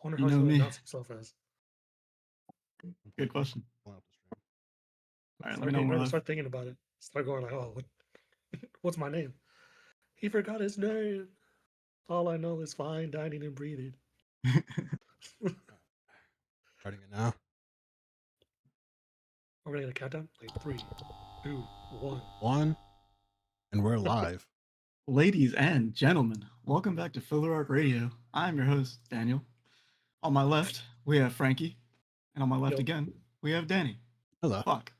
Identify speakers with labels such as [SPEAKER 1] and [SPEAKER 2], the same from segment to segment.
[SPEAKER 1] I wonder
[SPEAKER 2] You
[SPEAKER 1] how he's
[SPEAKER 2] know
[SPEAKER 1] going to
[SPEAKER 2] me.
[SPEAKER 1] announce himself as.
[SPEAKER 2] Good question.
[SPEAKER 3] Pulling up the stream.
[SPEAKER 2] All right, let me know when we're live.
[SPEAKER 1] Start thinking about it. Start going like, oh, what's my name? He forgot his name. All I know is fine dining and breathing.
[SPEAKER 3] Starting it now.
[SPEAKER 1] Are we gonna countdown? Like 3, 2, 1.
[SPEAKER 3] One, and we're live.
[SPEAKER 2] Ladies and gentlemen, welcome back to Filler Arc Radio. I'm your host, Daniel. On my left, we have Frankie. And on my left
[SPEAKER 1] Yo.
[SPEAKER 2] again, we have Danny.
[SPEAKER 3] Hello.
[SPEAKER 2] Fuck.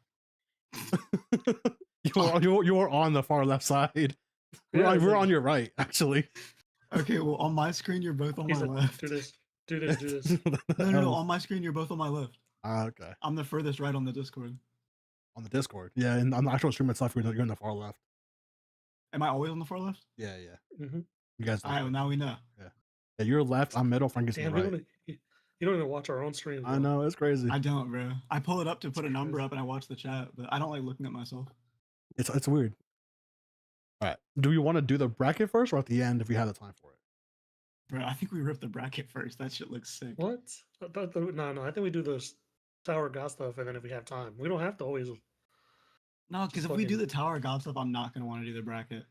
[SPEAKER 3] you are on the far left side. We're on your right, actually.
[SPEAKER 2] Okay, well, on my screen, you're both on my left.
[SPEAKER 1] Do this. Do this.
[SPEAKER 2] No. On my screen, you're both on my left.
[SPEAKER 3] Okay.
[SPEAKER 2] I'm the furthest right on the Discord.
[SPEAKER 3] On the Discord. Yeah, and on the actual stream itself, you're in the far left.
[SPEAKER 2] Am I always on the far left?
[SPEAKER 3] Yeah.
[SPEAKER 1] Mm-hmm.
[SPEAKER 3] You guys know.
[SPEAKER 2] All right, well, now we know.
[SPEAKER 3] Yeah, you're left, I'm middle, Frankie's on the right.
[SPEAKER 1] You don't even watch our own stream.
[SPEAKER 3] I know, it's crazy.
[SPEAKER 2] I don't, bro. I pull it up to put a number up and I watch the chat, but I don't like looking at myself.
[SPEAKER 3] It's weird. All right. Do you want to do the bracket first or at the end if we have the time for it?
[SPEAKER 2] Bro, I think we ripped the bracket first. That shit looks sick.
[SPEAKER 1] What? No. I think we do the Tower God stuff, and then if we have time, we don't have to always.
[SPEAKER 2] No, because if we do the Tower God stuff, I'm not gonna want to do the bracket.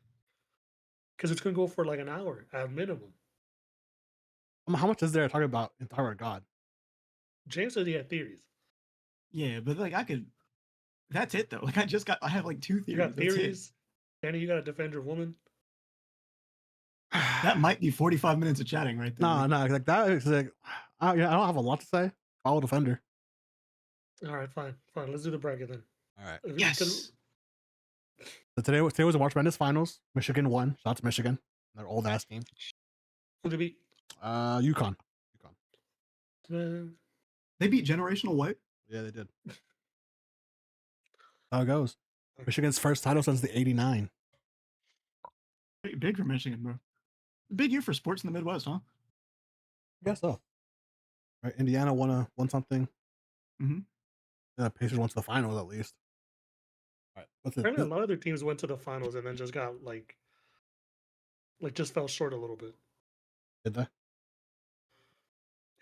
[SPEAKER 1] Because it's gonna go for like an hour at minimum.
[SPEAKER 3] How much is there to talk about in Tower of God?
[SPEAKER 1] James said he had theories.
[SPEAKER 2] Yeah, but like I could. That's it though. Like I have like 2 theories.
[SPEAKER 1] You got theories, Danny. You got to defend your woman.
[SPEAKER 2] That might be 45 minutes of chatting right there.
[SPEAKER 3] No, like that is like, I don't have a lot to say. I'll defend her.
[SPEAKER 1] All right, fine. Let's do the bracket then.
[SPEAKER 3] All right.
[SPEAKER 2] Yes.
[SPEAKER 3] So today was the March Madness Finals. Michigan won. Shout out to Michigan. Their old ass team.
[SPEAKER 1] Who did they beat?
[SPEAKER 3] UConn.
[SPEAKER 2] They beat Generational White.
[SPEAKER 3] Yeah, they did. How it goes. Michigan's first title since the '89.
[SPEAKER 2] Big for Michigan, bro. Big year for sports in the Midwest, huh?
[SPEAKER 3] I guess so. Right, Indiana won something.
[SPEAKER 2] Mm-hmm.
[SPEAKER 3] Pacers went to the finals at least. All right.
[SPEAKER 1] Apparently, a lot of their teams went to the finals and then just got like just fell short a little bit.
[SPEAKER 3] Did they?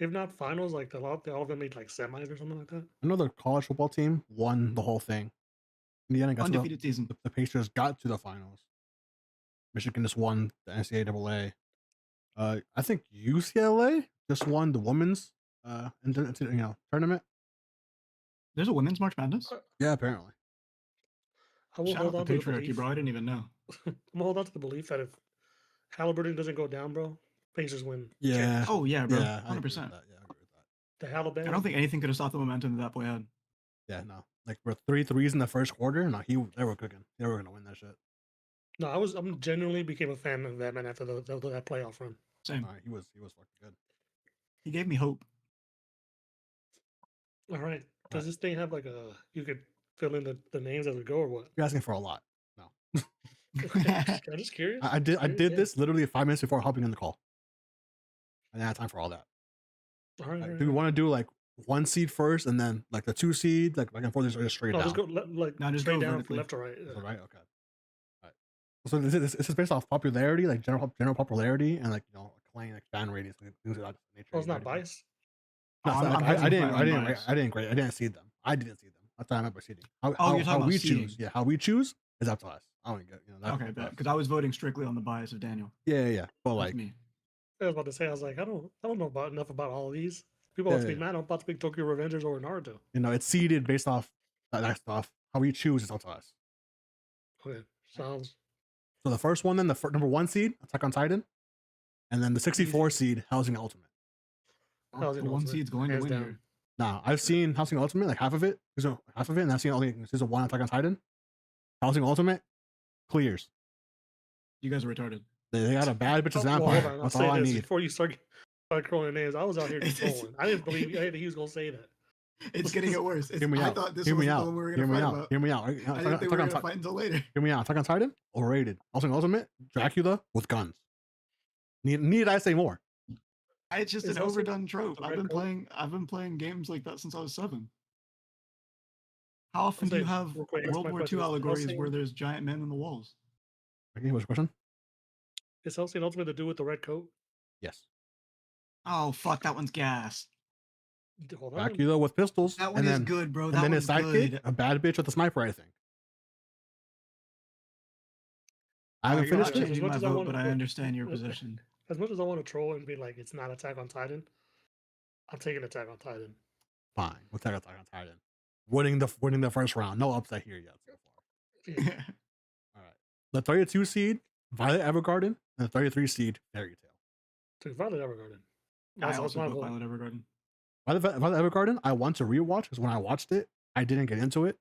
[SPEAKER 1] If not finals, like all of them made like semis or something like that.
[SPEAKER 3] I know the college football team won the whole thing. Indiana got
[SPEAKER 2] undefeated season.
[SPEAKER 3] The Pacers got to the finals. Michigan just won the NCAA. I think UCLA just won the women's tournament.
[SPEAKER 2] There's a women's March Madness?
[SPEAKER 3] Yeah, apparently.
[SPEAKER 1] I will hold on to the belief,
[SPEAKER 2] bro. I didn't even know.
[SPEAKER 1] I'm gonna hold on to the belief that if Halliburton doesn't go down, bro, Pacers win.
[SPEAKER 3] Yeah.
[SPEAKER 2] Oh yeah, bro.
[SPEAKER 3] Yeah,
[SPEAKER 2] 100%.
[SPEAKER 3] I agree with that.
[SPEAKER 1] The Halliburton.
[SPEAKER 2] I don't think anything could have stopped the momentum that boy had.
[SPEAKER 3] Yeah, no. Like for 3 threes in the first quarter, no, they were cooking. They were gonna win that shit.
[SPEAKER 1] No, I'm genuinely became a fan of that man after that playoff run.
[SPEAKER 2] Same.
[SPEAKER 3] He was fucking good.
[SPEAKER 2] He gave me hope.
[SPEAKER 1] All right. Does this thing have like you could fill in the names as we go or what?
[SPEAKER 3] You're asking for a lot. No.
[SPEAKER 1] I'm just curious.
[SPEAKER 3] I did this literally 5 minutes before hopping in the call. I didn't have time for all that.
[SPEAKER 1] All right.
[SPEAKER 3] Do we want to do like 1 seed first and then like the 2 seed, like back and forth, just straight down?
[SPEAKER 1] Just go straight down from left to right.
[SPEAKER 3] Yeah. Right. Okay. All right. So this is based off popularity, like general popularity, and like playing like fan ratings. Things of that nature.
[SPEAKER 1] Oh, it's not biased.
[SPEAKER 3] No, I didn't see them. I didn't see them. That's why I meant by seeding. How we choose? Yeah, how we choose is up to us. I don't get
[SPEAKER 2] okay, because I was voting strictly on the bias of Daniel.
[SPEAKER 3] Yeah. But like
[SPEAKER 2] me.
[SPEAKER 1] I was about to say, I was like, I don't know enough about all of these. People want to speak, man. I'm about to speak Tokyo Revengers or Naruto.
[SPEAKER 3] It's seeded based off that stuff. How we choose is up to us.
[SPEAKER 1] Okay, sounds.
[SPEAKER 3] So the first one, then the number 1 seed, Attack on Titan, and then the 64 seed, Housing Ultimate.
[SPEAKER 2] The 1 seed's going to win here.
[SPEAKER 3] Nah, I've seen Housing Ultimate, like half of it, and I've seen only season 1 Attack on Titan. Housing Ultimate clears.
[SPEAKER 2] You guys are retarded.
[SPEAKER 3] They got a bad bitch's vampire. That's all I need.
[SPEAKER 1] Before you start calling names, I was out here just trolling. I didn't believe he was gonna say that.
[SPEAKER 2] It's getting it worse.
[SPEAKER 3] Hear me out.
[SPEAKER 2] I thought this was the one we were gonna fight about.
[SPEAKER 3] Hear me out.
[SPEAKER 2] I didn't think we were gonna fight until later.
[SPEAKER 3] Hear me out. Attack on Titan, overrated. Housing Ultimate, Dracula with guns. Need I say more?
[SPEAKER 2] It's just an overdone trope. I've been playing games like that since I was 7. How often do you have World War II allegories where there's giant men in the walls?
[SPEAKER 3] Okay, what's your question?
[SPEAKER 1] Is Housing Ultimate to do with the red coat?
[SPEAKER 3] Yes.
[SPEAKER 2] Oh fuck, that one's gas.
[SPEAKER 1] Hold
[SPEAKER 3] Back
[SPEAKER 1] on.
[SPEAKER 3] you though with pistols.
[SPEAKER 2] That one
[SPEAKER 3] and
[SPEAKER 2] is
[SPEAKER 3] then,
[SPEAKER 2] good, bro.
[SPEAKER 3] And
[SPEAKER 2] That
[SPEAKER 3] then his
[SPEAKER 2] one's
[SPEAKER 3] sidekick,
[SPEAKER 2] good.
[SPEAKER 3] a bad bitch with a sniper, I think. I
[SPEAKER 2] You're
[SPEAKER 3] haven't
[SPEAKER 2] not
[SPEAKER 3] finished it.
[SPEAKER 2] changing my
[SPEAKER 1] As much as I
[SPEAKER 2] vote, but I
[SPEAKER 1] wanna-
[SPEAKER 2] understand your position.
[SPEAKER 1] As much as I want to troll and be like, it's not Attack on Titan, I'm taking Attack on Titan.
[SPEAKER 3] Fine, we'll take Attack on Titan. Winning the first round. No upset here yet so far.
[SPEAKER 1] Yeah.
[SPEAKER 3] All right. The 32 seed, Violet Evergarden, and the 33 seed, Fairy Tail.
[SPEAKER 1] Took Violet Evergarden.
[SPEAKER 2] I
[SPEAKER 1] That's
[SPEAKER 2] also
[SPEAKER 1] my
[SPEAKER 2] vote
[SPEAKER 1] vote.
[SPEAKER 2] Violet Evergarden.
[SPEAKER 3] Violet Evergarden, I want to rewatch because when I watched it, I didn't get into it.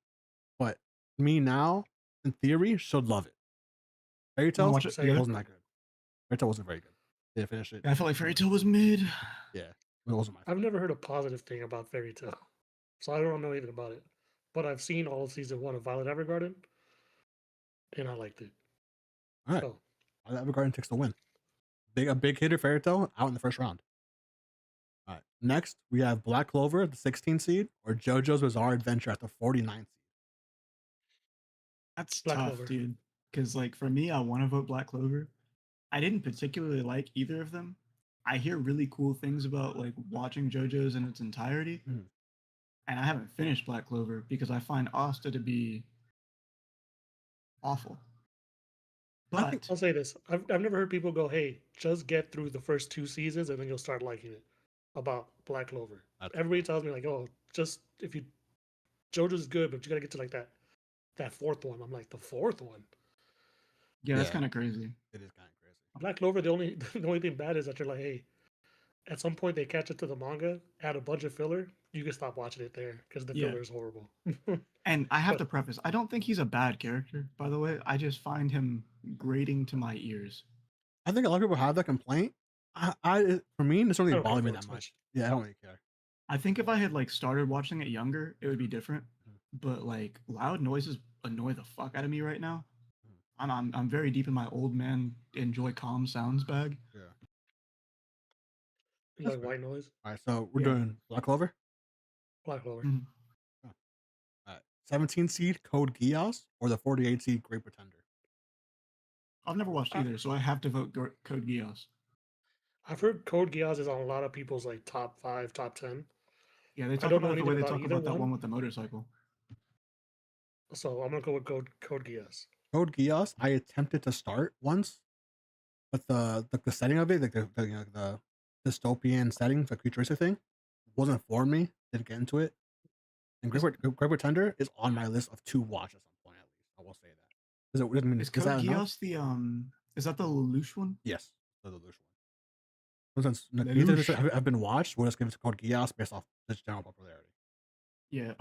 [SPEAKER 3] But me now, in theory, should love it. Fairy Tail
[SPEAKER 2] watch it together?
[SPEAKER 3] wasn't that good. Fairy Tail wasn't very good. Didn't finish it.
[SPEAKER 2] Yeah, I felt like Fairy Tail was mid.
[SPEAKER 3] Yeah, it wasn't my favorite.
[SPEAKER 1] I've never heard a positive thing about Fairy Tail, so I don't know anything about it. But I've seen all of season 1 of Violet Evergarden, and I liked it.
[SPEAKER 3] All right.
[SPEAKER 1] So,
[SPEAKER 3] Violet Evergarden takes the win. A big hitter, Fairy Tail, out in the first round. All right. Next, we have Black Clover, the 16 seed, or JoJo's Bizarre Adventure at the 49 seed.
[SPEAKER 2] That's
[SPEAKER 1] Black
[SPEAKER 2] tough,
[SPEAKER 1] Clover.
[SPEAKER 2] dude. Because like for me, I want to vote Black Clover. I didn't particularly like either of them. I hear really cool things about like watching JoJo's in its entirety,
[SPEAKER 3] Mhm.
[SPEAKER 2] and I haven't finished Black Clover because I find Asta to be awful. But
[SPEAKER 1] I'll say this: I've never heard people go, "Hey, just get through the first 2 seasons and then you'll start liking it." About Black Clover, everybody tells me like, "Oh, just if you JoJo's good, but you gotta get to like that 4th one." I'm like, the 4th one.
[SPEAKER 2] yeah, that's
[SPEAKER 3] Yeah.
[SPEAKER 2] kind of crazy.
[SPEAKER 3] It is kind of crazy.
[SPEAKER 1] Black Clover, the only thing bad is that you're like, hey, at some point they catch it to the manga, add a bunch of filler, you can stop watching it there because the
[SPEAKER 2] Yeah.
[SPEAKER 1] filler is horrible.
[SPEAKER 2] And I have to preface, I don't think he's a bad character, by the way. I just find him grating to my ears.
[SPEAKER 3] I think a lot of people have that complaint. For me, it doesn't
[SPEAKER 1] I
[SPEAKER 3] really
[SPEAKER 1] don't
[SPEAKER 3] bother
[SPEAKER 1] care
[SPEAKER 3] me
[SPEAKER 1] for it
[SPEAKER 3] that
[SPEAKER 1] as
[SPEAKER 3] much. Yeah, I don't really care.
[SPEAKER 2] I think if I had like started watching it younger, it would be different. But like loud noises annoy the fuck out of me right now. I'm very deep in my old man enjoy calm sounds bag.
[SPEAKER 3] Yeah.
[SPEAKER 1] Like white noise.
[SPEAKER 3] All right, so we're
[SPEAKER 2] Yeah.
[SPEAKER 3] doing Black Clover.
[SPEAKER 1] Black Clover.
[SPEAKER 2] Mhm.
[SPEAKER 3] All right, 17 seed Code Geass or the 48 seed Great Pretender.
[SPEAKER 2] I've never watched either, so I have to vote Code Geass.
[SPEAKER 1] I've heard Code Geass is on a lot of people's like top 5, top 10.
[SPEAKER 2] Yeah, they talk
[SPEAKER 1] don't know
[SPEAKER 2] about it the way
[SPEAKER 1] anything
[SPEAKER 2] they
[SPEAKER 1] about
[SPEAKER 2] talk
[SPEAKER 1] either
[SPEAKER 2] about that
[SPEAKER 1] one.
[SPEAKER 2] one with the motorcycle.
[SPEAKER 1] So I'm gonna go with Code Geass.
[SPEAKER 3] Code Geass, I attempted to start once, but the setting of it, like the dystopian setting, the futuristic thing, wasn't for me. Didn't get into it. And Great Pretender is on my list of to watch at some point at least. I will say that.
[SPEAKER 2] Is Code Geass the is that the Lelouch one?
[SPEAKER 3] Yes, the Lelouch one. Since
[SPEAKER 2] Lelouch.
[SPEAKER 3] have been watched, we'll just give it to Code Geass based off its general popularity.
[SPEAKER 2] Yeah,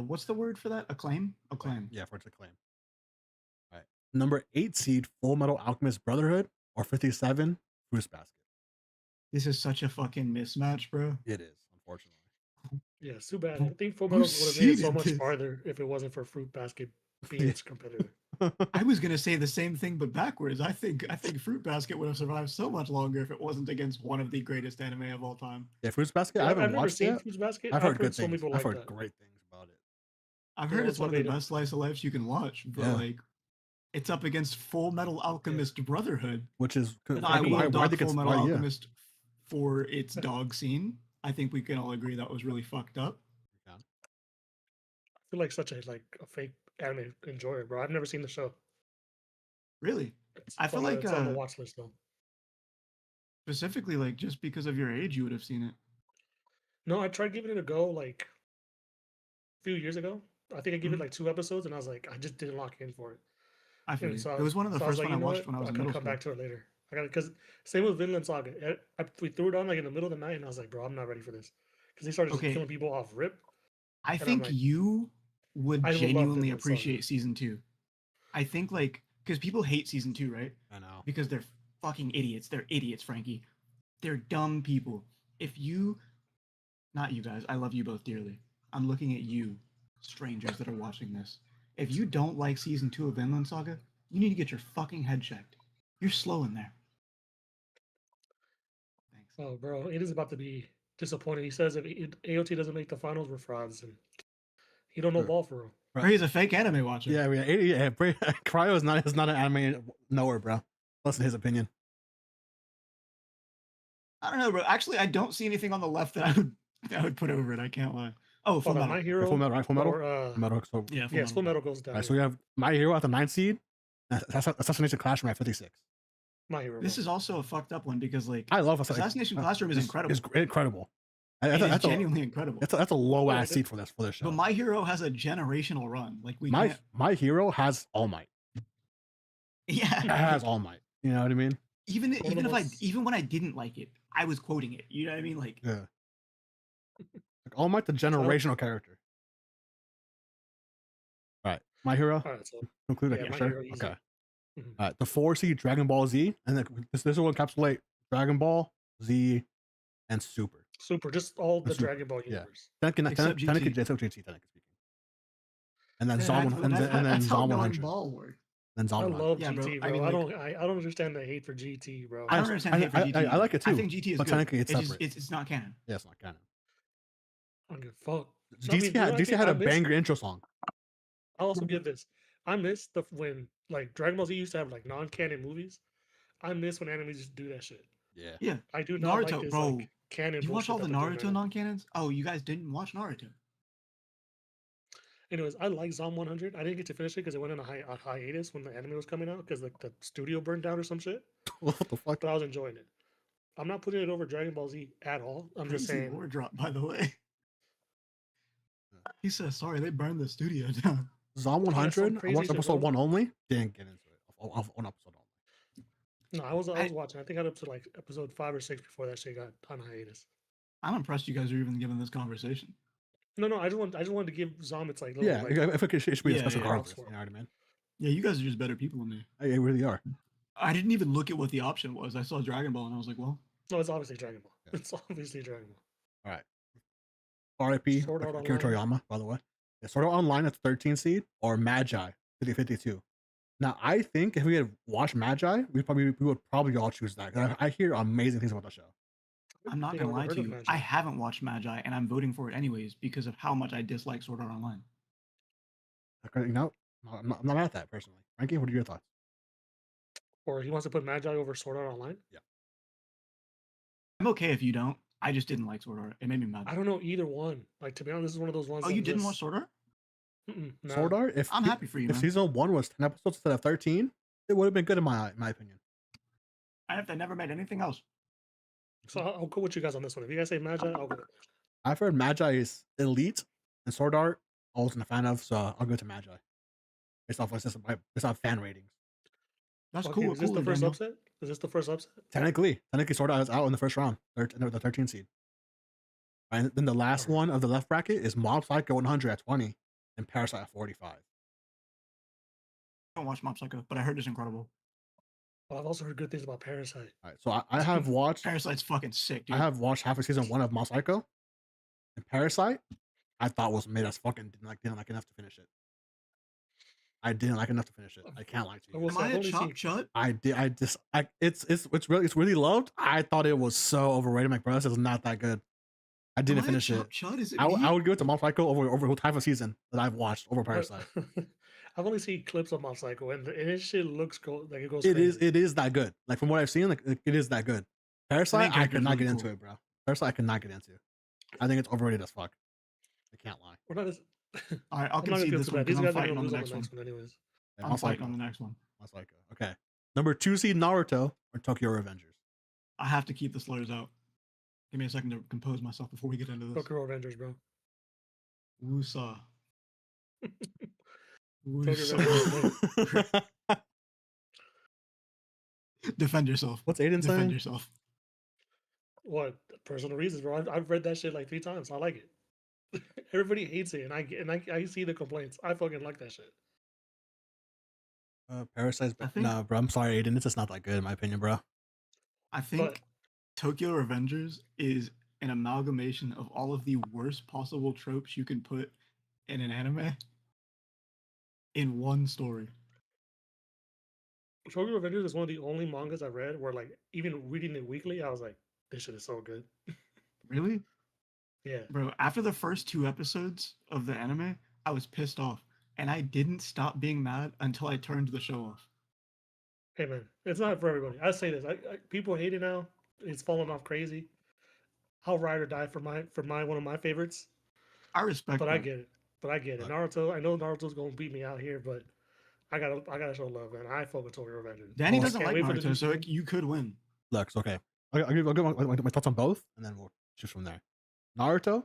[SPEAKER 2] what's the word for that? Acclaim? Acclaim.
[SPEAKER 3] Yeah, for its acclaim. All right. Number 8 seed, Full Metal Alchemist Brotherhood, or 57, Fruits Basket.
[SPEAKER 2] This is such a fucking mismatch, bro.
[SPEAKER 3] It is, unfortunately.
[SPEAKER 1] Yeah, it's too bad. I think Full Metal would have made it so much farther if it wasn't for Fruit Basket being its competitor.
[SPEAKER 2] I was gonna say the same thing, but backwards. I think Fruit Basket would have survived so much longer if it wasn't against one of the greatest anime of all time.
[SPEAKER 3] Yeah, Fruits Basket. I
[SPEAKER 1] I've
[SPEAKER 3] haven't
[SPEAKER 1] never
[SPEAKER 3] watched
[SPEAKER 1] seen
[SPEAKER 3] it.
[SPEAKER 1] Fruits Basket.
[SPEAKER 3] I've heard good
[SPEAKER 1] some
[SPEAKER 3] things.
[SPEAKER 1] people
[SPEAKER 3] I've
[SPEAKER 1] like
[SPEAKER 3] heard
[SPEAKER 1] that.
[SPEAKER 3] great things about it.
[SPEAKER 2] I've heard
[SPEAKER 1] Yeah,
[SPEAKER 2] it's one of the
[SPEAKER 1] also made
[SPEAKER 2] best slice of life you can watch, but
[SPEAKER 3] Yeah.
[SPEAKER 2] like, it's up against Full Metal Alchemist Brotherhood.
[SPEAKER 3] Which is
[SPEAKER 2] And I will dog
[SPEAKER 3] think
[SPEAKER 2] Full
[SPEAKER 3] it's
[SPEAKER 2] Metal
[SPEAKER 3] yeah.
[SPEAKER 2] Alchemist for its dog scene. I think we can all agree that was really fucked up.
[SPEAKER 1] I feel like such a fake anime enjoyer, bro. I've never seen the show.
[SPEAKER 2] Really? I feel like
[SPEAKER 1] it's on the watch list though.
[SPEAKER 2] Specifically, like just because of your age, you would have seen it.
[SPEAKER 1] No, I tried giving it a go like a few years ago. I think I gave it like 2 episodes, and I was like, I just didn't lock in for it.
[SPEAKER 2] I feel
[SPEAKER 1] So
[SPEAKER 2] it was one of the
[SPEAKER 1] so I was
[SPEAKER 2] first
[SPEAKER 1] like,
[SPEAKER 2] one I
[SPEAKER 1] you know
[SPEAKER 2] watched
[SPEAKER 1] what?
[SPEAKER 2] when I was
[SPEAKER 1] I
[SPEAKER 2] in
[SPEAKER 1] gotta
[SPEAKER 2] middle
[SPEAKER 1] come
[SPEAKER 2] school.
[SPEAKER 1] back to it later. I got because same with Vinland Saga. We threw it on like in the middle of the night, and I was like, bro, I'm not ready for this because they started just killing people off rip.
[SPEAKER 2] I
[SPEAKER 1] And I'm
[SPEAKER 2] think
[SPEAKER 1] like,
[SPEAKER 2] you would
[SPEAKER 1] I would love
[SPEAKER 2] genuinely
[SPEAKER 1] Vinland Saga.
[SPEAKER 2] appreciate season 2. I think like because people hate season 2, right?
[SPEAKER 3] I know.
[SPEAKER 2] Because they're fucking idiots. They're idiots, Frankie. They're dumb people. If you, not you guys, I love you both dearly. I'm looking at you, strangers that are watching this. If you don't like season 2 of Vinland Saga, you need to get your fucking head checked. You're slow in there. Thanks.
[SPEAKER 1] Oh, bro, it is about to be disappointing. He says if AOT doesn't make the finals, we're frauds, and he don't know ball for real.
[SPEAKER 2] He's a fake anime watcher.
[SPEAKER 3] Yeah, Cryo is not an anime knower, bro. Listen to his opinion.
[SPEAKER 2] I don't know, bro. Actually, I don't see anything on the left that I would put over it. I can't lie. Oh, Full
[SPEAKER 1] Hold on,
[SPEAKER 2] Metal.
[SPEAKER 1] My Hero.
[SPEAKER 3] Full Metal, right? Full Metal.
[SPEAKER 1] Or,
[SPEAKER 3] Full Metal. So,
[SPEAKER 2] Yeah,
[SPEAKER 1] yes, Full Metal goes down.
[SPEAKER 3] all right,
[SPEAKER 1] here.
[SPEAKER 3] so we have My Hero at the 9th seed. Assassination Classroom at 56.
[SPEAKER 1] My Hero.
[SPEAKER 2] This is also a fucked up one because like
[SPEAKER 3] I love
[SPEAKER 2] Assassination Classroom is incredible.
[SPEAKER 3] It's incredible.
[SPEAKER 2] It's genuinely incredible.
[SPEAKER 3] That's a low ass
[SPEAKER 1] Yeah,
[SPEAKER 3] seed for this show.
[SPEAKER 2] But My Hero has a generational run. Like
[SPEAKER 3] My Hero has All Might.
[SPEAKER 2] Yeah,
[SPEAKER 3] It has All Might. You know what I mean?
[SPEAKER 2] even when I didn't like it, I was quoting it. You know what I mean? Like
[SPEAKER 3] Yeah. Like All Might, the generational character. All right, My Hero.
[SPEAKER 1] All right, so
[SPEAKER 3] Conclude.
[SPEAKER 1] yeah,
[SPEAKER 3] Yeah,
[SPEAKER 1] My
[SPEAKER 3] sure.
[SPEAKER 1] Hero, easy.
[SPEAKER 3] Okay.
[SPEAKER 1] Mhm.
[SPEAKER 3] All right, the 4 seed Dragon Ball Z, and then this will encapsulate Dragon Ball Z and Super.
[SPEAKER 1] Super, just all the
[SPEAKER 3] Super,
[SPEAKER 1] Dragon Ball
[SPEAKER 3] yeah.
[SPEAKER 1] universe.
[SPEAKER 3] Technically
[SPEAKER 2] GT.
[SPEAKER 3] technically speaking. And then
[SPEAKER 2] yeah,
[SPEAKER 3] Zom
[SPEAKER 2] that's-
[SPEAKER 3] and
[SPEAKER 2] that's
[SPEAKER 3] then
[SPEAKER 2] how
[SPEAKER 3] Zom
[SPEAKER 2] Dragon
[SPEAKER 3] 100.
[SPEAKER 2] Ball works.
[SPEAKER 3] Then
[SPEAKER 1] I
[SPEAKER 3] Zom 100.
[SPEAKER 1] love
[SPEAKER 2] Yeah, bro.
[SPEAKER 1] GT,
[SPEAKER 2] I
[SPEAKER 1] bro.
[SPEAKER 2] mean,
[SPEAKER 1] I
[SPEAKER 2] like-
[SPEAKER 1] don't understand the hate for GT, bro.
[SPEAKER 2] I don't understand hate for GT.
[SPEAKER 3] I like it too.
[SPEAKER 2] I think GT is
[SPEAKER 3] but
[SPEAKER 2] good.
[SPEAKER 3] technically it's
[SPEAKER 2] just-
[SPEAKER 3] separate.
[SPEAKER 2] it's not canon.
[SPEAKER 3] Yeah, it's not canon.
[SPEAKER 1] I don't give a fuck.
[SPEAKER 3] DC had a banger intro song.
[SPEAKER 1] I'll also give this. I miss when like Dragon Ball Z used to have like non-canon movies. I miss when animes used to do that shit.
[SPEAKER 3] Yeah.
[SPEAKER 2] Yeah.
[SPEAKER 1] I do not
[SPEAKER 2] Naruto,
[SPEAKER 1] like this
[SPEAKER 2] bro.
[SPEAKER 1] like canon.
[SPEAKER 2] You watch all the
[SPEAKER 1] bullshit that they're doing
[SPEAKER 2] Naruto
[SPEAKER 1] right now.
[SPEAKER 2] non-canons? Oh, you guys didn't watch Naruto.
[SPEAKER 1] Anyways, I like Zom 100. I didn't get to finish it because it went on a hiatus when the anime was coming out because like the studio burned down or some shit.
[SPEAKER 3] What the fuck?
[SPEAKER 1] But I was enjoying it. I'm not putting it over Dragon Ball Z at all. I'm just
[SPEAKER 2] Crazy
[SPEAKER 1] saying.
[SPEAKER 2] lore drop, by the way. He says, "Sorry, they burned the studio down."
[SPEAKER 3] Zom
[SPEAKER 1] some
[SPEAKER 3] 100. I
[SPEAKER 1] crazy
[SPEAKER 3] watched
[SPEAKER 1] shit,
[SPEAKER 3] episode
[SPEAKER 1] bro.
[SPEAKER 3] 1 only. Didn't get into it. On episode only.
[SPEAKER 1] No, I was watching. I think I got up to like episode 5 or 6 before that shit got on hiatus.
[SPEAKER 2] I'm impressed you guys are even giving this conversation.
[SPEAKER 1] No, I just wanted to give Zom its like little,
[SPEAKER 3] Yeah,
[SPEAKER 1] like,
[SPEAKER 3] I think it should be a
[SPEAKER 2] Yeah,
[SPEAKER 3] special
[SPEAKER 2] yeah,
[SPEAKER 3] card
[SPEAKER 1] props
[SPEAKER 3] for
[SPEAKER 1] for
[SPEAKER 3] this. You know what I mean?
[SPEAKER 2] Yeah, you guys are just better people than me.
[SPEAKER 3] They really are.
[SPEAKER 2] I didn't even look at what the option was. I saw Dragon Ball and I was like, well,
[SPEAKER 1] no, it's obviously Dragon Ball.
[SPEAKER 3] Yeah.
[SPEAKER 1] It's obviously Dragon Ball.
[SPEAKER 3] All right. R.I.P.
[SPEAKER 1] Sword Art
[SPEAKER 3] Akira Toriyama, by the way. Yeah, Sword Art Online at 13 seed or Magi 50-52. Now, I think if we had watched Magi, we would probably all choose that. 'Cause I hear amazing things about the show.
[SPEAKER 2] I'm not
[SPEAKER 1] think
[SPEAKER 2] gonna
[SPEAKER 1] I've
[SPEAKER 2] lie
[SPEAKER 1] ever
[SPEAKER 2] to
[SPEAKER 1] heard
[SPEAKER 2] you.
[SPEAKER 1] of Magi.
[SPEAKER 2] I haven't watched Magi, and I'm voting for it anyways because of how much I dislike Sword Art Online.
[SPEAKER 3] You know, I'm not mad at that personally. Frankie, what are your thoughts?
[SPEAKER 1] Or he wants to put Magi over Sword Art Online.
[SPEAKER 2] I'm okay if you don't. I just didn't like Sword Art. It made me mad.
[SPEAKER 1] I don't know either one. Like, to be honest, this is one of those ones.
[SPEAKER 2] Oh,
[SPEAKER 1] on
[SPEAKER 2] you didn't
[SPEAKER 1] this-
[SPEAKER 2] watch Sword Art?
[SPEAKER 1] Nah.
[SPEAKER 3] Sword Art.
[SPEAKER 2] I'm happy for you,
[SPEAKER 3] If
[SPEAKER 2] man.
[SPEAKER 3] season 1 was 10 episodes instead of 13, it would have been good in my opinion.
[SPEAKER 2] I never made anything else.
[SPEAKER 1] So I'll go with you guys on this one. If you guys say Magi, I'll go with Magi.
[SPEAKER 3] I've heard Magi is elite, and Sword Art I wasn't a fan of, so I'll go to Magi. Based off fan ratings.
[SPEAKER 2] That's
[SPEAKER 1] Okay,
[SPEAKER 2] cool.
[SPEAKER 1] is this
[SPEAKER 2] cool,
[SPEAKER 1] the first
[SPEAKER 2] Daniel.
[SPEAKER 1] upset? Is this the first upset?
[SPEAKER 3] Technically, Sword Art is out in the first round, the 13 seed. And then the last
[SPEAKER 1] Alright.
[SPEAKER 3] one of the left bracket is Mob Psycho 100 at 20 and Parasite at 45.
[SPEAKER 2] I don't watch Mob Psycho, but I heard it's incredible.
[SPEAKER 1] Well, I've also heard good things about Parasite.
[SPEAKER 3] All right, so I have watched
[SPEAKER 2] Parasite's fucking sick, dude.
[SPEAKER 3] I have watched half of season 1 of Mob Psycho, and Parasite I thought was made as fucking didn't like enough to finish it. I didn't like enough to finish it. I can't lie to
[SPEAKER 1] I
[SPEAKER 3] you.
[SPEAKER 1] will
[SPEAKER 2] Am
[SPEAKER 1] say,
[SPEAKER 2] I
[SPEAKER 1] I've
[SPEAKER 2] a
[SPEAKER 1] only
[SPEAKER 2] chop
[SPEAKER 1] seen-
[SPEAKER 2] chut?
[SPEAKER 3] It's really loved. I thought it was so overrated. Like, bro, this is not that good. I didn't finish it.
[SPEAKER 2] Chut? Is it
[SPEAKER 3] I
[SPEAKER 2] me?
[SPEAKER 3] would give it to Mob Psycho over the type of season that I've watched over Parasite.
[SPEAKER 1] I've only seen clips of Mob Psycho, and this shit looks like it goes.
[SPEAKER 3] It
[SPEAKER 1] crazy.
[SPEAKER 3] is that good. Like from what I've seen, like it is that good. Parasite, I
[SPEAKER 2] character's
[SPEAKER 3] could not
[SPEAKER 2] really
[SPEAKER 3] get into
[SPEAKER 2] cool.
[SPEAKER 3] it, bro. Parasite, I could not get into. I think it's overrated as fuck. I can't lie.
[SPEAKER 1] We're not as,
[SPEAKER 2] All right, I'll
[SPEAKER 1] I'm not gonna
[SPEAKER 2] concede
[SPEAKER 1] feel
[SPEAKER 2] this
[SPEAKER 1] too
[SPEAKER 2] one
[SPEAKER 1] bad. These
[SPEAKER 2] because I'm
[SPEAKER 1] guys are
[SPEAKER 2] fighting
[SPEAKER 1] gonna
[SPEAKER 2] on the
[SPEAKER 1] lose on
[SPEAKER 2] next
[SPEAKER 1] the
[SPEAKER 2] one.
[SPEAKER 1] next one, anyways.
[SPEAKER 3] Yeah,
[SPEAKER 2] I'm
[SPEAKER 3] Mob
[SPEAKER 2] fighting
[SPEAKER 3] Psycho.
[SPEAKER 2] on the next one.
[SPEAKER 3] Mob Psycho. Okay. Number 2 seed Naruto or Tokyo Revengers.
[SPEAKER 2] I have to keep the slurs out. Give me a second to compose myself before we get into this.
[SPEAKER 1] Tokyo Avengers, bro.
[SPEAKER 2] Wusa.
[SPEAKER 1] Tokyo
[SPEAKER 2] Wusa. Defend yourself.
[SPEAKER 3] What's Aiden
[SPEAKER 2] Defend
[SPEAKER 3] saying?
[SPEAKER 2] yourself.
[SPEAKER 1] What personal reasons, bro? I've read that shit like 3 times. I like it. Everybody hates it, and I see the complaints. I fucking like that shit.
[SPEAKER 3] Parasite's
[SPEAKER 2] I think-
[SPEAKER 3] no, bro. I'm sorry, Aiden. It's just not that good in my opinion, bro.
[SPEAKER 2] I think
[SPEAKER 1] But-
[SPEAKER 2] Tokyo Revengers is an amalgamation of all of the worst possible tropes you can put in an anime in one story.
[SPEAKER 1] Tokyo Avengers is one of the only mangas I've read where, like, even reading it weekly, I was like, this shit is so good.
[SPEAKER 2] Really?
[SPEAKER 1] Yeah.
[SPEAKER 2] Bro, after the first 2 episodes of the anime, I was pissed off. And I didn't stop being mad until I turned the show off.
[SPEAKER 1] Hey man, it's not for everybody. I say this. People hate it now. it's fallen off crazy. I'll ride or die for my one of my favorites.
[SPEAKER 2] I respect
[SPEAKER 1] But
[SPEAKER 2] that.
[SPEAKER 1] I get it. But I get it. Naruto. I know Naruto's gonna beat me out here, but I gotta show love, man. I fuck with Tokyo Revengers.
[SPEAKER 2] Danny
[SPEAKER 3] Oh, I
[SPEAKER 2] doesn't
[SPEAKER 1] can't
[SPEAKER 2] like
[SPEAKER 1] wait for the new
[SPEAKER 2] Naruto, so
[SPEAKER 1] season.
[SPEAKER 2] you could win.
[SPEAKER 3] Lux, okay. I'll give my thoughts on both, and then we'll choose from there. Naruto.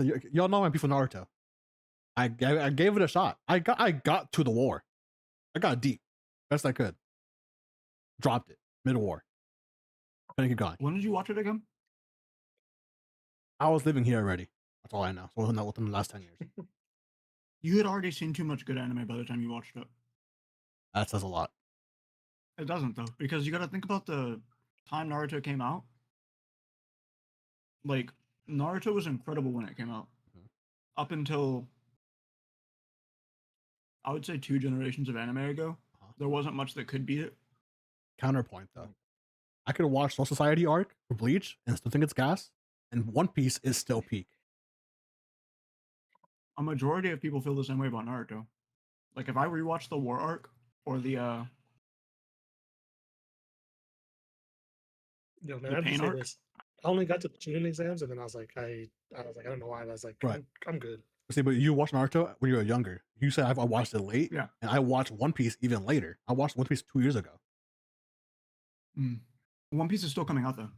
[SPEAKER 3] So y'all know my beef with Naruto. I gave it a shot. I got to the war. I got deep, best I could. Dropped it mid war. Gonna keep going.
[SPEAKER 2] When did you watch it again?
[SPEAKER 3] I was living here already. That's all I know. So within the last 10 years.
[SPEAKER 2] You had already seen too much good anime by the time you watched it.
[SPEAKER 3] That says a lot.
[SPEAKER 2] It doesn't though, because you got to think about the time Naruto came out. Like Naruto was incredible when it came out, up until I would say 2 generations of anime ago. There wasn't much that could beat it.
[SPEAKER 3] Counterpoint though, I could watch Soul Society arc for Bleach and still think it's gas, and One Piece is still peak.
[SPEAKER 2] A majority of people feel the same way about Naruto. Like if I rewatch the war arc or the
[SPEAKER 1] Yo, man,
[SPEAKER 2] the
[SPEAKER 1] I have to
[SPEAKER 2] pain
[SPEAKER 1] say
[SPEAKER 2] arc?
[SPEAKER 1] this. I only got to the Chunin exams, and then I was like, I don't know why. I was like,
[SPEAKER 3] Right.
[SPEAKER 1] I'm good.
[SPEAKER 3] See, but you watched Naruto when you were younger. You said I watched it late,
[SPEAKER 2] Yeah.
[SPEAKER 3] and I watched One Piece even later. I watched One Piece 2 years ago.
[SPEAKER 2] One Piece is still coming out though.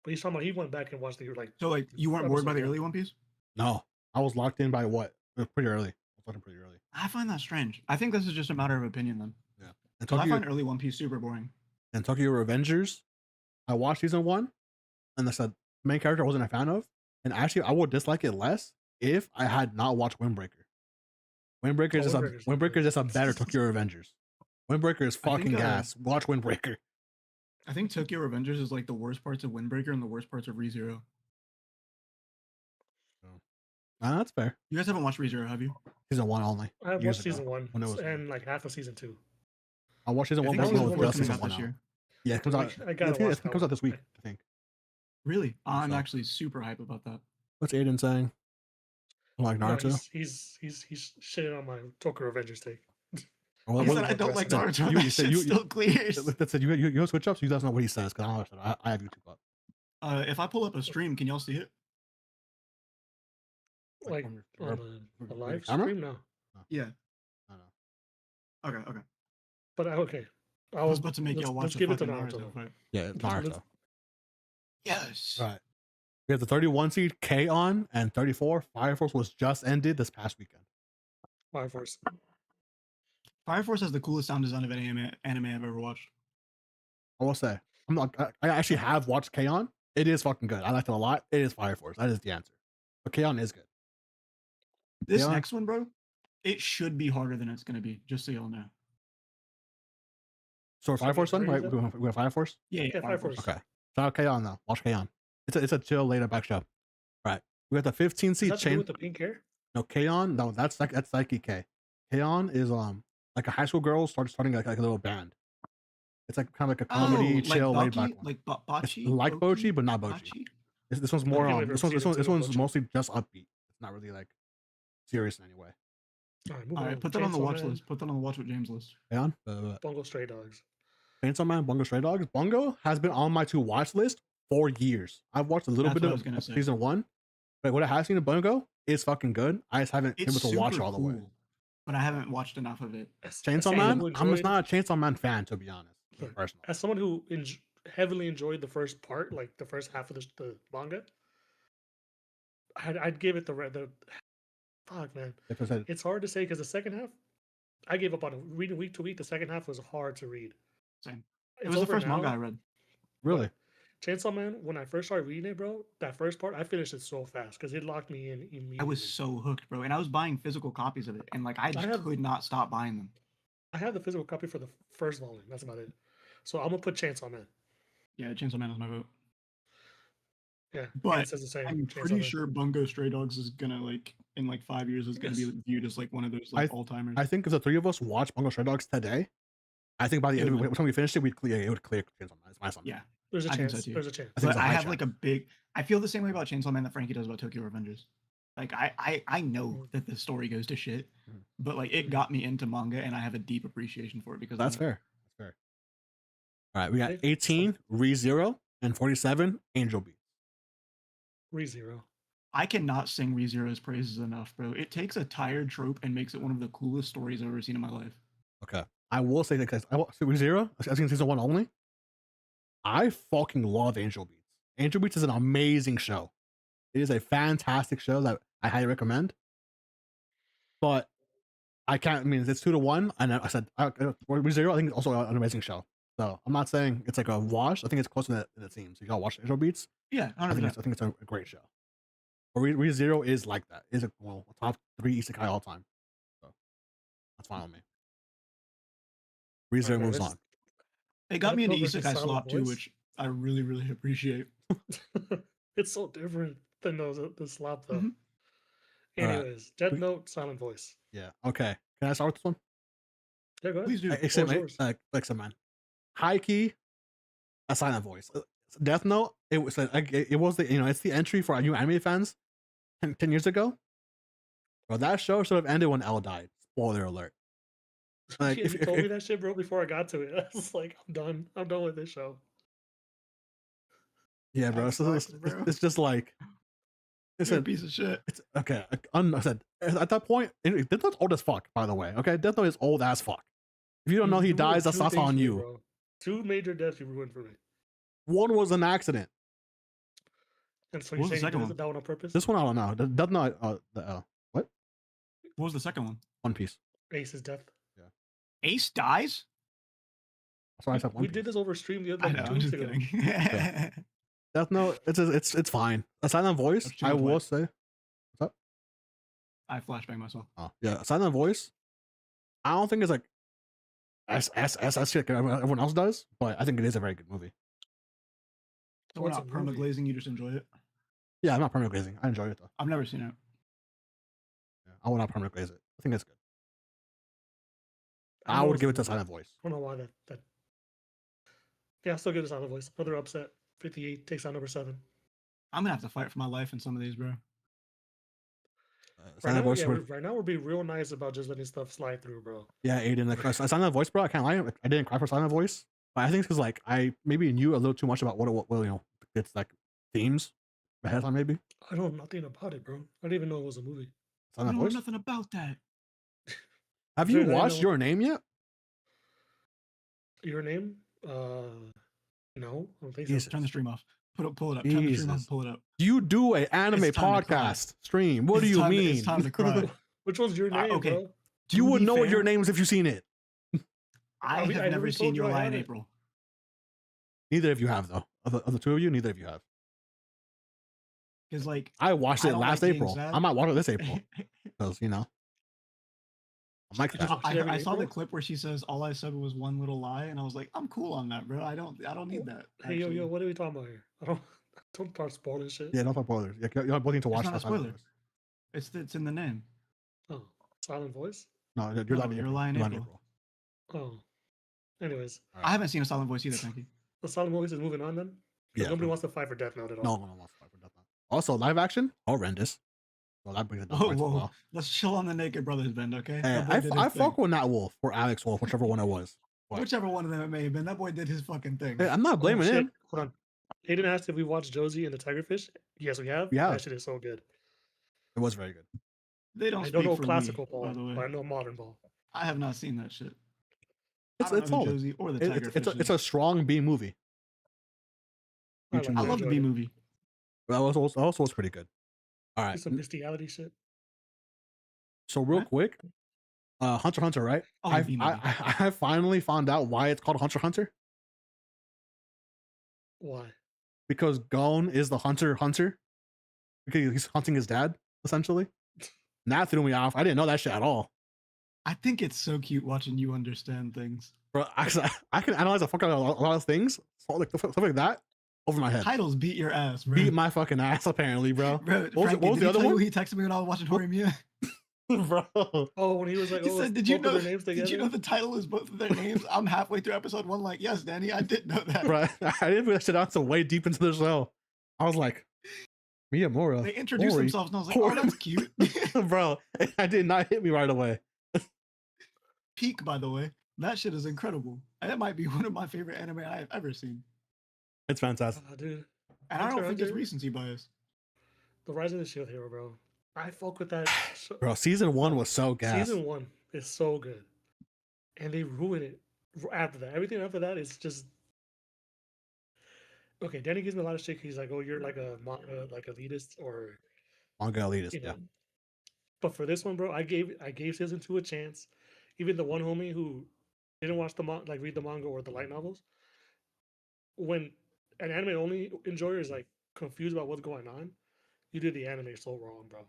[SPEAKER 1] But he's talking about he went back and watched the like.
[SPEAKER 2] So like you weren't bored by the
[SPEAKER 1] episode,
[SPEAKER 2] early One Piece?
[SPEAKER 3] No, I was locked in by what? It was pretty early. I was watching pretty early.
[SPEAKER 2] I find that strange. I think this is just a matter of opinion then.
[SPEAKER 3] Yeah, and
[SPEAKER 2] 'Cause I
[SPEAKER 3] Tokyo
[SPEAKER 2] find early One Piece super boring.
[SPEAKER 3] and Tokyo Revengers, I watched season 1, and I said the main character I wasn't a fan of, and actually I would dislike it less if I had not watched Windbreaker. Windbreaker is
[SPEAKER 1] Windbreaker's
[SPEAKER 3] just a better Tokyo Revengers. Windbreaker is
[SPEAKER 2] I think,
[SPEAKER 3] fucking gas. Watch Windbreaker.
[SPEAKER 2] I think Tokyo Revengers is like the worst parts of Windbreaker and the worst parts of ReZero.
[SPEAKER 3] That's fair.
[SPEAKER 2] You guys haven't watched ReZero, have you?
[SPEAKER 3] Season 1 only.
[SPEAKER 1] I
[SPEAKER 3] years
[SPEAKER 1] watched
[SPEAKER 3] ago,
[SPEAKER 1] season 1
[SPEAKER 3] when it was
[SPEAKER 1] and like half of season 2.
[SPEAKER 3] I watched season
[SPEAKER 2] I
[SPEAKER 3] 1
[SPEAKER 2] think
[SPEAKER 3] but
[SPEAKER 1] season
[SPEAKER 3] no,
[SPEAKER 1] one
[SPEAKER 3] it's
[SPEAKER 1] was
[SPEAKER 3] season
[SPEAKER 2] coming out
[SPEAKER 3] 1
[SPEAKER 2] this
[SPEAKER 3] now.
[SPEAKER 2] year.
[SPEAKER 3] Yeah, it comes out.
[SPEAKER 1] I gotta
[SPEAKER 3] I think
[SPEAKER 1] watch
[SPEAKER 3] it comes out this week.
[SPEAKER 1] one.
[SPEAKER 3] I think.
[SPEAKER 2] Really? I'm
[SPEAKER 3] so.
[SPEAKER 2] actually super hype about that.
[SPEAKER 3] What's Aiden saying? Like
[SPEAKER 1] No,
[SPEAKER 3] Naruto?
[SPEAKER 1] he's shitting on my Tokyo Revengers take.
[SPEAKER 3] Or
[SPEAKER 2] He
[SPEAKER 3] what-
[SPEAKER 2] said I don't like
[SPEAKER 1] aggressive.
[SPEAKER 2] Naruto.
[SPEAKER 3] You
[SPEAKER 2] That
[SPEAKER 3] said
[SPEAKER 2] shit
[SPEAKER 3] you-
[SPEAKER 2] still clears.
[SPEAKER 3] That said, you switch up so you guys know what he says because I have YouTube up.
[SPEAKER 2] If I pull up a stream, can y'all see it?
[SPEAKER 1] Like
[SPEAKER 3] on
[SPEAKER 1] on
[SPEAKER 3] your
[SPEAKER 1] a live
[SPEAKER 3] camera?
[SPEAKER 1] stream, no.
[SPEAKER 2] Yeah.
[SPEAKER 3] I don't know.
[SPEAKER 2] Okay.
[SPEAKER 1] But okay,
[SPEAKER 2] I was about to make y'all watch
[SPEAKER 1] let's
[SPEAKER 2] the
[SPEAKER 1] give it to
[SPEAKER 2] fucking
[SPEAKER 1] Naruto.
[SPEAKER 2] Naruto fight.
[SPEAKER 3] Yeah, it's Naruto.
[SPEAKER 2] Yes.
[SPEAKER 3] Right. We have the 31 seed K-On! And 34 Fire Force was just ended this past weekend.
[SPEAKER 1] Fire Force.
[SPEAKER 2] Fire Force has the coolest sound design of any anime I've ever watched.
[SPEAKER 3] I will say, I actually have watched K-On! It is fucking good. I liked it a lot. It is Fire Force. That is the answer. But K-On! Is good.
[SPEAKER 2] This
[SPEAKER 3] Yeah.
[SPEAKER 2] next one, bro, it should be harder than it's gonna be. Just so y'all know.
[SPEAKER 3] So Fire Force then,
[SPEAKER 1] where
[SPEAKER 3] right?
[SPEAKER 1] is
[SPEAKER 3] We have Fire Force.
[SPEAKER 1] Yeah, Fire Force.
[SPEAKER 3] Okay. Shout out K-On! Though. Watch K-On! It's a chill later back show. Right. We got the 15
[SPEAKER 1] Does
[SPEAKER 3] seed
[SPEAKER 1] that have to do
[SPEAKER 3] chain.
[SPEAKER 1] with the pink hair?
[SPEAKER 3] No, K-On! No, that's Psyche K. K-On! Is like a high school girl starting like a little band. It's like kind of like a comedy, chill, laid back one.
[SPEAKER 2] Like
[SPEAKER 3] It's
[SPEAKER 2] Bachi,
[SPEAKER 3] like Bochi,
[SPEAKER 2] Bochi,
[SPEAKER 3] but not Bochi.
[SPEAKER 2] Bachi?
[SPEAKER 3] This one's more
[SPEAKER 1] can't wait for
[SPEAKER 3] this
[SPEAKER 1] season two of
[SPEAKER 3] one's
[SPEAKER 1] Bochi.
[SPEAKER 3] mostly just upbeat. It's not really like serious in any way.
[SPEAKER 1] All right, moving
[SPEAKER 2] All right,
[SPEAKER 1] on.
[SPEAKER 2] put that on the
[SPEAKER 1] Chainsaw
[SPEAKER 2] watch
[SPEAKER 1] Man,
[SPEAKER 2] list. Put that on the watch with James list.
[SPEAKER 3] K-On!
[SPEAKER 1] Bungo Stray Dogs.
[SPEAKER 3] Chainsaw Man, Bungo Stray Dogs. Bungo has been on my to watch list for years. I've watched a little
[SPEAKER 2] That's
[SPEAKER 3] bit
[SPEAKER 2] what I was gonna
[SPEAKER 3] of
[SPEAKER 2] say.
[SPEAKER 3] season 1, but what I have seen of Bungo is fucking good. I just haven't been
[SPEAKER 2] It's
[SPEAKER 3] able to watch it
[SPEAKER 2] super
[SPEAKER 3] all the way.
[SPEAKER 2] cool, but I haven't watched enough of it.
[SPEAKER 3] Chainsaw
[SPEAKER 1] someone
[SPEAKER 3] Man,
[SPEAKER 1] who
[SPEAKER 3] I'm just
[SPEAKER 1] enjoyed-
[SPEAKER 3] not a Chainsaw Man fan to be honest.
[SPEAKER 1] Look,
[SPEAKER 3] Personally.
[SPEAKER 1] As someone who heavily enjoyed the first part, like the first half of the manga, I'd give it the fuck, man.
[SPEAKER 3] Like I said,
[SPEAKER 1] It's hard to say because the second half, I gave up on it. Reading week to week, the second half was hard to read.
[SPEAKER 2] Same.
[SPEAKER 1] It's
[SPEAKER 2] It was the
[SPEAKER 1] over
[SPEAKER 2] first
[SPEAKER 1] now.
[SPEAKER 2] manga I read.
[SPEAKER 3] really,
[SPEAKER 1] Chainsaw Man, when I first started reading it, bro, that first part, I finished it so fast because it locked me in immediately.
[SPEAKER 2] I was so hooked, bro, and I was buying physical copies of it, and like I just
[SPEAKER 1] have-
[SPEAKER 2] could not stop buying them.
[SPEAKER 1] I have the physical copy for the first volume. That's about it. So I'm gonna put Chainsaw Man.
[SPEAKER 2] Yeah, Chainsaw Man is my vote.
[SPEAKER 1] Yeah,
[SPEAKER 2] But
[SPEAKER 1] it says the same.
[SPEAKER 2] I'm
[SPEAKER 1] Chainsaw
[SPEAKER 2] pretty
[SPEAKER 1] Man.
[SPEAKER 2] sure Bungo Stray Dogs is gonna like in like 5 years is gonna be viewed as like one of those like all timers.
[SPEAKER 3] I think if the three of us watch Bungo Stray Dogs today, I think by the
[SPEAKER 2] It
[SPEAKER 3] end of
[SPEAKER 2] would.
[SPEAKER 3] it, when we finished it, it would clear Chainsaw Man. It's my assumption.
[SPEAKER 2] Yeah,
[SPEAKER 1] There's a
[SPEAKER 2] I think so
[SPEAKER 1] chance.
[SPEAKER 2] too.
[SPEAKER 1] There's a chance.
[SPEAKER 3] I think
[SPEAKER 2] but
[SPEAKER 3] it's a
[SPEAKER 2] I
[SPEAKER 3] high
[SPEAKER 2] have
[SPEAKER 3] chance.
[SPEAKER 2] like a big. I feel the same way about Chainsaw Man that Frankie does about Tokyo Revengers. Like I know that the story goes to shit,
[SPEAKER 3] Mhm.
[SPEAKER 2] but like it got me into manga, and I have a deep appreciation for it because
[SPEAKER 3] That's
[SPEAKER 2] of it.
[SPEAKER 3] fair. That's fair. All right, we got
[SPEAKER 1] Okay,
[SPEAKER 3] 18 ReZero. And 47, Angel Beats.
[SPEAKER 1] ReZero.
[SPEAKER 2] I cannot sing ReZero's praises enough, bro. It takes a tired trope and makes it one of the coolest stories I've ever seen in my life.
[SPEAKER 3] Okay. I will say that because I watched ReZero, I've seen season 1 only. I fucking love Angel Beats. Angel Beats is an amazing show. It is a fantastic show that I highly recommend. But I can't, I mean, it's 2-1. And I said, ReZero, I think it's also an amazing show. So I'm not saying it's like a wash. I think it's closer than it seems. You gotta watch Angel Beats.
[SPEAKER 2] Yeah,
[SPEAKER 3] I think it's a great show. But ReZero is like that. Is a top 3 isekai all time. So that's fine with me. ReZero moves on.
[SPEAKER 2] It got me into
[SPEAKER 1] Death Note versus
[SPEAKER 2] Isekai
[SPEAKER 1] Silent
[SPEAKER 2] Slop too,
[SPEAKER 1] Voice.
[SPEAKER 2] which I really, really appreciate.
[SPEAKER 1] It's so different than the slop though.
[SPEAKER 2] Mhm.
[SPEAKER 1] Anyways, Death Note, Silent Voice.
[SPEAKER 3] Yeah. Okay. Can I start with this one?
[SPEAKER 1] Yeah, go ahead.
[SPEAKER 2] Please do.
[SPEAKER 3] Except,
[SPEAKER 1] yours.
[SPEAKER 3] like, man. High key, a Silent Voice. Death Note. It was the it's the entry for our new anime fans 10 years ago. Bro, that show should have ended when L died. Spoiler alert. Like,
[SPEAKER 1] You told me that shit, bro, before I got to it. I was like, I'm done. I'm done with this show.
[SPEAKER 3] Yeah, bro.
[SPEAKER 2] That
[SPEAKER 3] So
[SPEAKER 2] sucks, bro.
[SPEAKER 3] it's just like
[SPEAKER 2] You're a piece of shit.
[SPEAKER 3] It's okay. I said at that point, Death Note's old as fuck. By the way, okay, Death Note is old as fuck. If you don't know he
[SPEAKER 1] You ruined
[SPEAKER 3] dies, that's
[SPEAKER 1] 2
[SPEAKER 3] on
[SPEAKER 1] things for me,
[SPEAKER 3] you.
[SPEAKER 1] bro. 2 major deaths you ruined for me.
[SPEAKER 3] One was an accident.
[SPEAKER 1] And so
[SPEAKER 2] What
[SPEAKER 1] you're
[SPEAKER 2] was the
[SPEAKER 1] saying
[SPEAKER 2] second
[SPEAKER 1] you
[SPEAKER 2] one?
[SPEAKER 1] did that one on purpose?
[SPEAKER 3] This one I don't know. Death Note. What?
[SPEAKER 2] What was the second one?
[SPEAKER 3] One Piece.
[SPEAKER 1] Ace's death.
[SPEAKER 2] Ace dies?
[SPEAKER 3] Sorry, I said One
[SPEAKER 1] We
[SPEAKER 3] Piece.
[SPEAKER 1] did this over stream the other
[SPEAKER 2] I
[SPEAKER 1] day.
[SPEAKER 2] know,
[SPEAKER 1] 2
[SPEAKER 2] I'm
[SPEAKER 1] weeks
[SPEAKER 2] just
[SPEAKER 1] ago.
[SPEAKER 2] kidding.
[SPEAKER 3] Death Note. It's fine. A Silent Voice.
[SPEAKER 2] I've seen
[SPEAKER 3] I
[SPEAKER 2] it
[SPEAKER 3] will
[SPEAKER 2] twice.
[SPEAKER 3] say. What's up?
[SPEAKER 2] I flashbang myself.
[SPEAKER 3] Oh yeah, a Silent Voice. I don't think it's like as shit like everyone else does, but I think it is a very good movie.
[SPEAKER 2] So we're
[SPEAKER 1] What's
[SPEAKER 2] not
[SPEAKER 1] a movie?
[SPEAKER 2] perma-glazing, you just enjoy it?
[SPEAKER 3] Yeah, I'm not permanent glazing. I enjoy it though.
[SPEAKER 2] I've never seen it.
[SPEAKER 3] Yeah, I will not permanent glaze it. I think it's good.
[SPEAKER 1] I
[SPEAKER 3] I
[SPEAKER 1] know
[SPEAKER 3] would
[SPEAKER 1] it's
[SPEAKER 3] give
[SPEAKER 1] a
[SPEAKER 3] it to
[SPEAKER 1] movie.
[SPEAKER 3] Silent Voice.
[SPEAKER 1] I don't know why that. Yeah, I'll still give it a Silent Voice. Another upset. 58 takes out number 7.
[SPEAKER 2] I'm gonna have to fight for my life in some of these, bro.
[SPEAKER 1] Right
[SPEAKER 3] Silent
[SPEAKER 1] now,
[SPEAKER 3] Voice.
[SPEAKER 1] yeah, right now we're being real nice about just letting stuff slide through, bro.
[SPEAKER 3] Yeah, Aiden. Like, Silent Voice, bro. I can't lie. I didn't cry for Silent Voice, but I think it's because like I maybe knew a little too much about what it's like themes ahead of time. Maybe
[SPEAKER 1] I know nothing about it, bro. I didn't even know it was a movie.
[SPEAKER 2] I
[SPEAKER 3] Silent
[SPEAKER 2] don't know
[SPEAKER 3] Voice.
[SPEAKER 2] nothing about that.
[SPEAKER 3] Have
[SPEAKER 1] Is
[SPEAKER 3] you
[SPEAKER 1] there
[SPEAKER 3] watched
[SPEAKER 1] no-
[SPEAKER 3] Your Name yet?
[SPEAKER 1] Your name? No, I don't think
[SPEAKER 3] Jesus.
[SPEAKER 1] so.
[SPEAKER 2] Turn the stream off. Pull it up. Turn the stream off.
[SPEAKER 3] Jesus.
[SPEAKER 2] Pull it up.
[SPEAKER 3] You do a anime
[SPEAKER 2] It's time to cry.
[SPEAKER 3] podcast stream. What do
[SPEAKER 2] It's
[SPEAKER 3] you
[SPEAKER 2] time to-
[SPEAKER 3] mean?
[SPEAKER 2] it's time to cry.
[SPEAKER 1] Which one's your name,
[SPEAKER 2] okay.
[SPEAKER 1] bro?
[SPEAKER 3] You
[SPEAKER 2] To
[SPEAKER 3] would
[SPEAKER 2] be
[SPEAKER 3] know what
[SPEAKER 2] fair,
[SPEAKER 3] Your Name is if you've seen it.
[SPEAKER 2] I
[SPEAKER 1] I mean,
[SPEAKER 2] have
[SPEAKER 1] I
[SPEAKER 2] never
[SPEAKER 1] never
[SPEAKER 2] seen
[SPEAKER 1] told you
[SPEAKER 2] Your
[SPEAKER 1] I
[SPEAKER 2] Lie in
[SPEAKER 1] haven't.
[SPEAKER 2] April.
[SPEAKER 3] Neither of you have though. Of the two of you, neither of you have.
[SPEAKER 2] Because like
[SPEAKER 3] I watched
[SPEAKER 2] I
[SPEAKER 3] it
[SPEAKER 2] don't
[SPEAKER 3] last
[SPEAKER 2] like being
[SPEAKER 3] April.
[SPEAKER 2] sad.
[SPEAKER 3] I might watch it this April because I'm like
[SPEAKER 1] Did you
[SPEAKER 3] that.
[SPEAKER 1] watch it every
[SPEAKER 2] I saw the
[SPEAKER 1] April?
[SPEAKER 2] clip where she says all I said was one little lie, and I was like, I'm cool on that, bro. I don't need that.
[SPEAKER 1] Hey, yo,
[SPEAKER 2] actually.
[SPEAKER 1] what are we talking about here? Don't start spoiling shit.
[SPEAKER 3] Yeah, no spoilers. You're both need to watch
[SPEAKER 2] not a
[SPEAKER 3] that. Silent
[SPEAKER 2] spoiler.
[SPEAKER 3] Voice.
[SPEAKER 2] It's in the name.
[SPEAKER 1] Oh, Silent Voice?
[SPEAKER 3] No, you're
[SPEAKER 2] No,
[SPEAKER 3] lying.
[SPEAKER 2] You're Lying
[SPEAKER 3] You're lying
[SPEAKER 2] April.
[SPEAKER 1] Oh. Anyways,
[SPEAKER 3] All
[SPEAKER 2] I
[SPEAKER 3] right.
[SPEAKER 2] haven't seen a Silent Voice either, thank you.
[SPEAKER 1] the Silent Voice is moving on then? 'Cause
[SPEAKER 3] Yeah,
[SPEAKER 1] nobody
[SPEAKER 3] bro.
[SPEAKER 1] wants to fight for Death Note at all.
[SPEAKER 3] No one wants to fight for Death Note. Also, live action, horrendous. So that brings it down
[SPEAKER 2] Whoa,
[SPEAKER 3] points as
[SPEAKER 2] whoa.
[SPEAKER 3] well.
[SPEAKER 2] Let's chill on the Naked Brothers bend, okay?
[SPEAKER 3] Hey,
[SPEAKER 2] That boy did his
[SPEAKER 3] I
[SPEAKER 2] thing.
[SPEAKER 3] fuck with Nat Wolf or Alex Wolf, whichever one it was. What?
[SPEAKER 2] Whichever one of them it may have been. That boy did his fucking thing.
[SPEAKER 3] Hey, I'm not
[SPEAKER 1] Oh,
[SPEAKER 3] blaming
[SPEAKER 1] shit.
[SPEAKER 3] him.
[SPEAKER 1] Hold on. Aiden asked if we watched Josie and the Tigerfish. Yes, we have.
[SPEAKER 3] Yeah.
[SPEAKER 1] That shit is so good.
[SPEAKER 3] It was very good.
[SPEAKER 2] They don't
[SPEAKER 1] I
[SPEAKER 2] speak
[SPEAKER 1] don't know
[SPEAKER 2] for
[SPEAKER 1] classical
[SPEAKER 2] me,
[SPEAKER 1] ball,
[SPEAKER 2] by the way.
[SPEAKER 1] but I know modern ball.
[SPEAKER 2] I have not seen that shit.
[SPEAKER 3] It's
[SPEAKER 2] I don't know who
[SPEAKER 3] solid.
[SPEAKER 2] Josie or the Tigerfish
[SPEAKER 3] It's a strong B movie.
[SPEAKER 1] I,
[SPEAKER 3] YouTube
[SPEAKER 2] I
[SPEAKER 3] movie.
[SPEAKER 2] love the
[SPEAKER 1] enjoyed
[SPEAKER 2] B
[SPEAKER 1] it.
[SPEAKER 2] movie.
[SPEAKER 3] That also was pretty good. All right.
[SPEAKER 1] Some bestiality shit.
[SPEAKER 3] So real
[SPEAKER 2] What?
[SPEAKER 3] quick, Hunter x Hunter, right?
[SPEAKER 2] Oh,
[SPEAKER 3] I
[SPEAKER 2] B movie.
[SPEAKER 3] I finally found out why it's called Hunter x Hunter.
[SPEAKER 1] Why?
[SPEAKER 3] Because Gon is the hunter because he's hunting his dad essentially. And that threw me off. I didn't know that shit at all.
[SPEAKER 2] I think it's so cute watching you understand things.
[SPEAKER 3] Bro, I can analyze the fuck out of a lot of things, stuff like that, over my head.
[SPEAKER 2] Titles beat your ass, bro.
[SPEAKER 3] Beat my fucking ass, apparently, bro.
[SPEAKER 2] Bro,
[SPEAKER 3] What was
[SPEAKER 2] Frankie,
[SPEAKER 3] the
[SPEAKER 2] did he
[SPEAKER 3] other
[SPEAKER 2] tell you
[SPEAKER 3] one?
[SPEAKER 2] what he texted me when I was watching Horimiya?
[SPEAKER 3] Bro,
[SPEAKER 1] Oh, when he was like,
[SPEAKER 2] He
[SPEAKER 1] oh,
[SPEAKER 2] said,
[SPEAKER 1] let's
[SPEAKER 2] "Did you
[SPEAKER 1] both of
[SPEAKER 2] know?
[SPEAKER 1] their names together?
[SPEAKER 2] Did you know the title is both of their names?" I'm halfway through episode 1, like, yes, Danny, I did know that.
[SPEAKER 3] bro, I didn't put that shit out until way deep into the show. I was like, Miyamura.
[SPEAKER 2] They introduced
[SPEAKER 3] Hori.
[SPEAKER 2] themselves, and I was like,
[SPEAKER 3] Hori.
[SPEAKER 2] "Oh, that's cute."
[SPEAKER 3] Bro, I did not hit me right away.
[SPEAKER 2] Peak, by the way, that shit is incredible. And that might be one of my favorite anime I have ever seen.
[SPEAKER 3] It's fantastic.
[SPEAKER 1] Dude.
[SPEAKER 2] And I don't
[SPEAKER 1] Hunter
[SPEAKER 2] think it's
[SPEAKER 1] Hunter?
[SPEAKER 2] recency bias.
[SPEAKER 1] The Rise of the Shield Hero, bro. I fuck with that.
[SPEAKER 3] Bro, season 1 was so gas.
[SPEAKER 1] Season 1 is so good, and they ruin it after that. Everything after that is just okay. Danny gives me a lot of shit. He's like, "Oh, you're like a manga, like elitist, or
[SPEAKER 3] Manga elitist,
[SPEAKER 1] you
[SPEAKER 3] yeah.
[SPEAKER 1] know." But for this one, bro, I gave season 2 a chance. Even the one homie who didn't watch the read the manga or the light novels, when an anime only enjoyer is like confused about what's going on, you did the anime so wrong, bro.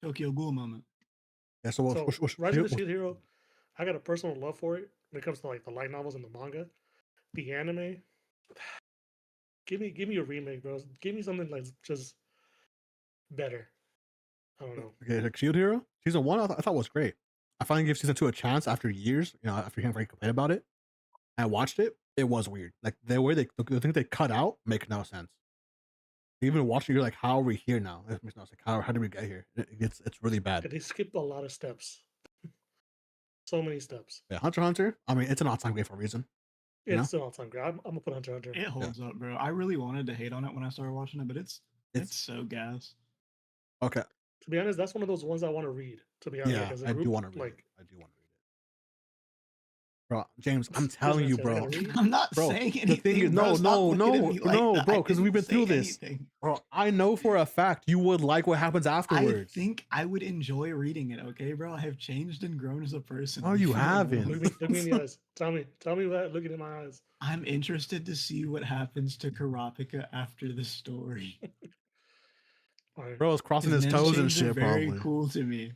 [SPEAKER 2] Tokyo Ghoul moment.
[SPEAKER 3] Yeah, so,
[SPEAKER 1] So Rise of the Shield Hero, I got a personal love for it when it comes to like the light novels and the manga. The anime, give me a remake, bro. Give me something like just better. I don't know.
[SPEAKER 3] Okay, like Shield Hero season 1, I thought was great. I finally gave season 2 a chance after years. You know, after hearing very complain about it, I watched it. It was weird. Like the way the thing they cut out make no sense. Even watching, you're like, how are we here now? It makes no sense. Like, how did we get here? It's really bad.
[SPEAKER 1] They skipped a lot of steps. So many steps.
[SPEAKER 3] Yeah, Hunter x Hunter. I mean, it's an all-time great for a reason. You
[SPEAKER 1] It's an all-time great. I'm gonna put Hunter x Hunter.
[SPEAKER 2] It holds up, bro. I really wanted to hate on it when I started watching it, but it's so gas.
[SPEAKER 3] Okay.
[SPEAKER 1] To be honest, that's one of those ones I want to read. To be honest,
[SPEAKER 3] Yeah,
[SPEAKER 1] like, as a
[SPEAKER 3] I
[SPEAKER 1] group,
[SPEAKER 3] do want to read
[SPEAKER 1] like,
[SPEAKER 3] it. I do want to read it. Bro, James, I'm telling you, bro.
[SPEAKER 2] I'm not
[SPEAKER 3] Bro,
[SPEAKER 2] saying anything.
[SPEAKER 3] the thing is,
[SPEAKER 2] bro. Stop looking at me like
[SPEAKER 3] no,
[SPEAKER 2] that.
[SPEAKER 3] bro,
[SPEAKER 2] I
[SPEAKER 3] because we've been
[SPEAKER 2] didn't
[SPEAKER 3] through
[SPEAKER 2] say
[SPEAKER 3] this.
[SPEAKER 2] anything.
[SPEAKER 3] Bro, I know for a fact you would like what happens
[SPEAKER 2] I
[SPEAKER 3] afterwards.
[SPEAKER 2] think I would enjoy reading it, okay, bro? I have changed and grown as a person.
[SPEAKER 3] Oh, you
[SPEAKER 2] Leave me
[SPEAKER 3] haven't.
[SPEAKER 2] alone.
[SPEAKER 1] Look me in the eyes. Tell me that. Looking in my eyes.
[SPEAKER 2] I'm interested to see what happens to Karapika after the story.
[SPEAKER 1] All right,
[SPEAKER 3] Bro is crossing his
[SPEAKER 2] His
[SPEAKER 3] toes and
[SPEAKER 2] names are
[SPEAKER 3] shit,
[SPEAKER 2] very
[SPEAKER 3] probably.
[SPEAKER 2] cool to me.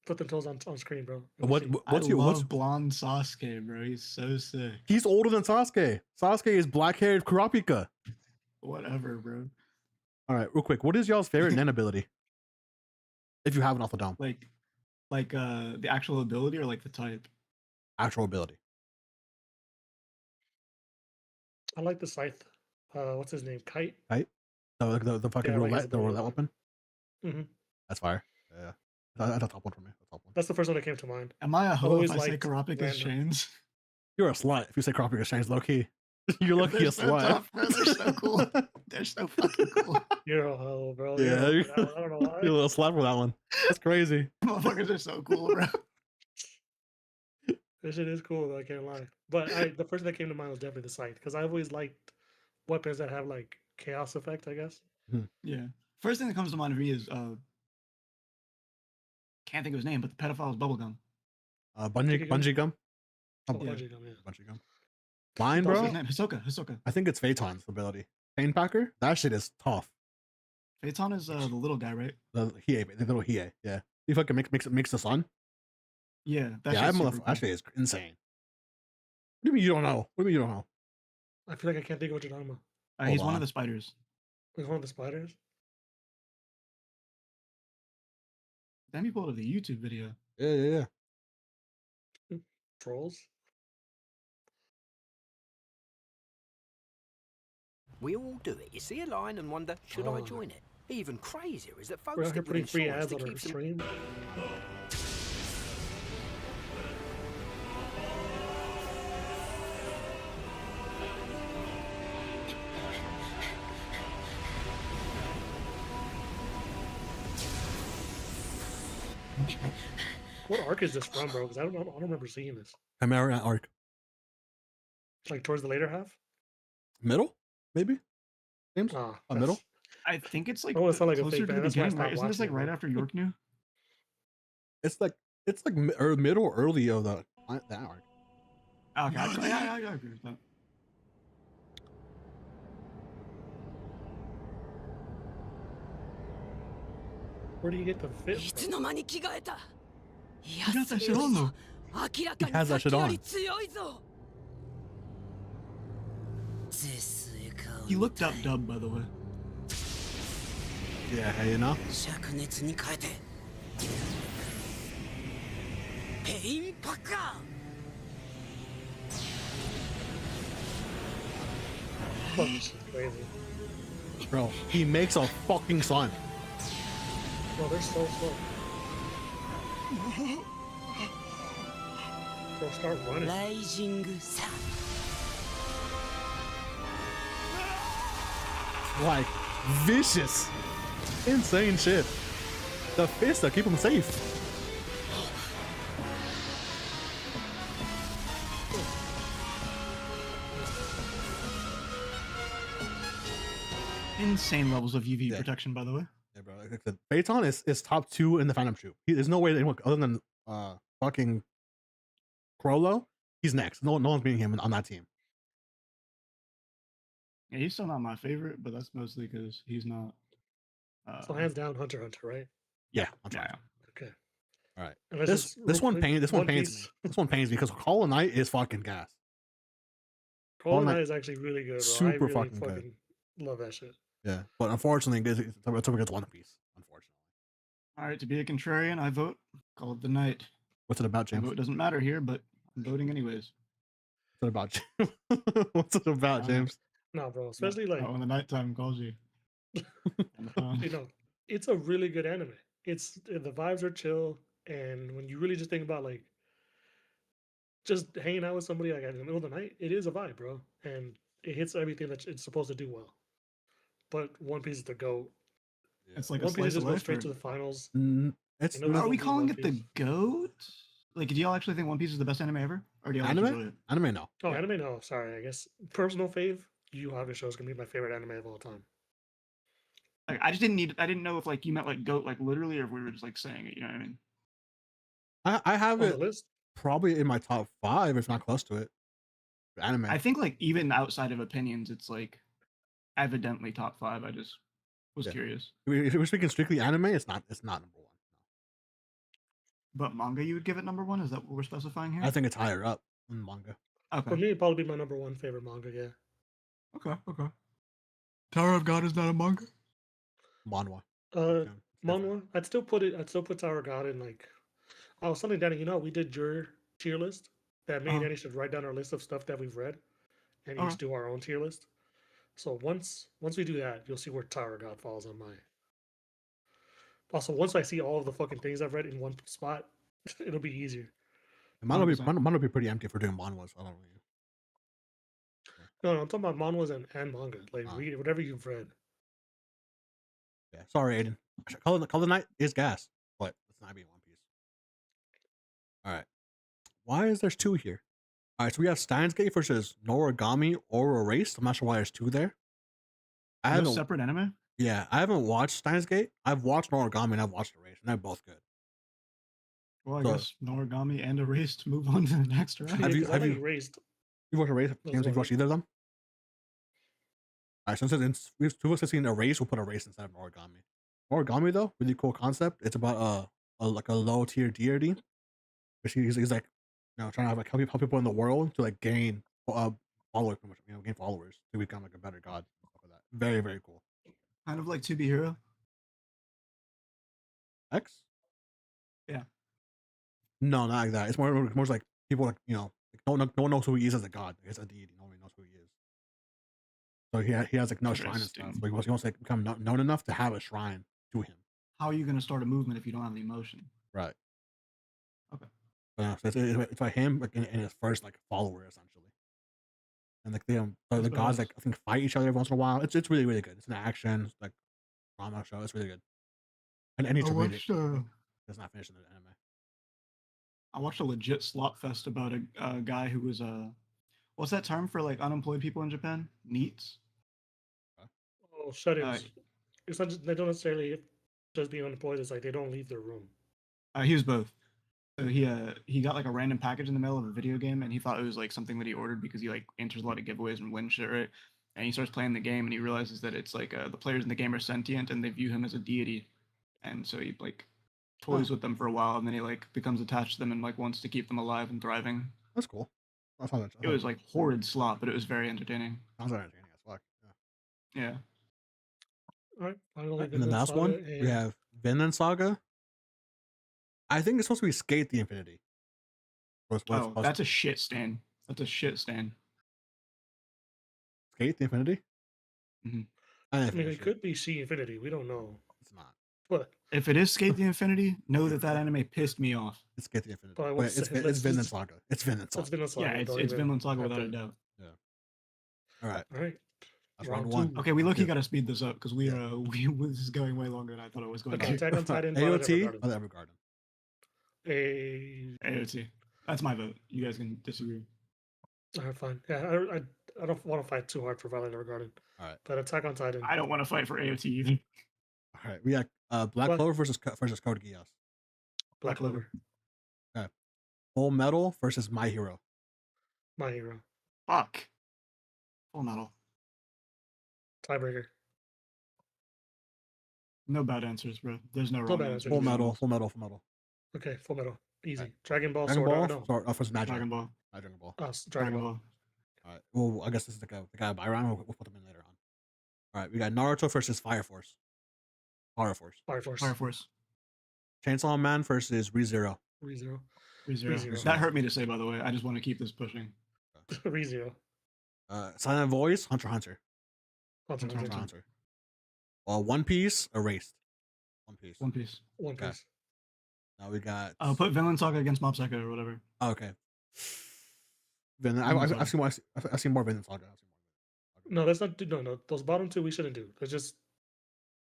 [SPEAKER 1] put the toes on screen, bro.
[SPEAKER 3] What's
[SPEAKER 2] I love blonde Sasuke, bro. He's so sick.
[SPEAKER 3] He's older than Sasuke. Sasuke is black-haired Kurapika.
[SPEAKER 2] Whatever, bro.
[SPEAKER 3] All right, real quick. What is y'all's favorite Nen ability? If you have it off the dome.
[SPEAKER 2] Like the actual ability or like the type?
[SPEAKER 3] Actual ability.
[SPEAKER 1] I like the scythe. What's his name? Kite.
[SPEAKER 3] The fucking
[SPEAKER 1] Yeah, like his
[SPEAKER 3] roulette, the roulette
[SPEAKER 1] ability.
[SPEAKER 3] weapon.
[SPEAKER 1] Mhm.
[SPEAKER 3] That's fire. Yeah. That's a top one for me. That's a top one.
[SPEAKER 1] That's the first one that came to mind.
[SPEAKER 2] Am I a hoe
[SPEAKER 1] always
[SPEAKER 2] if I say
[SPEAKER 1] liked
[SPEAKER 2] Karapika's
[SPEAKER 1] random.
[SPEAKER 2] chains?
[SPEAKER 3] You're a slut if you say Kurapika exchange low key. You're low key a
[SPEAKER 2] They're so
[SPEAKER 3] slut.
[SPEAKER 2] tough, bro. They're so cool. They're so fucking cool.
[SPEAKER 1] You're a hoe, bro.
[SPEAKER 3] Yeah,
[SPEAKER 1] You're a
[SPEAKER 3] you're,
[SPEAKER 1] hoe for that one. I don't know why.
[SPEAKER 3] you're a little slut for that one. That's crazy.
[SPEAKER 2] Motherfuckers are so cool, bro.
[SPEAKER 1] This shit is cool, though, I can't lie. But the first thing that came to mind was definitely the scythe, because I've always liked weapons that have like chaos effect, I guess.
[SPEAKER 2] Yeah. First thing that comes to mind for me is can't think of his name, but the pedophile's bubblegum.
[SPEAKER 3] Bungee gum.
[SPEAKER 1] Oh,
[SPEAKER 2] Yeah.
[SPEAKER 1] bungee gum, yeah.
[SPEAKER 3] Bungee gum. Mine,
[SPEAKER 2] What's
[SPEAKER 3] bro.
[SPEAKER 2] his name? Hisoka.
[SPEAKER 3] I think it's Phaeton's ability. Pain Packer. That shit is tough.
[SPEAKER 2] Phaeton is the little guy, right?
[SPEAKER 3] The little Hiei. Yeah. He fucking makes the sun.
[SPEAKER 2] Yeah. That
[SPEAKER 3] Yeah,
[SPEAKER 2] shit's super
[SPEAKER 3] that
[SPEAKER 2] cool.
[SPEAKER 3] shit is insane. What do you mean you don't know? What do you mean you don't know?
[SPEAKER 1] I feel like I can't think of what you're talking about.
[SPEAKER 2] He's
[SPEAKER 3] Hold
[SPEAKER 2] one
[SPEAKER 3] on.
[SPEAKER 2] of the spiders.
[SPEAKER 1] It's one of the spiders.
[SPEAKER 2] Let me pull up the YouTube video.
[SPEAKER 3] Yeah.
[SPEAKER 1] Trolls.
[SPEAKER 4] We all do it. You see a line and wonder, should I
[SPEAKER 1] Oh.
[SPEAKER 4] join it? Even crazier is that
[SPEAKER 1] We're
[SPEAKER 4] folks
[SPEAKER 1] out here
[SPEAKER 4] stick
[SPEAKER 1] putting
[SPEAKER 4] within
[SPEAKER 1] free
[SPEAKER 4] signs
[SPEAKER 1] ads
[SPEAKER 4] that
[SPEAKER 1] on our
[SPEAKER 4] keeps them...
[SPEAKER 1] stream. What arc is this from, bro? Because I don't remember seeing this.
[SPEAKER 3] Chimera arc.
[SPEAKER 1] Like towards the later half.
[SPEAKER 3] Middle? Maybe? James?
[SPEAKER 1] Ah,
[SPEAKER 3] A middle?
[SPEAKER 2] I think it's like
[SPEAKER 1] Oh, it sound like a
[SPEAKER 2] closer
[SPEAKER 1] fake
[SPEAKER 2] to
[SPEAKER 1] fan.
[SPEAKER 2] the
[SPEAKER 1] That's why I
[SPEAKER 2] beginning, right?
[SPEAKER 1] stopped
[SPEAKER 2] Isn't this like
[SPEAKER 1] watching it,
[SPEAKER 2] right
[SPEAKER 1] bro.
[SPEAKER 2] after York New?
[SPEAKER 3] It's like middle or early of that arc.
[SPEAKER 2] Okay, I agree with that.
[SPEAKER 1] Where do you get the fit
[SPEAKER 5] いつ
[SPEAKER 1] from?
[SPEAKER 5] の間に着替えた。いや
[SPEAKER 2] You got that shit on though.
[SPEAKER 5] 明らか
[SPEAKER 3] He has
[SPEAKER 5] に
[SPEAKER 3] that
[SPEAKER 5] さっき
[SPEAKER 3] shit
[SPEAKER 5] よ
[SPEAKER 3] on.
[SPEAKER 5] り強いぞ。絶世顔
[SPEAKER 2] He looked up dub, by the way.
[SPEAKER 3] Yeah, you know?
[SPEAKER 5] 灼熱に変えて。ペインパッカ
[SPEAKER 1] Fuck, this shit crazy.
[SPEAKER 3] Bro, he makes a fucking sun.
[SPEAKER 1] Bro, they're so slow. Bro, start
[SPEAKER 5] ー。
[SPEAKER 1] running.
[SPEAKER 5] ライジングサン。
[SPEAKER 3] like vicious, insane shit. The fists that keep him safe.
[SPEAKER 2] Insane levels of UV
[SPEAKER 3] Yeah.
[SPEAKER 2] protection, by the way.
[SPEAKER 3] Yeah, bro. Like the Phaeton is top 2 in the Phantom Troop. There's no way that anyone other than fucking Crollo, he's next. No one's beating him on that team.
[SPEAKER 2] Yeah, he's still not my favorite, but that's mostly because he's not.
[SPEAKER 1] So hands down, Hunter x Hunter, right?
[SPEAKER 3] Yeah, I'm trying.
[SPEAKER 2] Yeah.
[SPEAKER 1] Okay.
[SPEAKER 3] All right.
[SPEAKER 1] And let's
[SPEAKER 3] This
[SPEAKER 1] just
[SPEAKER 3] this
[SPEAKER 1] real
[SPEAKER 3] one
[SPEAKER 1] quick,
[SPEAKER 3] pains me.
[SPEAKER 1] Piece.
[SPEAKER 3] This one pains me because Hollow Knight is fucking gas.
[SPEAKER 1] Hollow
[SPEAKER 3] Knight-
[SPEAKER 1] Knight is actually really good. Bro.
[SPEAKER 3] super
[SPEAKER 1] I really
[SPEAKER 3] fucking good.
[SPEAKER 1] love that shit.
[SPEAKER 3] Yeah, but unfortunately, it's up against One Piece. Unfortunately,
[SPEAKER 2] All right, to be a contrarian, I vote Call of the Night.
[SPEAKER 3] what's it about,
[SPEAKER 2] My
[SPEAKER 3] James?
[SPEAKER 2] vote doesn't matter here, but I'm voting anyways.
[SPEAKER 3] What's it about, James? What's it about, James?
[SPEAKER 1] No, bro. Especially like
[SPEAKER 2] when the nighttime calls you. On the phone.
[SPEAKER 1] you know, it's a really good anime. It's the vibes are chill, and when you really just think about like just hanging out with somebody like in the middle of the night, it is a vibe, bro, and it hits everything that it's supposed to do well. But One Piece is the GOAT.
[SPEAKER 2] It's like a
[SPEAKER 1] One Piece
[SPEAKER 2] slice
[SPEAKER 1] just
[SPEAKER 2] of
[SPEAKER 1] goes
[SPEAKER 2] life.
[SPEAKER 1] straight to the finals.
[SPEAKER 3] It's
[SPEAKER 1] You know,
[SPEAKER 3] not
[SPEAKER 2] Are we
[SPEAKER 1] One
[SPEAKER 2] calling it the
[SPEAKER 1] Piece.
[SPEAKER 2] GOAT? Like, do y'all actually think One Piece is the best anime ever? Or do y'all
[SPEAKER 3] Anime?
[SPEAKER 2] enjoy it?
[SPEAKER 3] anime. No,
[SPEAKER 1] Oh,
[SPEAKER 2] Yeah.
[SPEAKER 1] anime? No, sorry. I guess personal fave. Yu Yu Hakusho is gonna be my favorite anime of all time.
[SPEAKER 2] Like, I didn't know if like you meant like GOAT like literally, or if we were just like saying it. You know what I mean?
[SPEAKER 3] I have
[SPEAKER 1] On the
[SPEAKER 3] it
[SPEAKER 1] list,
[SPEAKER 3] probably in my top 5, if not close to it. Anime.
[SPEAKER 2] I think like even outside of opinions, it's like evidently top 5. I just was
[SPEAKER 3] Yeah.
[SPEAKER 2] curious.
[SPEAKER 3] If we're speaking strictly anime, it's not number 1.
[SPEAKER 2] But manga, you would give it number 1? Is that what we're specifying here?
[SPEAKER 3] I think it's higher up in manga.
[SPEAKER 1] for
[SPEAKER 2] Okay.
[SPEAKER 1] me, it'd probably be my number one favorite manga. Yeah.
[SPEAKER 2] Okay. Tower of God is not a manga.
[SPEAKER 3] Manhwa.
[SPEAKER 1] Uh,
[SPEAKER 3] Yeah, it's different.
[SPEAKER 1] Manhwa. I'd still put Tower of God in like. I was telling Danny, we did your tier list. That me and
[SPEAKER 2] Uh-huh.
[SPEAKER 1] Danny should write down our list of stuff that we've read, and
[SPEAKER 2] Okay.
[SPEAKER 1] each do our own tier list. So once we do that, you'll see where Tower of God falls on my. Also, once I see all of the fucking things I've read in one spot, it'll be easier.
[SPEAKER 3] Manga will
[SPEAKER 2] 100%.
[SPEAKER 3] be pretty empty for doing manhwa, so I don't really.
[SPEAKER 1] No, I'm talking about manhwas and manga. Like
[SPEAKER 3] Ah.
[SPEAKER 1] read whatever you've read.
[SPEAKER 3] Yeah, sorry, Aiden. Call the Night is gas, but it's not being One Piece. All right. Why is there's 2 here? All right, so we have Steins Gate versus Noragami or Erased. I'm not sure why there's 2 there. I
[SPEAKER 2] No
[SPEAKER 3] haven't.
[SPEAKER 2] separate anime?
[SPEAKER 3] Yeah, I haven't watched Steins Gate. I've watched Noragami and I've watched Erased, and they're both good.
[SPEAKER 2] Well, I
[SPEAKER 3] So-
[SPEAKER 2] guess Noragami and Erased move on to the next round.
[SPEAKER 1] Yeah,
[SPEAKER 3] Have you-
[SPEAKER 1] 'cause I
[SPEAKER 3] have
[SPEAKER 1] like
[SPEAKER 3] you-
[SPEAKER 1] Erased.
[SPEAKER 3] You've watched Erased?
[SPEAKER 1] Those
[SPEAKER 3] James,
[SPEAKER 1] are
[SPEAKER 3] you've watched either of them? All right, so since we have 2 of us have seen Erased, we'll put Erased instead of Noragami. Origami though, really cool concept. It's about like a low tier deity. Which he's like, trying to have like help people in the world to like gain followers, pretty much, gain followers to become like a better god. Stuff like that. Very, very cool.
[SPEAKER 2] Kind of like To Be Hero.
[SPEAKER 3] X?
[SPEAKER 2] Yeah.
[SPEAKER 3] No, not like that. It's more like people like like no one knows who he is as a god. It's a deity. No one knows who he is. So he has like no shrine and stuff.
[SPEAKER 2] Interesting.
[SPEAKER 3] So he wants to like become known enough to have a shrine to him.
[SPEAKER 2] How are you going to start a movement if you don't have the emotion?
[SPEAKER 3] Right.
[SPEAKER 2] Okay.
[SPEAKER 3] So it's by him like in his first like follower essentially. And like so
[SPEAKER 2] That's
[SPEAKER 3] the gods
[SPEAKER 2] badass.
[SPEAKER 3] like I think fight each other every once in a while. It's really, really good. It's an action like drama show. It's really good. And I need to read it. It's not finished in the anime.
[SPEAKER 2] I watched a legit slot fest about a guy who was what's that term for like unemployed people in Japan? NEETs.
[SPEAKER 1] Oh, shut-ins. It's not just, they don't necessarily just be unemployed. It's like they don't leave their room.
[SPEAKER 2] He was both. So he got like a random package in the mail of a video game, and he thought it was like something that he ordered because he like enters a lot of giveaways and wins shit, right? And he starts playing the game, and he realizes that it's like the players in the game are sentient, and they view him as a deity, and so he like toys with them for a while, and then he like becomes attached to them and like wants to keep them alive and thriving.
[SPEAKER 3] That's cool. That sounds
[SPEAKER 2] It was like horrid slop, but it was very entertaining.
[SPEAKER 3] sounds entertaining as fuck. Yeah.
[SPEAKER 2] Yeah.
[SPEAKER 1] All right. Finally,
[SPEAKER 3] And the last one, we have Vinland Saga. I think it's supposed to be Skate the Infinity.
[SPEAKER 2] Oh, that's a shit stain. That's a shit stain.
[SPEAKER 3] Skate the Infinity.
[SPEAKER 2] Mhm.
[SPEAKER 3] I
[SPEAKER 1] I
[SPEAKER 3] didn't
[SPEAKER 1] mean,
[SPEAKER 3] finish
[SPEAKER 1] it
[SPEAKER 3] it.
[SPEAKER 1] could be C Infinity. We don't know.
[SPEAKER 3] It's not.
[SPEAKER 1] But
[SPEAKER 2] If it is Skate the Infinity, know that that anime pissed me off.
[SPEAKER 3] It's Skate the Infinity.
[SPEAKER 1] But I
[SPEAKER 3] Wait,
[SPEAKER 1] would
[SPEAKER 3] it's,
[SPEAKER 1] say-
[SPEAKER 3] it's
[SPEAKER 1] let's
[SPEAKER 3] Vinland
[SPEAKER 1] just-
[SPEAKER 3] Saga. It's Vinland
[SPEAKER 1] it's
[SPEAKER 3] Saga.
[SPEAKER 1] been a slide.
[SPEAKER 2] Yeah, it's Vinland Saga without a doubt.
[SPEAKER 3] All right.
[SPEAKER 1] All right.
[SPEAKER 3] That's
[SPEAKER 1] Round
[SPEAKER 3] round one.
[SPEAKER 1] two.
[SPEAKER 2] Okay, we look,
[SPEAKER 3] Two.
[SPEAKER 2] got to speed this up because we
[SPEAKER 3] Yeah.
[SPEAKER 2] this is going way longer than I thought it was going
[SPEAKER 1] Okay,
[SPEAKER 2] to.
[SPEAKER 1] Attack on Titan, Violet
[SPEAKER 3] AOT,
[SPEAKER 1] Evergarden.
[SPEAKER 3] Violet Evergarden.
[SPEAKER 2] AOT. That's my vote. You guys can disagree.
[SPEAKER 1] Alright, fine. Yeah, I don't want to fight too hard for Violet Evergarden.
[SPEAKER 3] All right.
[SPEAKER 1] But Attack on Titan.
[SPEAKER 2] I don't want to fight for AOT either.
[SPEAKER 3] All right. We got Black
[SPEAKER 1] What?
[SPEAKER 3] Clover versus Code Geass.
[SPEAKER 1] Black Clover.
[SPEAKER 3] Full Metal versus My Hero.
[SPEAKER 1] My Hero.
[SPEAKER 2] Fuck. Full Metal.
[SPEAKER 1] Tiebreaker.
[SPEAKER 2] No bad answers, bro. There's no
[SPEAKER 1] No
[SPEAKER 2] wrong
[SPEAKER 1] bad
[SPEAKER 2] answers.
[SPEAKER 1] answers.
[SPEAKER 3] Full Metal. Full Metal. Full Metal.
[SPEAKER 1] Okay, Full Metal. Easy.
[SPEAKER 3] Alright.
[SPEAKER 1] Dragon Ball,
[SPEAKER 3] Dragon
[SPEAKER 1] Sword
[SPEAKER 3] Ball
[SPEAKER 1] Art. No.
[SPEAKER 3] versus Magi.
[SPEAKER 2] Dragon Ball.
[SPEAKER 3] Dragon Ball.
[SPEAKER 1] Dragon Ball.
[SPEAKER 3] All right. Well, I guess this is the guy by round. We'll put them in later on. All right. We got Naruto versus Fire Force. Fire Force.
[SPEAKER 1] Fire Force.
[SPEAKER 2] Fire Force.
[SPEAKER 3] Chainsaw Man versus ReZero.
[SPEAKER 1] ReZero.
[SPEAKER 2] ReZero.
[SPEAKER 1] ReZero.
[SPEAKER 2] That hurt me to say, by the way. I just want to keep this pushing.
[SPEAKER 1] ReZero.
[SPEAKER 3] Silent Voice. Hunter x Hunter.
[SPEAKER 1] Hunter x
[SPEAKER 2] Hunter
[SPEAKER 3] Hunter
[SPEAKER 1] Hunter.
[SPEAKER 3] x Hunter. One Piece. Erased. One Piece.
[SPEAKER 2] One Piece.
[SPEAKER 1] One
[SPEAKER 3] Okay.
[SPEAKER 1] Piece.
[SPEAKER 3] Now we got.
[SPEAKER 2] Put Vinland Saga against Mob Psycho or whatever.
[SPEAKER 3] Oh, okay. Vinland.
[SPEAKER 2] Vinland
[SPEAKER 3] I've seen more. I've seen more Vinland Saga.
[SPEAKER 1] No, that's not. No. Those bottom two we shouldn't do. Let's just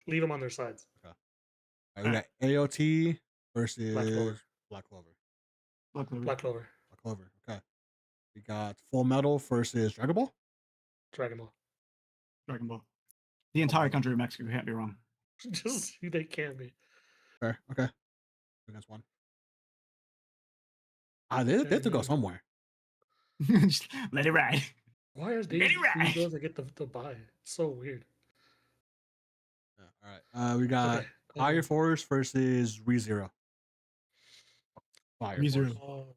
[SPEAKER 1] leave them on their sides.
[SPEAKER 3] All right, we got AOT versus
[SPEAKER 1] Clover.
[SPEAKER 3] Black Clover.
[SPEAKER 2] Black Clover.
[SPEAKER 1] Black Clover.
[SPEAKER 3] Black Clover. Okay. We got Full Metal versus Dragon Ball.
[SPEAKER 1] Dragon Ball.
[SPEAKER 2] Dragon Ball. The entire country of Mexico can't be wrong.
[SPEAKER 1] Just they can't be.
[SPEAKER 3] Fair. Okay. Against one. They have to go somewhere.
[SPEAKER 2] Just let it ride.
[SPEAKER 1] Why are they
[SPEAKER 2] Get it right.
[SPEAKER 1] those that get the buy? It's so weird.
[SPEAKER 3] Yeah, all right. We got
[SPEAKER 1] Okay.
[SPEAKER 3] Fire Force versus ReZero. Fire
[SPEAKER 2] ReZero.
[SPEAKER 3] Force.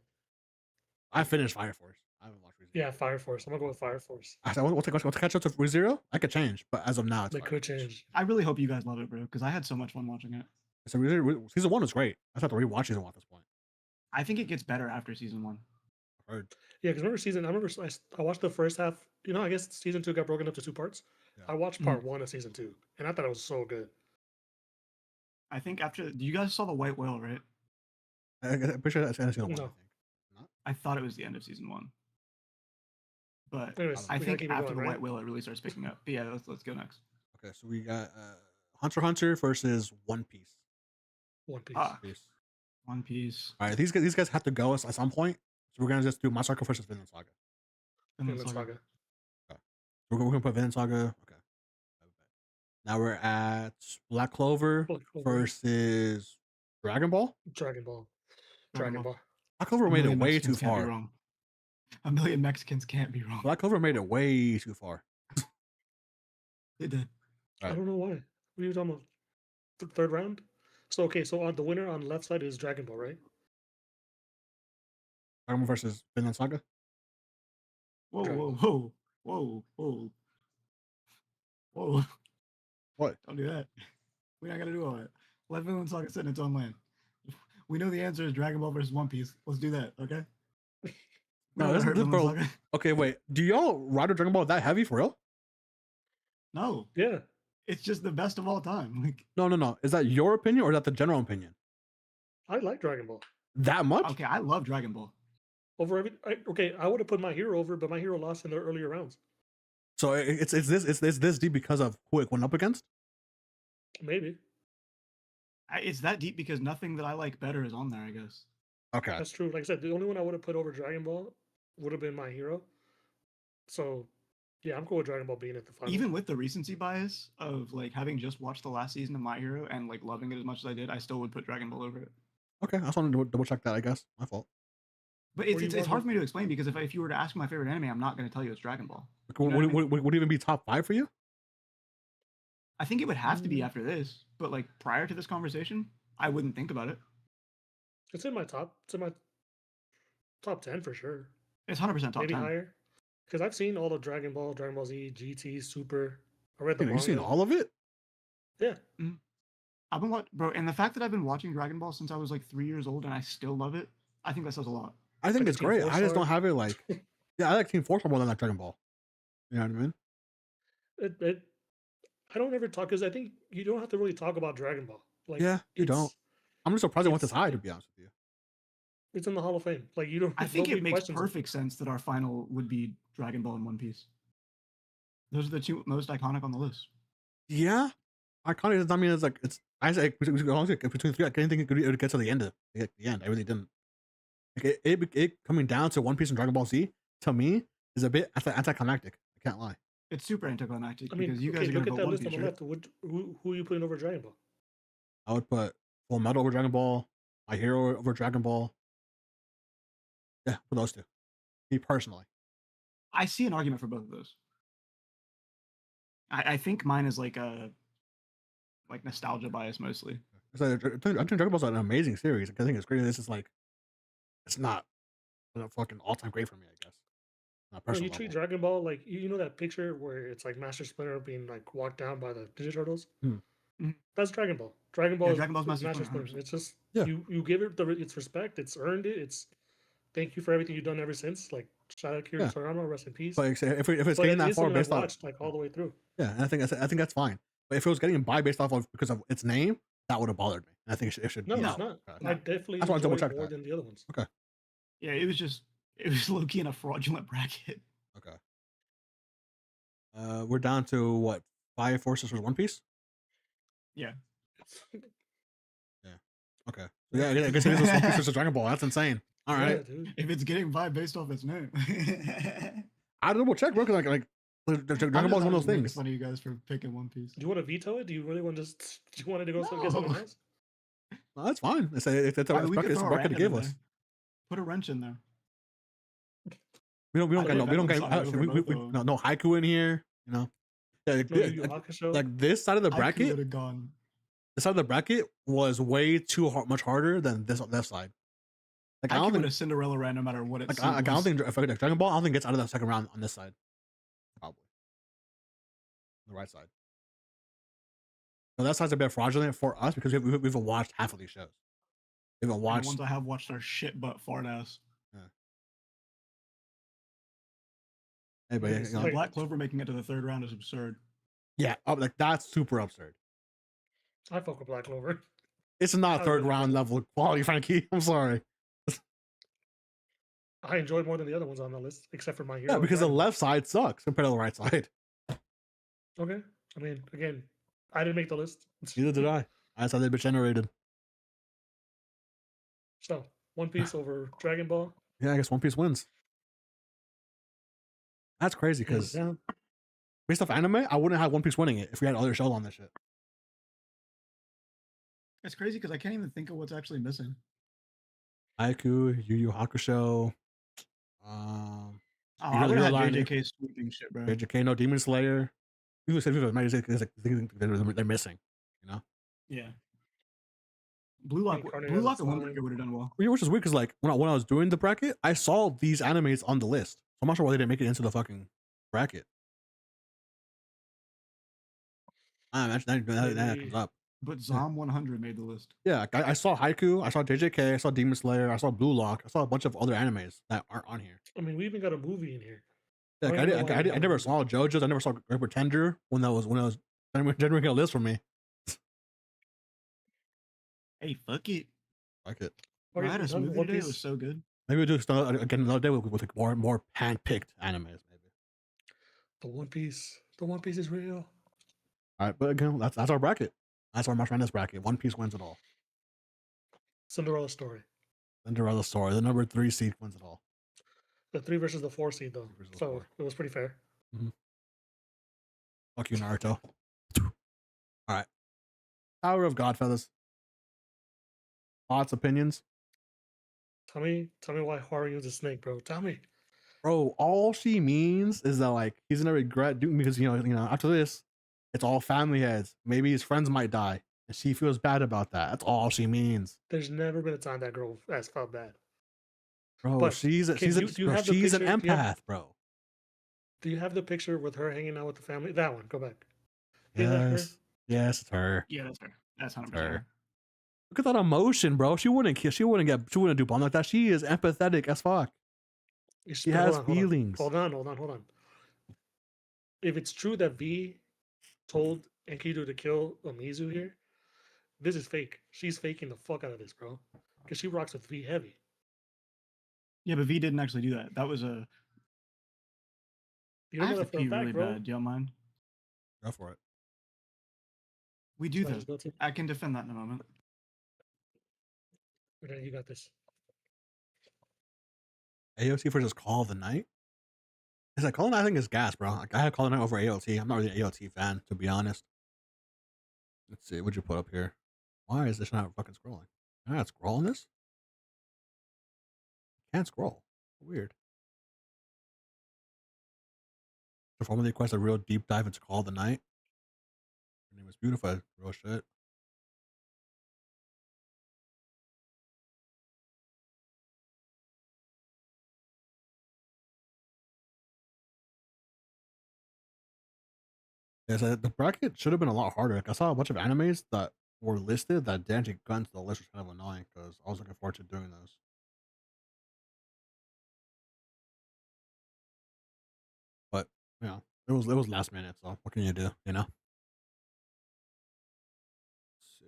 [SPEAKER 3] I finished Fire Force. I haven't watched ReZero.
[SPEAKER 1] Yeah, Fire Force. I'm gonna go with Fire Force.
[SPEAKER 3] I said, what's to catch up to ReZero? I could change, but as of now, it's
[SPEAKER 1] They
[SPEAKER 3] Fire
[SPEAKER 1] could
[SPEAKER 3] Force.
[SPEAKER 1] change.
[SPEAKER 2] I really hope you guys love it, bro, because I had so much fun watching it.
[SPEAKER 3] So ReZero, season 1 was great. I have to rewatch season 1 at this point.
[SPEAKER 2] I think it gets better after season 1.
[SPEAKER 3] I've heard.
[SPEAKER 1] Yeah, because I watched the first half. You know, I guess season 2 got broken up to 2 parts.
[SPEAKER 3] Yeah.
[SPEAKER 1] I watched part 1 of season 2, and I thought it was so good.
[SPEAKER 2] I think after you guys saw the White Whale, right?
[SPEAKER 3] I'm pretty sure that's season 1.
[SPEAKER 1] No.
[SPEAKER 3] I think.
[SPEAKER 2] I thought it was the end of season 1. But
[SPEAKER 1] Anyways,
[SPEAKER 2] I
[SPEAKER 1] we gotta
[SPEAKER 2] think
[SPEAKER 1] keep it
[SPEAKER 2] after
[SPEAKER 1] going,
[SPEAKER 2] the
[SPEAKER 1] right?
[SPEAKER 2] White Whale, it really starts picking up. But yeah, let's go next.
[SPEAKER 3] Okay, so we got Hunter x Hunter versus One Piece.
[SPEAKER 1] One Piece.
[SPEAKER 2] Ah.
[SPEAKER 3] Piece.
[SPEAKER 2] One Piece.
[SPEAKER 3] All right, these guys have to go at some point. So we're gonna just do My Circle versus Vinland Saga.
[SPEAKER 2] Vinland
[SPEAKER 1] Vinland
[SPEAKER 2] Saga.
[SPEAKER 1] Saga.
[SPEAKER 3] We're gonna put Vinland Saga. Okay. Now we're at Black Clover
[SPEAKER 1] Black Clover.
[SPEAKER 3] versus Dragon Ball.
[SPEAKER 1] Dragon Ball.
[SPEAKER 2] Dragon
[SPEAKER 1] Dragon
[SPEAKER 2] Ball.
[SPEAKER 1] Ball.
[SPEAKER 3] Black Clover
[SPEAKER 2] A
[SPEAKER 3] made it
[SPEAKER 2] million
[SPEAKER 3] way too
[SPEAKER 2] Mexicans can't be
[SPEAKER 3] far.
[SPEAKER 2] wrong. A million Mexicans can't be wrong.
[SPEAKER 3] Black Clover made it way too far.
[SPEAKER 2] It did.
[SPEAKER 1] I
[SPEAKER 3] Right.
[SPEAKER 1] don't know why. What are you talking about? Third round? So okay, so on the winner on the left side is Dragon Ball, right?
[SPEAKER 3] Dragon Ball versus Vinland Saga.
[SPEAKER 2] Whoa,
[SPEAKER 1] Dragon
[SPEAKER 2] whoa, whoa, whoa, whoa, whoa.
[SPEAKER 3] What?
[SPEAKER 2] Don't do that. We're not gonna do all that. Let Vinland Saga sit in its own lane. We know the answer is Dragon Ball versus One Piece. Let's do that, okay?
[SPEAKER 3] No, this,
[SPEAKER 2] hurt
[SPEAKER 3] this
[SPEAKER 2] Vinland
[SPEAKER 3] bro.
[SPEAKER 2] Saga.
[SPEAKER 3] Okay, wait. Do y'all ride a Dragon Ball that heavy for real?
[SPEAKER 2] No,
[SPEAKER 1] Yeah.
[SPEAKER 2] it's just the best of all time. Like,
[SPEAKER 3] No. Is that your opinion or is that the general opinion?
[SPEAKER 1] I like Dragon Ball.
[SPEAKER 3] That much?
[SPEAKER 2] okay, I love Dragon Ball.
[SPEAKER 1] Over I would have put my hero over, but my hero lost in the earlier rounds.
[SPEAKER 3] So it's this deep because of who it went up against?
[SPEAKER 1] Maybe.
[SPEAKER 2] It's that deep because nothing that I like better is on there, I guess.
[SPEAKER 3] Okay.
[SPEAKER 1] That's true. Like I said, the only one I would have put over Dragon Ball would have been my hero. So yeah, I'm cool with Dragon Ball being at the final.
[SPEAKER 2] Even with the recency bias of like having just watched the last season of My Hero and like loving it as much as I did, I still would put Dragon Ball over it.
[SPEAKER 3] Okay. I just wanted to double check that, I guess. My fault.
[SPEAKER 2] But
[SPEAKER 1] Or
[SPEAKER 2] it's,
[SPEAKER 1] you
[SPEAKER 2] it's
[SPEAKER 1] want
[SPEAKER 2] hard
[SPEAKER 1] to-
[SPEAKER 2] for me to explain because if you were to ask me my favorite anime, I'm not going to tell you it's Dragon Ball.
[SPEAKER 3] Like,
[SPEAKER 2] You know what I
[SPEAKER 3] would it even be top 5 for you?
[SPEAKER 2] I think it would have to be
[SPEAKER 1] Mm.
[SPEAKER 2] after this, but like prior to this conversation, I wouldn't think about it.
[SPEAKER 1] it's in my top. It's in my top 10 for sure.
[SPEAKER 2] It's 100% top
[SPEAKER 1] Maybe
[SPEAKER 2] 10.
[SPEAKER 1] higher. Because I've seen all the Dragon Ball, Dragon Ball Z, GT, Super. I read the
[SPEAKER 3] Dude, you seen
[SPEAKER 1] manga.
[SPEAKER 3] all of it?
[SPEAKER 1] Yeah.
[SPEAKER 2] I've been bro, and the fact that I've been watching Dragon Ball since I was like 3 years old and I still love it, I think that says a lot.
[SPEAKER 3] I think
[SPEAKER 1] Like a
[SPEAKER 3] it's
[SPEAKER 1] Team
[SPEAKER 3] great.
[SPEAKER 1] Four
[SPEAKER 3] I just
[SPEAKER 1] Star?
[SPEAKER 3] don't have it like. Yeah, I like Team 4 Star more than like Dragon Ball. You know what I mean?
[SPEAKER 1] I don't ever talk because I think you don't have to really talk about Dragon Ball. Like
[SPEAKER 3] Yeah, you don't.
[SPEAKER 1] it's-
[SPEAKER 3] I'm just surprised it went this
[SPEAKER 1] it's-
[SPEAKER 3] high, to be honest with you.
[SPEAKER 1] It's in the Hall of Fame. Like you don't.
[SPEAKER 2] I think
[SPEAKER 1] nobody
[SPEAKER 2] it makes
[SPEAKER 1] questions
[SPEAKER 2] perfect sense that our final would be Dragon Ball and One Piece. Those are the two most iconic on the list.
[SPEAKER 3] Yeah, iconic does not mean it's like it's. I say between three, like anything it could get to the end of the end. I really didn't. Like it coming down to One Piece and Dragon Ball Z to me is a bit anticlimactic. I can't lie.
[SPEAKER 2] It's super anticlimactic
[SPEAKER 1] I mean,
[SPEAKER 2] because you guys
[SPEAKER 1] okay,
[SPEAKER 2] are gonna
[SPEAKER 1] look at
[SPEAKER 2] vote
[SPEAKER 1] that
[SPEAKER 2] One
[SPEAKER 1] list
[SPEAKER 2] Piece,
[SPEAKER 1] on the
[SPEAKER 2] right?
[SPEAKER 1] left. Who are you putting over Dragon Ball?
[SPEAKER 3] I would put Full Metal over Dragon Ball, My Hero over Dragon Ball. Yeah, for those two. Me personally.
[SPEAKER 2] I see an argument for both of those. I think mine is like a nostalgia bias mostly.
[SPEAKER 3] I think Dragon Ball's an amazing series. I think it's great. This is like, it's not a fucking all time great for me. I guess. Not
[SPEAKER 1] When
[SPEAKER 3] personal.
[SPEAKER 1] you treat
[SPEAKER 3] level.
[SPEAKER 1] Dragon Ball like you know that picture where it's like Master Splinter being like walked down by the Ninja Turtles.
[SPEAKER 3] Hmm.
[SPEAKER 2] Mhm.
[SPEAKER 1] That's Dragon Ball. Dragon Ball.
[SPEAKER 2] Yeah,
[SPEAKER 1] is
[SPEAKER 2] Dragon Ball's Master
[SPEAKER 1] Master
[SPEAKER 2] Splinter,
[SPEAKER 1] Splinter. It's just
[SPEAKER 3] Yeah.
[SPEAKER 1] you give it its respect. It's earned it. It's thank you for everything you've done ever since. Like shout out Kira
[SPEAKER 3] Yeah.
[SPEAKER 1] Toriyama, rest in peace.
[SPEAKER 3] But if it's
[SPEAKER 1] But
[SPEAKER 3] getting
[SPEAKER 1] it
[SPEAKER 3] that
[SPEAKER 1] is
[SPEAKER 3] far
[SPEAKER 1] something I've
[SPEAKER 3] based off,
[SPEAKER 1] watched like all the way through.
[SPEAKER 3] yeah, and I think that's fine. But if it was getting by based off of because of its name, that would have bothered me. And I think it should.
[SPEAKER 1] No,
[SPEAKER 3] be
[SPEAKER 1] it's
[SPEAKER 3] out.
[SPEAKER 1] not.
[SPEAKER 3] Okay.
[SPEAKER 1] I definitely
[SPEAKER 3] That's why I
[SPEAKER 1] enjoy it
[SPEAKER 3] double-checked
[SPEAKER 1] more
[SPEAKER 3] that.
[SPEAKER 1] than the other ones.
[SPEAKER 2] Yeah, it was low key in a fraudulent bracket.
[SPEAKER 3] Okay. We're down to what 5 forces for One Piece.
[SPEAKER 2] Yeah.
[SPEAKER 3] Okay. Yeah, I guess it is One Piece versus Dragon Ball. That's insane. All
[SPEAKER 1] Yeah,
[SPEAKER 3] right.
[SPEAKER 1] dude.
[SPEAKER 2] If it's getting vibe based off its name.
[SPEAKER 3] I double check, bro. Because Dragon Ball is one of those things.
[SPEAKER 2] Funny you guys for picking One Piece.
[SPEAKER 1] Do you want to veto it? Do you really want to just do you want it to go get someone
[SPEAKER 2] No.
[SPEAKER 1] else?
[SPEAKER 3] No, that's fine. It's a
[SPEAKER 2] I mean, we could
[SPEAKER 3] it's a
[SPEAKER 2] throw a
[SPEAKER 3] bracket to
[SPEAKER 2] random
[SPEAKER 3] give
[SPEAKER 2] in
[SPEAKER 3] us.
[SPEAKER 2] there. Put a wrench in there.
[SPEAKER 3] We don't
[SPEAKER 2] I
[SPEAKER 3] get no
[SPEAKER 2] think
[SPEAKER 3] we don't
[SPEAKER 2] that
[SPEAKER 3] get
[SPEAKER 2] one's solid over both of 'em.
[SPEAKER 3] no haiku in here. You know. Yeah,
[SPEAKER 1] No Yu Yu Hakusho.
[SPEAKER 3] like this side of the
[SPEAKER 2] I
[SPEAKER 3] bracket.
[SPEAKER 2] could have gone.
[SPEAKER 3] This side of the bracket was way too much harder than this side. Like
[SPEAKER 2] I
[SPEAKER 3] I don't
[SPEAKER 2] could
[SPEAKER 3] think
[SPEAKER 2] a Cinderella ran no matter what it's.
[SPEAKER 3] I don't think if Dragon Ball I don't think gets out of the second round on this side. Probably. On the right side. So that side's a bit fraudulent for us because we've watched half of these shows. We haven't
[SPEAKER 2] The
[SPEAKER 3] watched.
[SPEAKER 2] ones I have watched are shit butt fart ass.
[SPEAKER 3] Hey, but
[SPEAKER 1] Yes.
[SPEAKER 3] you know,
[SPEAKER 1] Like-
[SPEAKER 2] Black Clover making it to the third round is absurd.
[SPEAKER 3] yeah, like that's super absurd.
[SPEAKER 1] I fuck with Black Clover.
[SPEAKER 3] It's not
[SPEAKER 1] I
[SPEAKER 3] third
[SPEAKER 1] really
[SPEAKER 3] round level quality, Frankie. I'm sorry.
[SPEAKER 1] I enjoyed more than the other ones on the list, except for My Hero.
[SPEAKER 3] Yeah,
[SPEAKER 1] and
[SPEAKER 3] because the
[SPEAKER 1] Dragon Ball.
[SPEAKER 3] left side sucks compared to the right side.
[SPEAKER 1] Okay. I mean, again, I didn't make the list.
[SPEAKER 3] Neither did I. That's how they've been generated.
[SPEAKER 1] So, One Piece over Dragon Ball.
[SPEAKER 3] Yeah, I guess One Piece wins. That's crazy because
[SPEAKER 1] Yeah.
[SPEAKER 3] based off anime, I wouldn't have One Piece winning it if we had other shows on this shit.
[SPEAKER 2] It's crazy because I can't even think of what's actually missing.
[SPEAKER 3] Haiku, Yu Yu Hakusho,
[SPEAKER 2] Oh,
[SPEAKER 3] You're
[SPEAKER 2] I would have
[SPEAKER 3] lying.
[SPEAKER 2] had JJK sweeping shit, bro.
[SPEAKER 3] JJK, no Demon Slayer. People said they're missing. You know,
[SPEAKER 2] Yeah. Blue Lock
[SPEAKER 1] Incarnate
[SPEAKER 2] Blue
[SPEAKER 1] as a
[SPEAKER 2] Lock and
[SPEAKER 1] slime.
[SPEAKER 2] Windbreaker would have done well.
[SPEAKER 3] which is weird because like when I was doing the bracket, I saw these animes on the list. So I'm not sure why they didn't make it into the fucking bracket. I imagine that comes up.
[SPEAKER 2] But Zom 100 made the list.
[SPEAKER 3] Yeah, I saw Haiku, I saw JJK, I saw Demon Slayer, I saw Blue Lock, I saw a bunch of other animes that aren't on here.
[SPEAKER 1] I mean, we even got a movie in here.
[SPEAKER 3] Yeah, like,
[SPEAKER 1] I don't know why
[SPEAKER 3] I never saw JoJo's, I never saw Great Pretender when I was generating a list for me.
[SPEAKER 2] Hey, fuck it.
[SPEAKER 3] Like it.
[SPEAKER 1] Or
[SPEAKER 2] I had a
[SPEAKER 1] even
[SPEAKER 2] smoothie
[SPEAKER 1] One
[SPEAKER 2] today. It
[SPEAKER 1] Piece.
[SPEAKER 2] was so good.
[SPEAKER 3] Maybe we'll do again another day with like more hand-picked animes. Maybe.
[SPEAKER 1] The One Piece. The One Piece is real.
[SPEAKER 3] All right, but again, that's our bracket. That's our March Madness bracket. One Piece wins it all.
[SPEAKER 1] Cinderella story.
[SPEAKER 3] Cinderella story. The number 3 seed wins it all.
[SPEAKER 1] The 3 versus the 4 seed, though.
[SPEAKER 3] versus the
[SPEAKER 1] So
[SPEAKER 3] 4.
[SPEAKER 1] it was pretty fair.
[SPEAKER 3] Fuck you, Naruto. All right. Tower of God, fellas. Thoughts, opinions?
[SPEAKER 1] Tell me why Haru's a snake, bro. Tell me.
[SPEAKER 3] Bro, all she means is that like he's gonna regret doing because you know after this, it's all family heads. Maybe his friends might die, and she feels bad about that. That's all she means,
[SPEAKER 1] There's never been a time that girl has felt bad.
[SPEAKER 3] bro.
[SPEAKER 1] But
[SPEAKER 3] she's
[SPEAKER 1] do you have the
[SPEAKER 3] an
[SPEAKER 1] picture? Do you have-
[SPEAKER 3] empath, bro.
[SPEAKER 1] Do you have the picture with her hanging out with the family? That one. Go back. Is that her?
[SPEAKER 3] Yes, it's her.
[SPEAKER 2] Yeah, that's her. That's 100%.
[SPEAKER 3] Her.
[SPEAKER 2] her.
[SPEAKER 3] Look at that emotion, bro. She wouldn't do bomb like that. She is empathetic as fuck. She has feelings.
[SPEAKER 1] Hold on. If it's true that V told Enkidu to kill Amizu here, this is fake. She's faking the fuck out of this, bro. Because she rocks with V heavy.
[SPEAKER 2] Yeah, but V didn't actually do that. That was a
[SPEAKER 1] You
[SPEAKER 2] I
[SPEAKER 1] don't know
[SPEAKER 2] have to
[SPEAKER 1] that for a
[SPEAKER 2] pee
[SPEAKER 1] fact,
[SPEAKER 2] really
[SPEAKER 1] bro.
[SPEAKER 2] bad. Do y'all mind?
[SPEAKER 3] Go for it.
[SPEAKER 2] We do
[SPEAKER 1] So I
[SPEAKER 2] though.
[SPEAKER 1] just go to.
[SPEAKER 2] I can defend that in a moment.
[SPEAKER 1] Okay, you got this.
[SPEAKER 3] AOT versus Call of the Night. It's like Call of the Night, I think is gas, bro. Like I had Call of the Night over AOT. I'm not really an AOT fan, to be honest. Let's see. What'd you put up here? Why is this not fucking scrolling? Am I not scrolling this? Can't scroll. Weird. Performing request a real deep dive into Call of the Night. Her name is beautiful. Real shit. Yeah, so the bracket should have been a lot harder. Like I saw a bunch of animes that were listed that didn't get into the list, was kind of annoying because I was looking forward to doing those. But you know, it was last minute, so what can you do? You know. Let's see.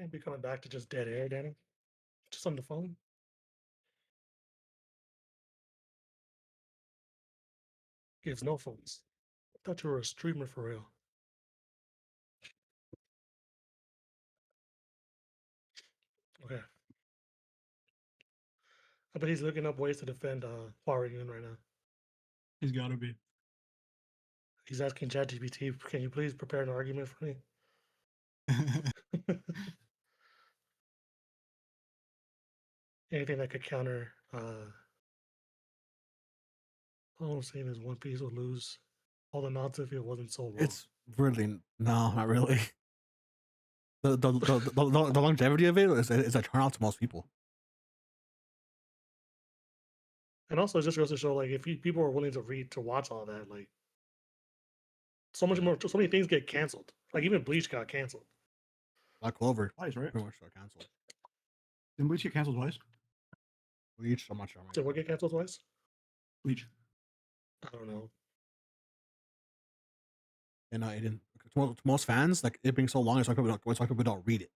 [SPEAKER 1] And be coming back to just dead air, Danny. Just on the phone. Gives no phones. Thought you were a streamer for real. Okay. I bet he's looking up ways to defend Huarun right now.
[SPEAKER 2] He's gotta be.
[SPEAKER 1] He's asking ChatGPT, can you please prepare an argument for me? Anything that could counter all I'm saying is One Piece will lose all the nonsense if it wasn't so long.
[SPEAKER 3] It's really no, not really. The longevity of it is a turnout to most people.
[SPEAKER 1] And also, it just goes to show, like, if people are willing to read to watch all that, like, so many things get canceled. Like even Bleach got canceled.
[SPEAKER 3] Black Clover
[SPEAKER 2] Twice, right?
[SPEAKER 3] pretty much got canceled.
[SPEAKER 2] Didn't Bleach get canceled twice?
[SPEAKER 3] Bleach, I'm not sure.
[SPEAKER 1] Did what get canceled twice?
[SPEAKER 2] Bleach.
[SPEAKER 1] I don't know.
[SPEAKER 3] And it didn't. To most fans, like it being so long, it's like people don't read it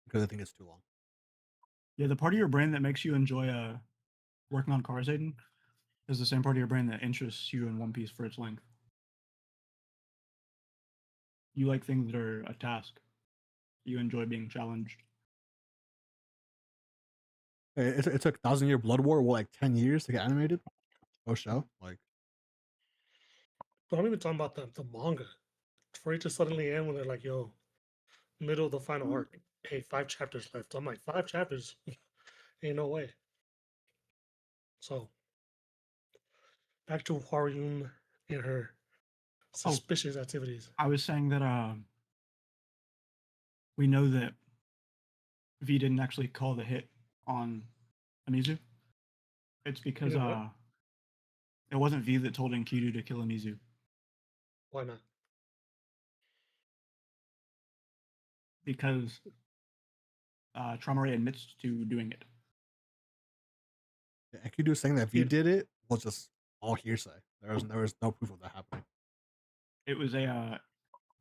[SPEAKER 3] because they think it's too long.
[SPEAKER 2] Yeah, the part of your brain that makes you enjoy working on Cars, Aiden, is the same part of your brain that interests you in One Piece for its length. You like things that are a task. You enjoy being challenged.
[SPEAKER 3] It took 1,000 Year Blood War, like 10 years to get animated. Oh, show like.
[SPEAKER 1] But I'm even talking about the manga. For it to suddenly end when they're like, "Yo, middle of the final arc. Hey, 5 chapters left." I'm like, 5 chapters? Ain't no way. So back to Haryun and her suspicious activities.
[SPEAKER 2] I was saying that we know that V didn't actually call the hit on Amizu. It's because it wasn't V that told Enkidu to kill Amizu.
[SPEAKER 1] Why not?
[SPEAKER 2] Because Traumare admits to doing it.
[SPEAKER 3] Enkidu saying that V did it was just all hearsay. There was no proof of that happening.
[SPEAKER 2] It was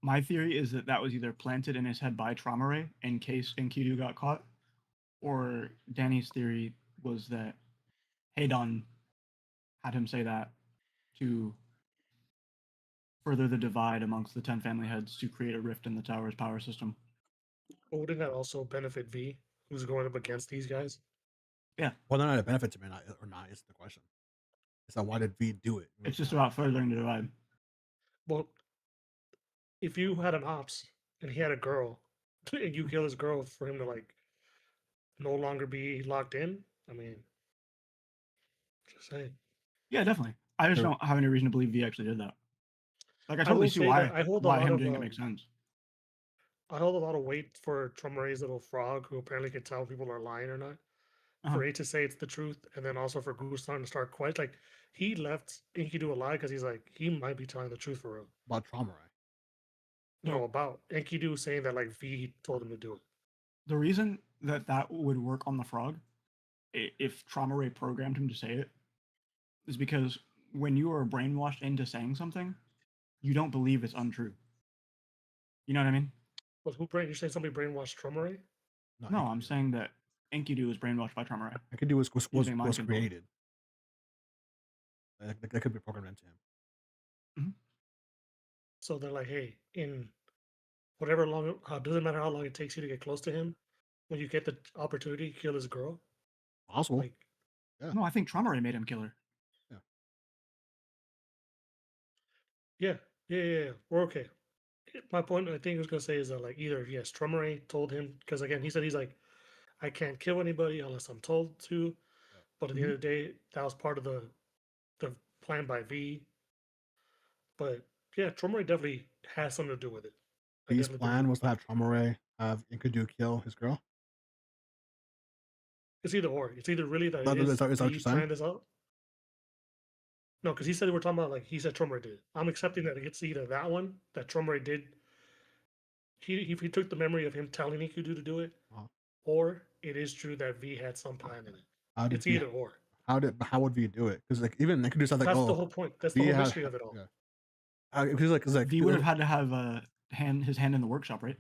[SPEAKER 2] my theory is that was either planted in his head by Traumare in case Enkidu got caught, or Danny's theory was that Heidon had him say that to further the divide amongst the 10 family heads to create a rift in the tower's power system.
[SPEAKER 1] But wouldn't that also benefit V, who's going up against these guys?
[SPEAKER 2] Yeah.
[SPEAKER 3] Whether or not it benefits him or not is the question. So why did V do it?
[SPEAKER 2] It's just about furthering the divide.
[SPEAKER 1] Well, if you had an ops and he had a girl, and you kill his girl for him to like no longer be locked in, I mean, just saying.
[SPEAKER 2] Yeah, definitely. I just don't have any reason to believe V actually did that. Like I
[SPEAKER 1] I
[SPEAKER 2] totally
[SPEAKER 1] will
[SPEAKER 2] see
[SPEAKER 1] say
[SPEAKER 2] why
[SPEAKER 1] that I hold a
[SPEAKER 2] why
[SPEAKER 1] lot
[SPEAKER 2] him
[SPEAKER 1] of,
[SPEAKER 2] doing it makes sense.
[SPEAKER 1] I hold a lot of weight for Traumare's little frog, who apparently can tell if people are lying or not. for it to say it's the truth, and then also for Gustan to start quite like he left Enkidu alive because he's like he might be telling the truth for real.
[SPEAKER 3] About Trauma Ray.
[SPEAKER 1] No, about Enkidu saying that like V told him to do it.
[SPEAKER 2] The reason that that would work on the frog, if Trauma Ray programmed him to say it, is because when you are brainwashed into saying something, you don't believe it's untrue. You know what I mean?
[SPEAKER 1] But you're saying somebody brainwashed Trumare?
[SPEAKER 2] No, I'm saying that Enkidu was brainwashed by Trauma Ray.
[SPEAKER 3] Enkidu was
[SPEAKER 2] Using mind control.
[SPEAKER 3] created. That could be programmed into him.
[SPEAKER 1] So they're like, hey, in whatever long, doesn't matter how long it takes you to get close to him, when you get the opportunity, kill his girl.
[SPEAKER 3] Possible.
[SPEAKER 1] Like,
[SPEAKER 3] Yeah.
[SPEAKER 2] No, I think Trauma Ray made him kill her.
[SPEAKER 1] yeah. We're okay. My point, I think, I was gonna say is that like either yes, Trumare told him because again he said he's like, I can't kill anybody unless I'm told to, but at the end of the day, that was part of the plan by V. But yeah, Trumare definitely has something to do with it. I
[SPEAKER 3] V's
[SPEAKER 1] definitely
[SPEAKER 3] plan
[SPEAKER 1] believe
[SPEAKER 3] was to have Trauma Ray have Enkidu kill his girl.
[SPEAKER 1] it's either or. It's either really that
[SPEAKER 3] Is that
[SPEAKER 1] it is
[SPEAKER 3] what you're
[SPEAKER 1] V
[SPEAKER 3] saying?
[SPEAKER 1] planned this out. No, because he said we're talking about like he said Trumare did. I'm accepting that it's either that one that Trumare did. He took the memory of him telling Enkidu to do it, or it is true that V had some plan in it. It's either or.
[SPEAKER 3] How would V do it? Because like even Enkidu said like,
[SPEAKER 1] That's
[SPEAKER 3] oh,
[SPEAKER 1] the whole point. That's the
[SPEAKER 3] V
[SPEAKER 1] whole
[SPEAKER 3] had-
[SPEAKER 1] mystery of it all.
[SPEAKER 3] yeah. Because like
[SPEAKER 2] V would have had to have his hand in the workshop, right?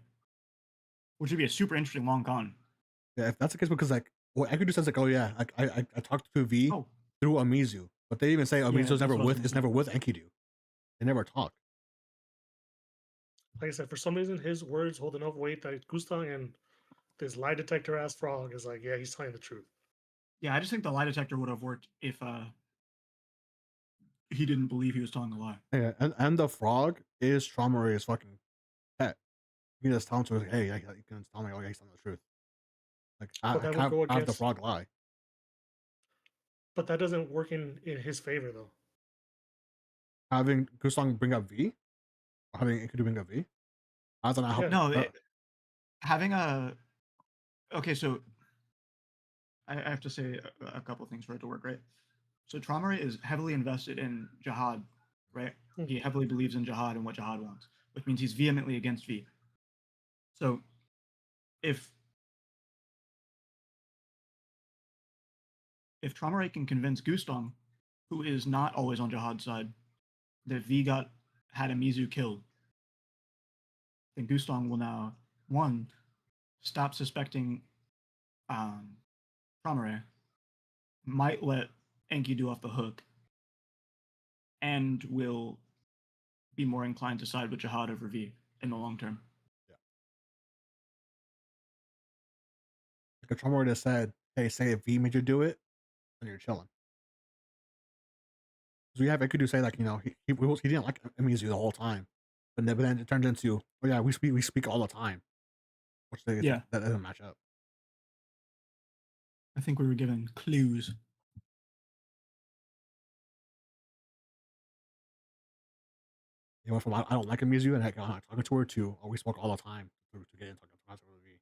[SPEAKER 2] Which would be a super interesting long con.
[SPEAKER 3] Yeah, if that's the case, because like what Enkidu says like, oh yeah, like I talked to V
[SPEAKER 2] Oh,
[SPEAKER 3] through Amizu, but they even say Amizu's
[SPEAKER 2] that's
[SPEAKER 3] never
[SPEAKER 2] what I was
[SPEAKER 3] with
[SPEAKER 2] gonna
[SPEAKER 3] is
[SPEAKER 2] say.
[SPEAKER 3] never with Enkidu. They never talk.
[SPEAKER 1] Like I said, for some reason, his words hold enough weight that Gustang and this lie detector ass frog is like, yeah, he's telling the truth.
[SPEAKER 2] yeah, I just think the lie detector would have worked if he didn't believe he was telling a lie.
[SPEAKER 3] Yeah, and the frog is Trauma Ray's fucking pet. You can just tell him to, hey, you can tell me, oh yeah, he's telling the truth. Like
[SPEAKER 1] But that would
[SPEAKER 3] have
[SPEAKER 1] go
[SPEAKER 3] the
[SPEAKER 1] against-
[SPEAKER 3] frog lie.
[SPEAKER 1] But that doesn't work in his favor though.
[SPEAKER 3] Having Gusang bring up V, or having Enkidu bring up V. How's that not help?
[SPEAKER 2] No, having a okay, so I have to say a couple things for it to work, right? So Trauma Ray is heavily invested in Jihad, right? He heavily believes in Jihad and what Jihad wants, which means he's vehemently against V. So if Trauma Ray can convince Gustong, who is not always on Jihad's side, that V had Amizu killed, then Gustong will now, one, stop suspecting Trauma Ray, might let Enkidu off the hook, and will be more inclined to side with Jihad over V in the long term.
[SPEAKER 3] Like if Trauma Ray just said, hey, say if V made you do it, then you're chilling. So you have Enkidu say like, you know, he didn't like Amizu the whole time, but then it turns into, oh yeah, we speak all the time, which that doesn't match up.
[SPEAKER 2] I think we were given clues.
[SPEAKER 3] You went from I don't like Amizu and I'm not talking to her to, oh, we spoke all the time to get into talking to V.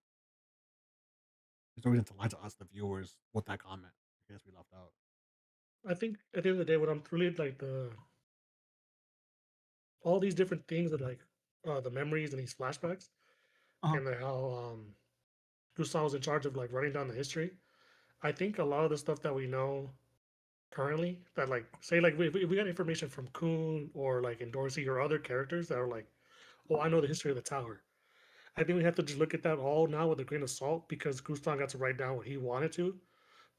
[SPEAKER 3] There's no reason to lie to us, the viewers, with that comment. I guess we left out.
[SPEAKER 1] I think at the end of the day, what I'm really like all these different things that like the memories and these flashbacks, and then how Gustavo was in charge of like writing down the history. I think a lot of the stuff that we know currently, that like say like if we got information from Kuhn or like Endorsey or other characters that are like, oh, I know the history of the tower. I think we have to just look at that all now with a grain of salt because Gustavo got to write down what he wanted to.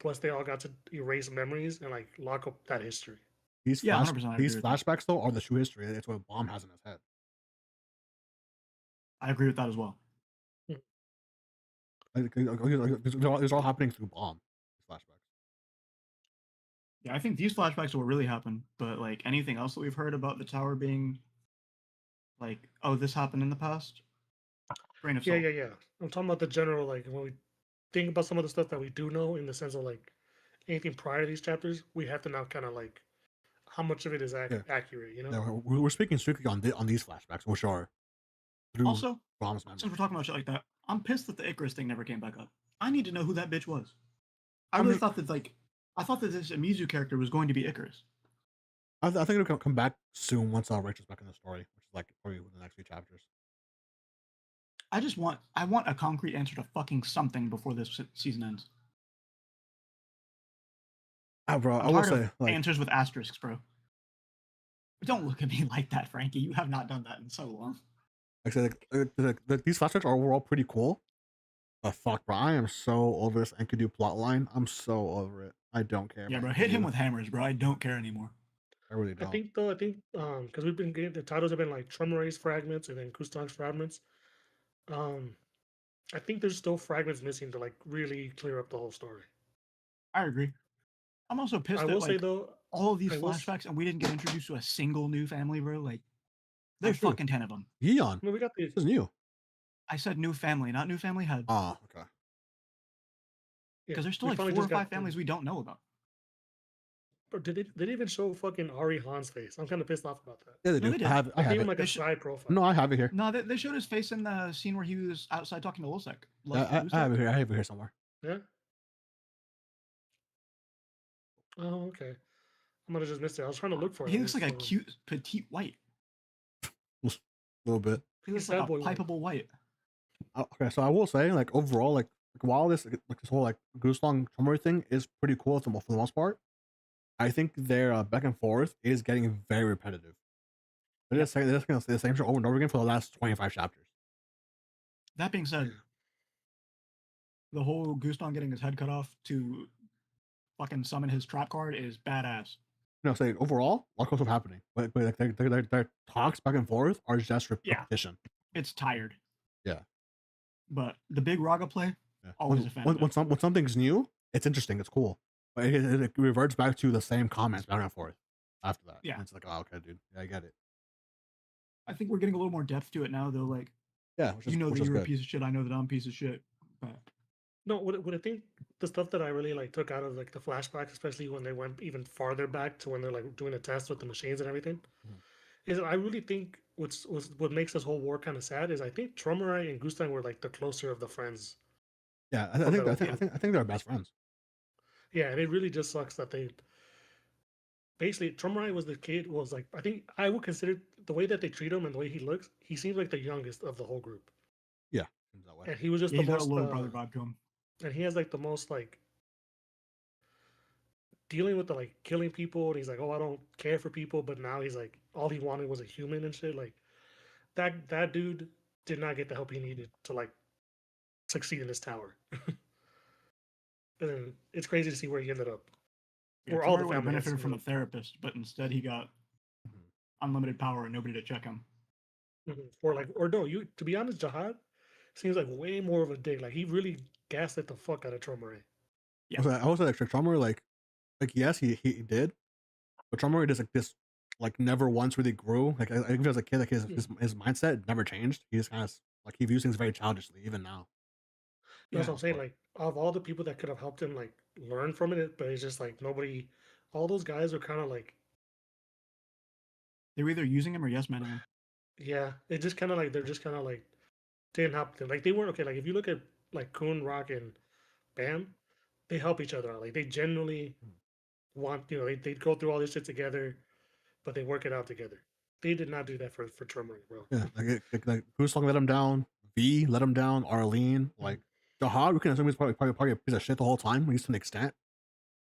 [SPEAKER 1] Plus, they all got to erase memories and like lock up that history.
[SPEAKER 3] These
[SPEAKER 2] 100% I agree
[SPEAKER 3] these
[SPEAKER 2] with
[SPEAKER 3] flashbacks though are the true history. It's what Bomb has in his head.
[SPEAKER 2] I agree with that as well.
[SPEAKER 3] It's all happening through Bomb. These flashbacks.
[SPEAKER 2] Yeah, I think these flashbacks are what really happened, but like anything else that we've heard about the tower being like, oh, this happened in the past, grain of salt.
[SPEAKER 1] Yeah. I'm talking about the general, like when we think about some of the stuff that we do know in the sense of like anything prior to these chapters, we have to now kind of like how much of it is accurate, you know?
[SPEAKER 3] Yeah, we're speaking strictly on these flashbacks, which are through
[SPEAKER 2] Also,
[SPEAKER 3] Bomb's memory.
[SPEAKER 2] since we're talking about shit like that, I'm pissed that the Icarus thing never came back up. I need to know who that bitch was. I really
[SPEAKER 3] mean-
[SPEAKER 2] thought that I thought that this Amizu character was going to be Icarus.
[SPEAKER 3] I think it'll come back soon once Rachel's back in the story, which is like probably within the next few chapters.
[SPEAKER 2] I want a concrete answer to fucking something before this season ends.
[SPEAKER 3] Bro,
[SPEAKER 2] I'm
[SPEAKER 3] I will
[SPEAKER 2] tired of
[SPEAKER 3] say, like,
[SPEAKER 2] answers with asterisks, bro. Don't look at me like that, Frankie. You have not done that in so long.
[SPEAKER 3] I said, these flashbacks are overall pretty cool. But fuck, bro, I am so over this Enkidu plotline. I'm so over it. I don't care.
[SPEAKER 2] Yeah,
[SPEAKER 3] about
[SPEAKER 2] bro. Hit him
[SPEAKER 3] Enkidu.
[SPEAKER 2] with hammers, bro. I don't care anymore.
[SPEAKER 3] I really don't.
[SPEAKER 1] I think because we've been getting the titles have been like Tremoray's fragments and then Kustang's fragments. I think there's still fragments missing to like really clear up the whole story.
[SPEAKER 2] I agree. I'm also pissed
[SPEAKER 1] I
[SPEAKER 2] that
[SPEAKER 1] will say
[SPEAKER 2] like
[SPEAKER 1] though,
[SPEAKER 2] all of these
[SPEAKER 1] I will s-
[SPEAKER 2] flashbacks and we didn't get introduced to a single new family, bro. Like, there's
[SPEAKER 3] Dude.
[SPEAKER 2] fucking 10 of them.
[SPEAKER 3] Yeon.
[SPEAKER 1] I mean, we got the
[SPEAKER 3] This is new.
[SPEAKER 2] I said new family, not new family head.
[SPEAKER 3] Oh, okay.
[SPEAKER 2] Because there's still
[SPEAKER 1] we
[SPEAKER 2] like
[SPEAKER 1] finally
[SPEAKER 2] 4 or
[SPEAKER 1] just got
[SPEAKER 2] 5 families we don't know about.
[SPEAKER 1] Bro, did they even show fucking Ari Han's face? I'm kind of pissed off about that.
[SPEAKER 3] Yeah, they
[SPEAKER 2] No,
[SPEAKER 3] do.
[SPEAKER 2] they did.
[SPEAKER 3] I have
[SPEAKER 1] Like,
[SPEAKER 3] it.
[SPEAKER 1] even like
[SPEAKER 2] They
[SPEAKER 1] a
[SPEAKER 2] sh-
[SPEAKER 1] side profile.
[SPEAKER 3] No, I have it here.
[SPEAKER 2] No, they showed his face in the scene where he was outside talking to Lulsek.
[SPEAKER 3] I have it here. I have it here somewhere.
[SPEAKER 1] Yeah. Oh, okay. I might have just missed it. I was trying to look for it.
[SPEAKER 2] He
[SPEAKER 1] I
[SPEAKER 2] looks like a
[SPEAKER 1] just,
[SPEAKER 2] cute, petite white.
[SPEAKER 3] A little bit.
[SPEAKER 2] He looks
[SPEAKER 1] He's
[SPEAKER 2] like
[SPEAKER 1] sad
[SPEAKER 2] a
[SPEAKER 1] boy white.
[SPEAKER 2] pipeable white.
[SPEAKER 3] Okay, so I will say, like, overall, like while this whole like Goosong Tomoe thing is pretty cool for the most part, I think their back and forth is getting very repetitive. They're just gonna say the same shit over and over again for the last 25 chapters.
[SPEAKER 2] That being said, the whole Guston getting his head cut off to fucking summon his trap card is badass.
[SPEAKER 3] You know, say overall, a lot of stuff happening, but like their talks back and forth are just
[SPEAKER 2] Yeah.
[SPEAKER 3] repetition.
[SPEAKER 2] It's tired.
[SPEAKER 3] Yeah.
[SPEAKER 2] But the big Raga play,
[SPEAKER 3] Yeah.
[SPEAKER 2] always a fan.
[SPEAKER 3] When something's new, it's interesting, it's cool, but it reverts back to the same comments back and forth after that.
[SPEAKER 2] Yeah.
[SPEAKER 3] And it's like, oh, okay, dude, yeah, I get it.
[SPEAKER 2] I think we're getting a little more depth to it now, though. Like,
[SPEAKER 3] Yeah, which is,
[SPEAKER 2] you know
[SPEAKER 3] which
[SPEAKER 2] that
[SPEAKER 3] is
[SPEAKER 2] you're a
[SPEAKER 3] good.
[SPEAKER 2] piece of shit. I know that I'm a piece of shit. But
[SPEAKER 1] No, what I think the stuff that I really like took out of like the flashbacks, especially when they went even farther back to when they're like doing a test with the machines and everything,
[SPEAKER 3] Mhm.
[SPEAKER 1] is I really think what makes this whole war kind of sad is I think Tromurai and Gustang were like the closer of the friends.
[SPEAKER 3] Yeah,
[SPEAKER 1] From the-
[SPEAKER 3] I think they're best friends.
[SPEAKER 1] Yeah, and it really just sucks that they basically Tromurai was the kid was like I think I would consider the way that they treat him and the way he looks, he seems like the youngest of the whole group,
[SPEAKER 3] Seems that way.
[SPEAKER 1] and he was just
[SPEAKER 2] yeah,
[SPEAKER 1] the
[SPEAKER 2] he's got a
[SPEAKER 1] most
[SPEAKER 2] little brother vibe to him.
[SPEAKER 1] and he has like the most like dealing with the like killing people and he's like, oh, I don't care for people, but now he's like all he wanted was a human and shit. Like that dude did not get the help he needed to like succeed in this tower. And then it's crazy to see where he ended up.
[SPEAKER 2] Yeah,
[SPEAKER 1] Or all the
[SPEAKER 2] Tamara would have
[SPEAKER 1] family has,
[SPEAKER 2] benefited
[SPEAKER 1] you
[SPEAKER 2] from
[SPEAKER 1] know.
[SPEAKER 2] a therapist, but instead he got
[SPEAKER 3] Mhm.
[SPEAKER 2] unlimited power and nobody to check him.
[SPEAKER 1] Or like or no, you to be honest, Jihad seems like way more of a dick. Like he really gaslit the fuck out of Tromare.
[SPEAKER 2] Yeah.
[SPEAKER 3] I was like Trummer, like yes, he did, but Trummer just like this, like never once really grew. Like I think as a kid, like his mindset never changed. He just kind of like he views things very childishly, even now.
[SPEAKER 1] That's
[SPEAKER 2] Yeah.
[SPEAKER 1] what I'm saying. Like of all the people that could have helped him like learn from it, but it's just like nobody all those guys are kind of like
[SPEAKER 2] They were either using him or yes menning him.
[SPEAKER 1] yeah, it just kind of like they're just kind of like didn't help them. Like they weren't okay. Like if you look at like Kun, Rock, and Bam, they help each other out. Like they generally want they go through all this shit together, but they work it out together. They did not do that for Turmeric, bro.
[SPEAKER 3] Yeah, like Gusong let him down, V let him down, Arlene, like Jihad, we can assume he's probably a piece of shit the whole time, at least to an extent.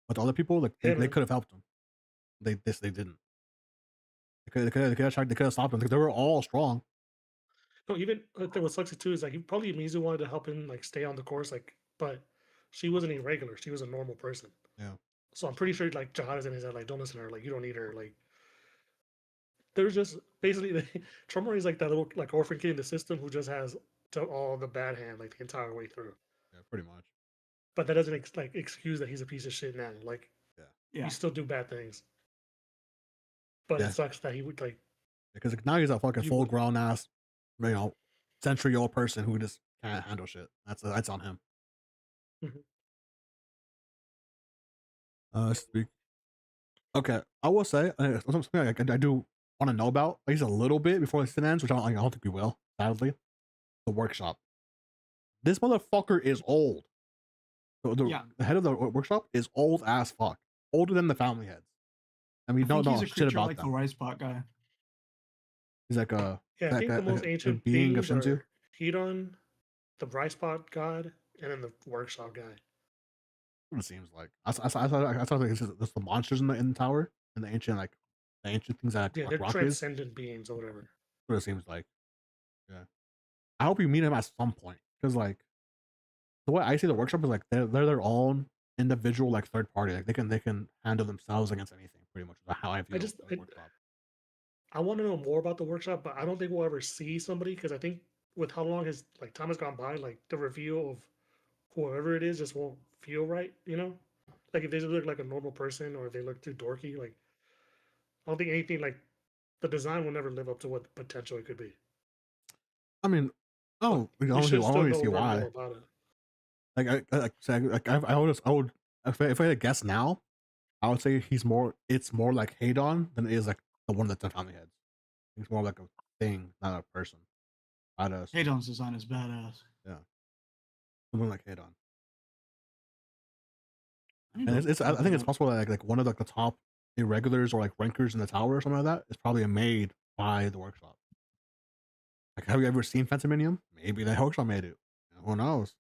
[SPEAKER 3] But the other people, like
[SPEAKER 1] Yeah,
[SPEAKER 3] they
[SPEAKER 1] man.
[SPEAKER 3] could have helped him. They didn't. They could have stopped him. Like, they were all strong.
[SPEAKER 1] No, even what sucks too is like probably Mizu wanted to help him like stay on the course, like, but she wasn't irregular. She was a normal person.
[SPEAKER 3] Yeah.
[SPEAKER 1] So I'm pretty sure like Jihad is in his head, like, don't listen to her, like you don't need her. Like there's just basically Trummer is like that little like orphan kid in the system who just has all the bad hand like the entire way through.
[SPEAKER 3] Yeah, pretty much.
[SPEAKER 1] But that doesn't excuse that he's a piece of shit now. Like
[SPEAKER 2] Yeah.
[SPEAKER 1] you still do bad things. But
[SPEAKER 3] Yeah.
[SPEAKER 1] it sucks that he would like
[SPEAKER 3] Because like, now he's a fucking
[SPEAKER 1] You-
[SPEAKER 3] full grown ass, century-old person who just can't handle shit. That's on him.
[SPEAKER 1] Mhm.
[SPEAKER 3] Speak. Okay, I will say something I do want to know about at least a little bit before the season ends, which I don't think we will. Sadly, the workshop. This motherfucker is old. The head of the workshop is old as fuck, older than the family heads. I mean,
[SPEAKER 2] I
[SPEAKER 3] don't
[SPEAKER 2] think
[SPEAKER 3] know
[SPEAKER 2] he's a
[SPEAKER 3] shit
[SPEAKER 2] creature
[SPEAKER 3] about
[SPEAKER 2] like the
[SPEAKER 3] them.
[SPEAKER 2] rice pot guy.
[SPEAKER 3] He's like a
[SPEAKER 1] Yeah, I think the most
[SPEAKER 3] a
[SPEAKER 1] ancient
[SPEAKER 3] being of
[SPEAKER 1] beings
[SPEAKER 3] Shinzu.
[SPEAKER 1] are Hedon, the Rice Pot God, and then the Workshop guy.
[SPEAKER 3] What it seems like. I thought like it's the monsters in the tower and the ancient things that
[SPEAKER 1] Yeah,
[SPEAKER 3] like
[SPEAKER 1] they're
[SPEAKER 3] rock is.
[SPEAKER 1] transcendent beings or whatever.
[SPEAKER 3] What it seems like. Yeah. I hope you meet him at some point because like the way I see the workshop is like they're their own individual like third party. Like they can handle themselves against anything. Pretty much is how I view the workshop.
[SPEAKER 1] I want to know more about the workshop, but I don't think we'll ever see somebody because I think with how long his like time has gone by, like the reveal of whoever it is just won't feel right. You know, like if they look like a normal person or if they look too dorky, like I don't think anything like the design will never live up to what the potential it could be.
[SPEAKER 3] I mean,
[SPEAKER 1] But
[SPEAKER 3] we
[SPEAKER 1] we
[SPEAKER 3] only
[SPEAKER 1] should
[SPEAKER 3] I
[SPEAKER 1] still
[SPEAKER 3] only
[SPEAKER 1] know
[SPEAKER 3] see
[SPEAKER 1] learn
[SPEAKER 3] why.
[SPEAKER 1] more about it.
[SPEAKER 3] I would if I had to guess now, I would say it's more like Hadon than it is like the one that's the family heads. It's more like a thing, not a person.
[SPEAKER 2] Hadon's design is badass.
[SPEAKER 3] Yeah, something like Hadon.
[SPEAKER 2] I
[SPEAKER 3] And I think it's possible that like one of like the top irregulars or like rankers in the tower or something like that is probably made by the workshop. Like, have you ever seen Phantominium? Maybe the workshop made it. Who knows?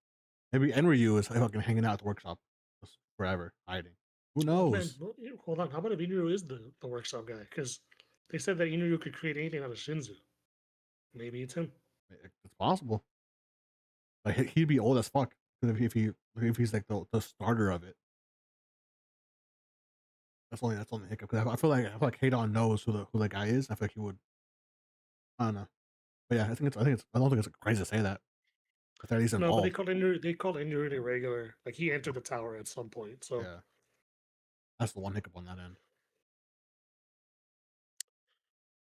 [SPEAKER 3] Maybe Enryu is fucking hanging out at the workshop just forever, hiding. Who
[SPEAKER 1] Oh, man,
[SPEAKER 3] knows?
[SPEAKER 1] hold on. How about if Inuru is the workshop guy? Because they said that Inuru could create anything out of Shinzu. Maybe it's him.
[SPEAKER 3] It's possible. Like he'd be old as fuck if he's like the starter of it. That's only the hiccup. Because I feel like Hadon knows who the guy is. I feel like he would. I don't know. But yeah, I don't think it's crazy to say that. If that he's
[SPEAKER 1] No, but
[SPEAKER 3] involved.
[SPEAKER 1] they called Inuru irregular. Like he entered the tower at some point. So
[SPEAKER 3] Yeah. That's the one hiccup on that end.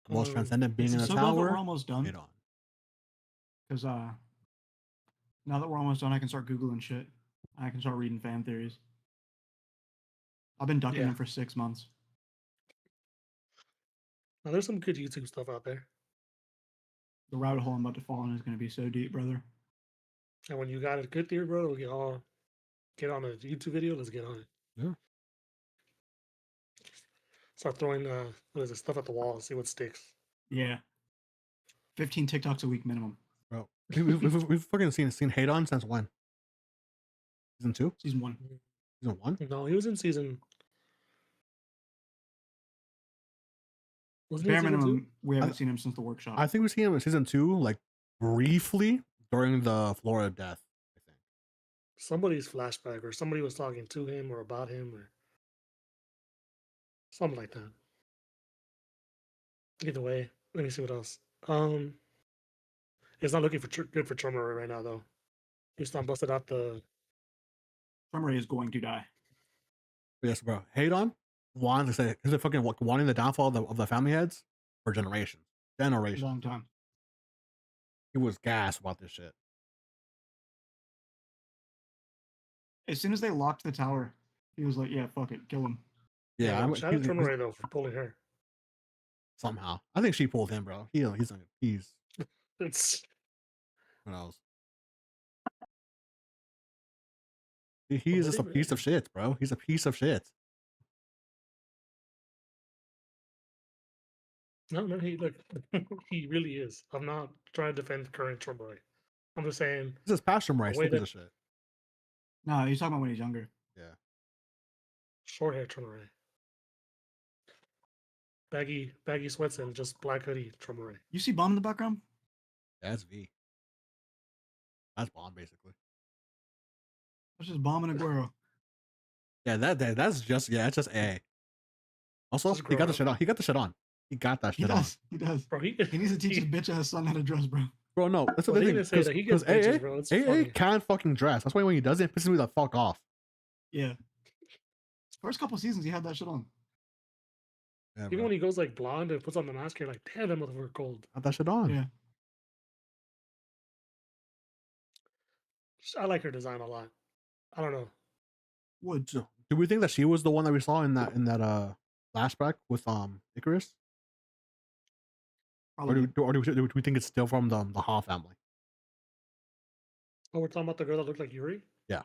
[SPEAKER 3] The most transcendent being in the
[SPEAKER 2] so glad that
[SPEAKER 3] tower.
[SPEAKER 2] we're almost done.
[SPEAKER 3] Hadon.
[SPEAKER 2] Because now that we're almost done, I can start Googling shit. I can start reading fan theories. I've been ducking them for 6 months.
[SPEAKER 1] now there's some good YouTube stuff out there.
[SPEAKER 2] The rabbit hole I'm about to fall in is going to be so deep, brother.
[SPEAKER 1] And when you got a good theory, bro, we can all get on a YouTube video. Let's get on it.
[SPEAKER 3] Yeah.
[SPEAKER 1] Start throwing stuff at the wall and see what sticks.
[SPEAKER 2] Yeah. 15 TikToks a week minimum.
[SPEAKER 3] Bro, we've fucking seen Hadon since when? Season 2?
[SPEAKER 2] Season 1.
[SPEAKER 3] Season 1?
[SPEAKER 1] No, he was in season.
[SPEAKER 2] Bare minimum, we haven't seen him since the workshop.
[SPEAKER 3] I think we've seen him in season 2, like briefly during the Flora death. I think
[SPEAKER 1] somebody's flashback or somebody was talking to him or about him or something like that. Either way, let me see what else. It's not looking good for Trummer right now though. He's not busted out the.
[SPEAKER 2] Trummer is going to die.
[SPEAKER 3] But yes, bro. Hadon wanted to say is it fucking wanting the downfall of the family heads for generations.
[SPEAKER 2] Long time.
[SPEAKER 3] He was gassed about this shit.
[SPEAKER 2] As soon as they locked the tower, he was like, "Yeah, fuck it, kill him."
[SPEAKER 3] Yeah,
[SPEAKER 1] shout out to Trummer though for pulling her.
[SPEAKER 3] Somehow, I think she pulled him, bro. He's
[SPEAKER 1] It's
[SPEAKER 3] who knows. He's just a piece of shit, bro. He's a piece of shit.
[SPEAKER 1] no, he look, he really is. I'm not trying to defend current Trummer. I'm just saying.
[SPEAKER 3] This is past Trummer. Still piece of shit.
[SPEAKER 2] No, he's talking about when he's younger.
[SPEAKER 3] Yeah.
[SPEAKER 1] Short hair Trummer. Baggy sweats and just black hoodie Trummer.
[SPEAKER 2] You see Bomb in the background?
[SPEAKER 3] That's V. That's Bomb basically.
[SPEAKER 2] That's just Bomb and Aguero.
[SPEAKER 3] Yeah, that's just A. Also, he got the shit on. He got the shit on. He got that shit on.
[SPEAKER 2] He does.
[SPEAKER 1] Bro,
[SPEAKER 2] he needs to teach his bitch ass son how to dress, bro.
[SPEAKER 3] Bro, no, that's what they think. Because AA can't fucking dress. That's why when he does it pisses me the fuck off.
[SPEAKER 2] Yeah. First couple seasons, he had that shit on.
[SPEAKER 3] Yeah,
[SPEAKER 1] even when he goes like blonde and puts on the mask, you're like, damn, that motherfucker cold.
[SPEAKER 3] Got that shit on.
[SPEAKER 2] Yeah.
[SPEAKER 1] I like her design a lot. I don't know.
[SPEAKER 2] Would
[SPEAKER 3] do we think that she was the one that we saw in that flashback with Icarus? Or do we think it's still from the Ha family?
[SPEAKER 1] Oh, we're talking about the girl that looked like Yuri?
[SPEAKER 3] Yeah.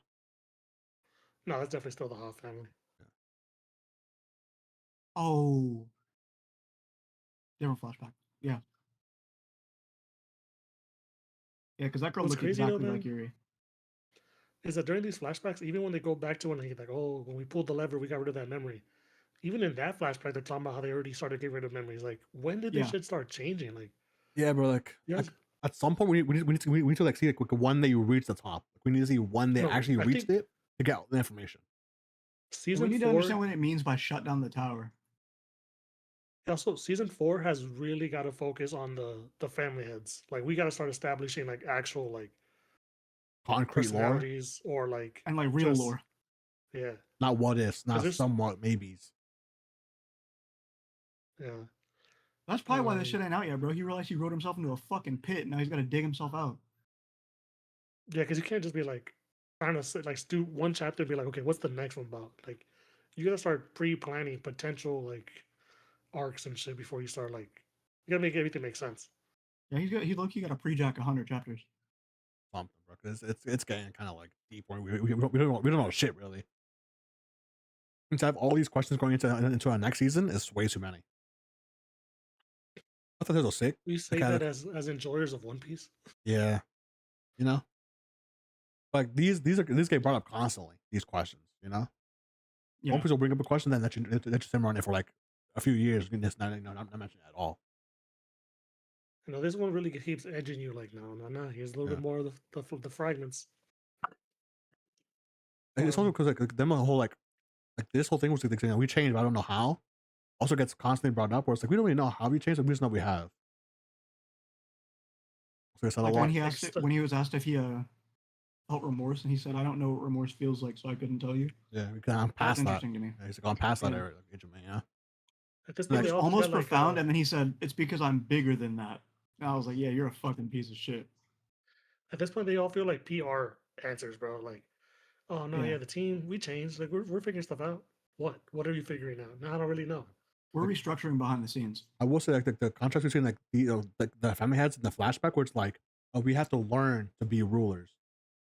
[SPEAKER 1] No, that's definitely still the Hoff family.
[SPEAKER 2] Oh, different flashback. Yeah, yeah, because that girl
[SPEAKER 1] What's
[SPEAKER 2] looked
[SPEAKER 1] crazy though,
[SPEAKER 2] exactly like
[SPEAKER 1] man,
[SPEAKER 2] Yuri.
[SPEAKER 1] is that during these flashbacks, even when they go back to when he like, oh, when we pulled the lever, we got rid of that memory. Even in that flashback, they're talking about how they already started getting rid of memories. Like, when did this
[SPEAKER 2] Yeah,
[SPEAKER 1] shit start changing? Like,
[SPEAKER 3] Yeah, bro. Like,
[SPEAKER 1] you guys,
[SPEAKER 3] at some point, we need to like see like when they reach the top. Like, we need to see when they
[SPEAKER 1] no,
[SPEAKER 3] actually
[SPEAKER 1] I
[SPEAKER 3] reached
[SPEAKER 1] think
[SPEAKER 3] it to get the information.
[SPEAKER 2] and we
[SPEAKER 1] season
[SPEAKER 2] need to understand
[SPEAKER 1] four,
[SPEAKER 2] what it means by shut down the tower.
[SPEAKER 1] also season four has really got to focus on the family heads. Like, we got to start establishing like actual like
[SPEAKER 3] Concrete lore,
[SPEAKER 1] personalities or like
[SPEAKER 2] And like real
[SPEAKER 1] just
[SPEAKER 2] lore.
[SPEAKER 1] yeah,
[SPEAKER 3] not what ifs,
[SPEAKER 1] because
[SPEAKER 3] not
[SPEAKER 1] there's
[SPEAKER 3] somewhat maybes.
[SPEAKER 1] yeah,
[SPEAKER 2] That's probably why this shit ain't out yet, bro. He realized he wrote himself into a fucking pit. Now he's got to dig himself out.
[SPEAKER 1] yeah, because you can't just be like trying to sit, like do one chapter and be like, okay, what's the next one about? Like, you gotta start pre-planning potential like arcs and shit before you start like you gotta make everything make sense.
[SPEAKER 2] Yeah, he low-key got a pre-jack 100 chapters.
[SPEAKER 3] Something, bro. Because it's getting kind of like deep. Where we don't know shit really. And to have all these questions going into our next season is way too many. I thought this was sick.
[SPEAKER 1] We say
[SPEAKER 3] Like,
[SPEAKER 1] that as enjoyers of One Piece.
[SPEAKER 3] yeah, you know, like these get brought up constantly. These questions, you know,
[SPEAKER 2] Yeah,
[SPEAKER 3] One Piece will bring up a question then that you simmer on it for like a few years. And it's not not mentioned at all.
[SPEAKER 1] You know, this one really keeps edging you like, no. Here's a little
[SPEAKER 3] Yeah.
[SPEAKER 1] bit more of the fragments.
[SPEAKER 3] It's only because like them a whole like this whole thing was like we changed, but I don't know how. Also gets constantly brought up where it's like we don't really know how we changed, but we just know we have. So it's a
[SPEAKER 2] like
[SPEAKER 3] lot.
[SPEAKER 2] when he was asked if he felt remorse, and he said, "I don't know what remorse feels like, so I couldn't tell you."
[SPEAKER 3] Yeah, we can
[SPEAKER 2] That's
[SPEAKER 3] past that.
[SPEAKER 2] interesting to me.
[SPEAKER 3] Yeah, he's gone past that
[SPEAKER 2] Yeah.
[SPEAKER 3] area, like, man. Yeah.
[SPEAKER 1] At this
[SPEAKER 2] It
[SPEAKER 1] point,
[SPEAKER 2] was
[SPEAKER 1] they all
[SPEAKER 2] almost
[SPEAKER 1] got, like,
[SPEAKER 2] profound, and then he said, "It's because I'm bigger than that." And I was like, "Yeah, you're a fucking piece of shit."
[SPEAKER 1] at this point they all feel like PR answers, bro. Like, oh no,
[SPEAKER 2] Yeah,
[SPEAKER 1] yeah, the team we changed. Like we're figuring stuff out. What are you figuring out? No, I don't really know.
[SPEAKER 2] we're restructuring behind the scenes.
[SPEAKER 3] I will say like the contrast between like the family heads in the flashback where it's like, oh, we have to learn to be rulers,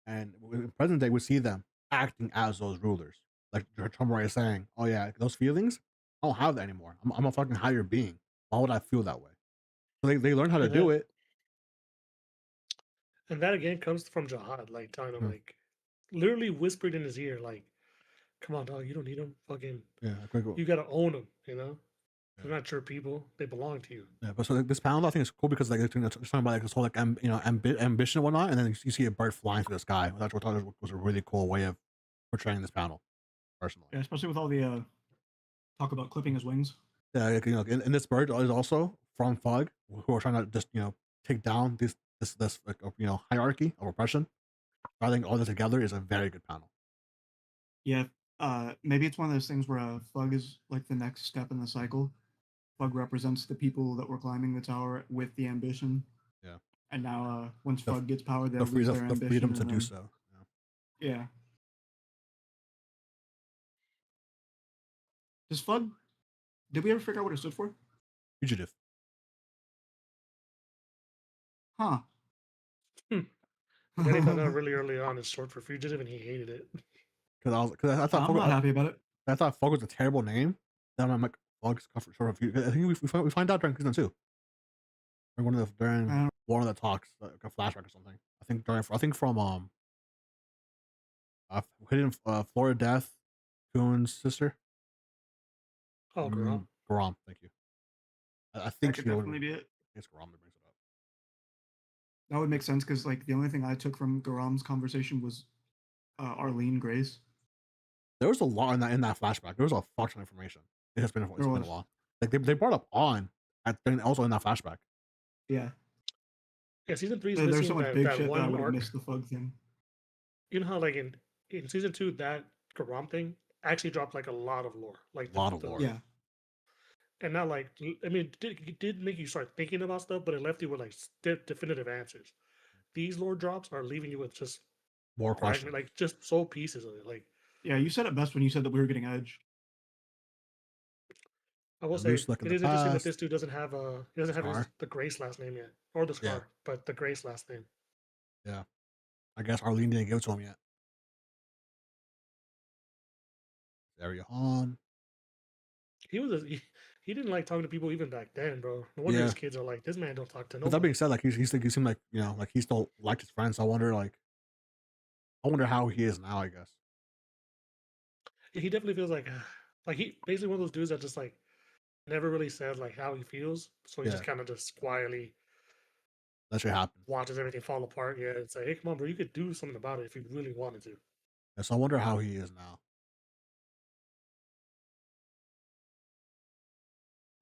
[SPEAKER 3] and in present day we see them acting as those rulers. Like Tomura is saying, oh yeah, those feelings, I don't have that anymore. I'm a fucking higher being. Why would I feel that way? So they learn how to
[SPEAKER 1] And
[SPEAKER 3] do
[SPEAKER 1] that
[SPEAKER 3] it.
[SPEAKER 1] and that again comes from Jihad, like telling him
[SPEAKER 3] Yeah,
[SPEAKER 1] like literally whispered in his ear, like, come on, dog, you don't need them. Fucking,
[SPEAKER 3] yeah, quick.
[SPEAKER 1] you gotta own them. You know, they're
[SPEAKER 3] Yeah.
[SPEAKER 1] not your people. They belong to you.
[SPEAKER 3] Yeah, but so like, this panel I think is cool because like it's talking about like this whole like ambition and whatnot, and then you see a bird flying through the sky. That's what I thought was a really cool way of portraying this panel, personally.
[SPEAKER 2] Yeah, especially with all the talk about clipping his wings.
[SPEAKER 3] Yeah, like, and this bird is also from Fug, who are trying to just take down this like hierarchy of oppression. I think all this together is a very good panel.
[SPEAKER 2] Yeah, maybe it's one of those things where Fug is like the next step in the cycle. Fug represents the people that were climbing the tower with the ambition.
[SPEAKER 3] Yeah.
[SPEAKER 2] And now, once
[SPEAKER 3] The-
[SPEAKER 2] Fug gets power, they'll
[SPEAKER 3] The
[SPEAKER 2] lose their
[SPEAKER 3] freedom,
[SPEAKER 2] ambition.
[SPEAKER 3] the freedom to
[SPEAKER 2] and
[SPEAKER 3] do
[SPEAKER 2] then-
[SPEAKER 3] so.
[SPEAKER 2] Yeah. Does Fug? Did we ever figure out what it stood for?
[SPEAKER 3] Fugitive.
[SPEAKER 2] Huh.
[SPEAKER 1] And then he found out really early on it's short for fugitive, and he hated it.
[SPEAKER 3] Because I thought
[SPEAKER 2] I'm not happy about it.
[SPEAKER 3] I thought Fug was a terrible name. Then I'm like, Fug's short of fugitive. I think we find out during season 2. During one of the talks, like a flashback or something. I think from hidden Flora Death, Coon's sister.
[SPEAKER 1] Oh, girl.
[SPEAKER 3] Garam, thank you. I
[SPEAKER 2] That
[SPEAKER 3] think
[SPEAKER 2] could
[SPEAKER 3] she would.
[SPEAKER 2] definitely be it.
[SPEAKER 3] It's Garam that brings it up.
[SPEAKER 2] That would make sense because like the only thing I took from Garam's conversation was Arlene Grace.
[SPEAKER 3] There was a lot in that flashback. There was a fuck ton of information. It's been a while. Like they brought up on also in that flashback.
[SPEAKER 2] Yeah.
[SPEAKER 1] Yeah, season 3 is
[SPEAKER 2] There's
[SPEAKER 1] missing
[SPEAKER 2] so much
[SPEAKER 1] that,
[SPEAKER 2] big
[SPEAKER 1] that
[SPEAKER 2] shit that I
[SPEAKER 1] one
[SPEAKER 2] would have
[SPEAKER 1] arc.
[SPEAKER 2] missed the Fug thing.
[SPEAKER 1] You know how like in season 2 that Garam thing actually dropped like a lot of lore, like
[SPEAKER 3] A lot of lore.
[SPEAKER 2] Yeah.
[SPEAKER 1] and not like I mean it did make you start thinking about stuff, but it left you with like definitive answers. These lore drops are leaving you with just
[SPEAKER 3] More questions.
[SPEAKER 1] like just soul pieces of it. Like
[SPEAKER 2] Yeah, you said it best when you said that we were getting Edge.
[SPEAKER 1] I will
[SPEAKER 3] The
[SPEAKER 1] say,
[SPEAKER 3] loose look in
[SPEAKER 1] it
[SPEAKER 3] the
[SPEAKER 1] is interesting that
[SPEAKER 3] past.
[SPEAKER 1] this dude doesn't have
[SPEAKER 3] Scar.
[SPEAKER 1] the Grace last name yet, or the Scar,
[SPEAKER 3] Yeah.
[SPEAKER 1] but the Grace last name.
[SPEAKER 3] Yeah. I guess Arlene didn't give it to him yet. There on.
[SPEAKER 1] He was he didn't like talking to people even back then, bro. No wonder
[SPEAKER 3] Yeah.
[SPEAKER 1] his kids are like, this man don't talk to
[SPEAKER 3] But that
[SPEAKER 1] nobody.
[SPEAKER 3] being said, like he seemed like like he still liked his friends. So I wonder how he is now. I guess.
[SPEAKER 1] He definitely feels like he basically one of those dudes that just like never really says like how he feels, so he
[SPEAKER 3] Yeah.
[SPEAKER 1] just kind of just quietly
[SPEAKER 3] That should happen.
[SPEAKER 1] watches everything fall apart. Yeah, it's like, hey, come on, bro, you could do something about it if you really wanted to.
[SPEAKER 3] Yeah, so I wonder how he is now.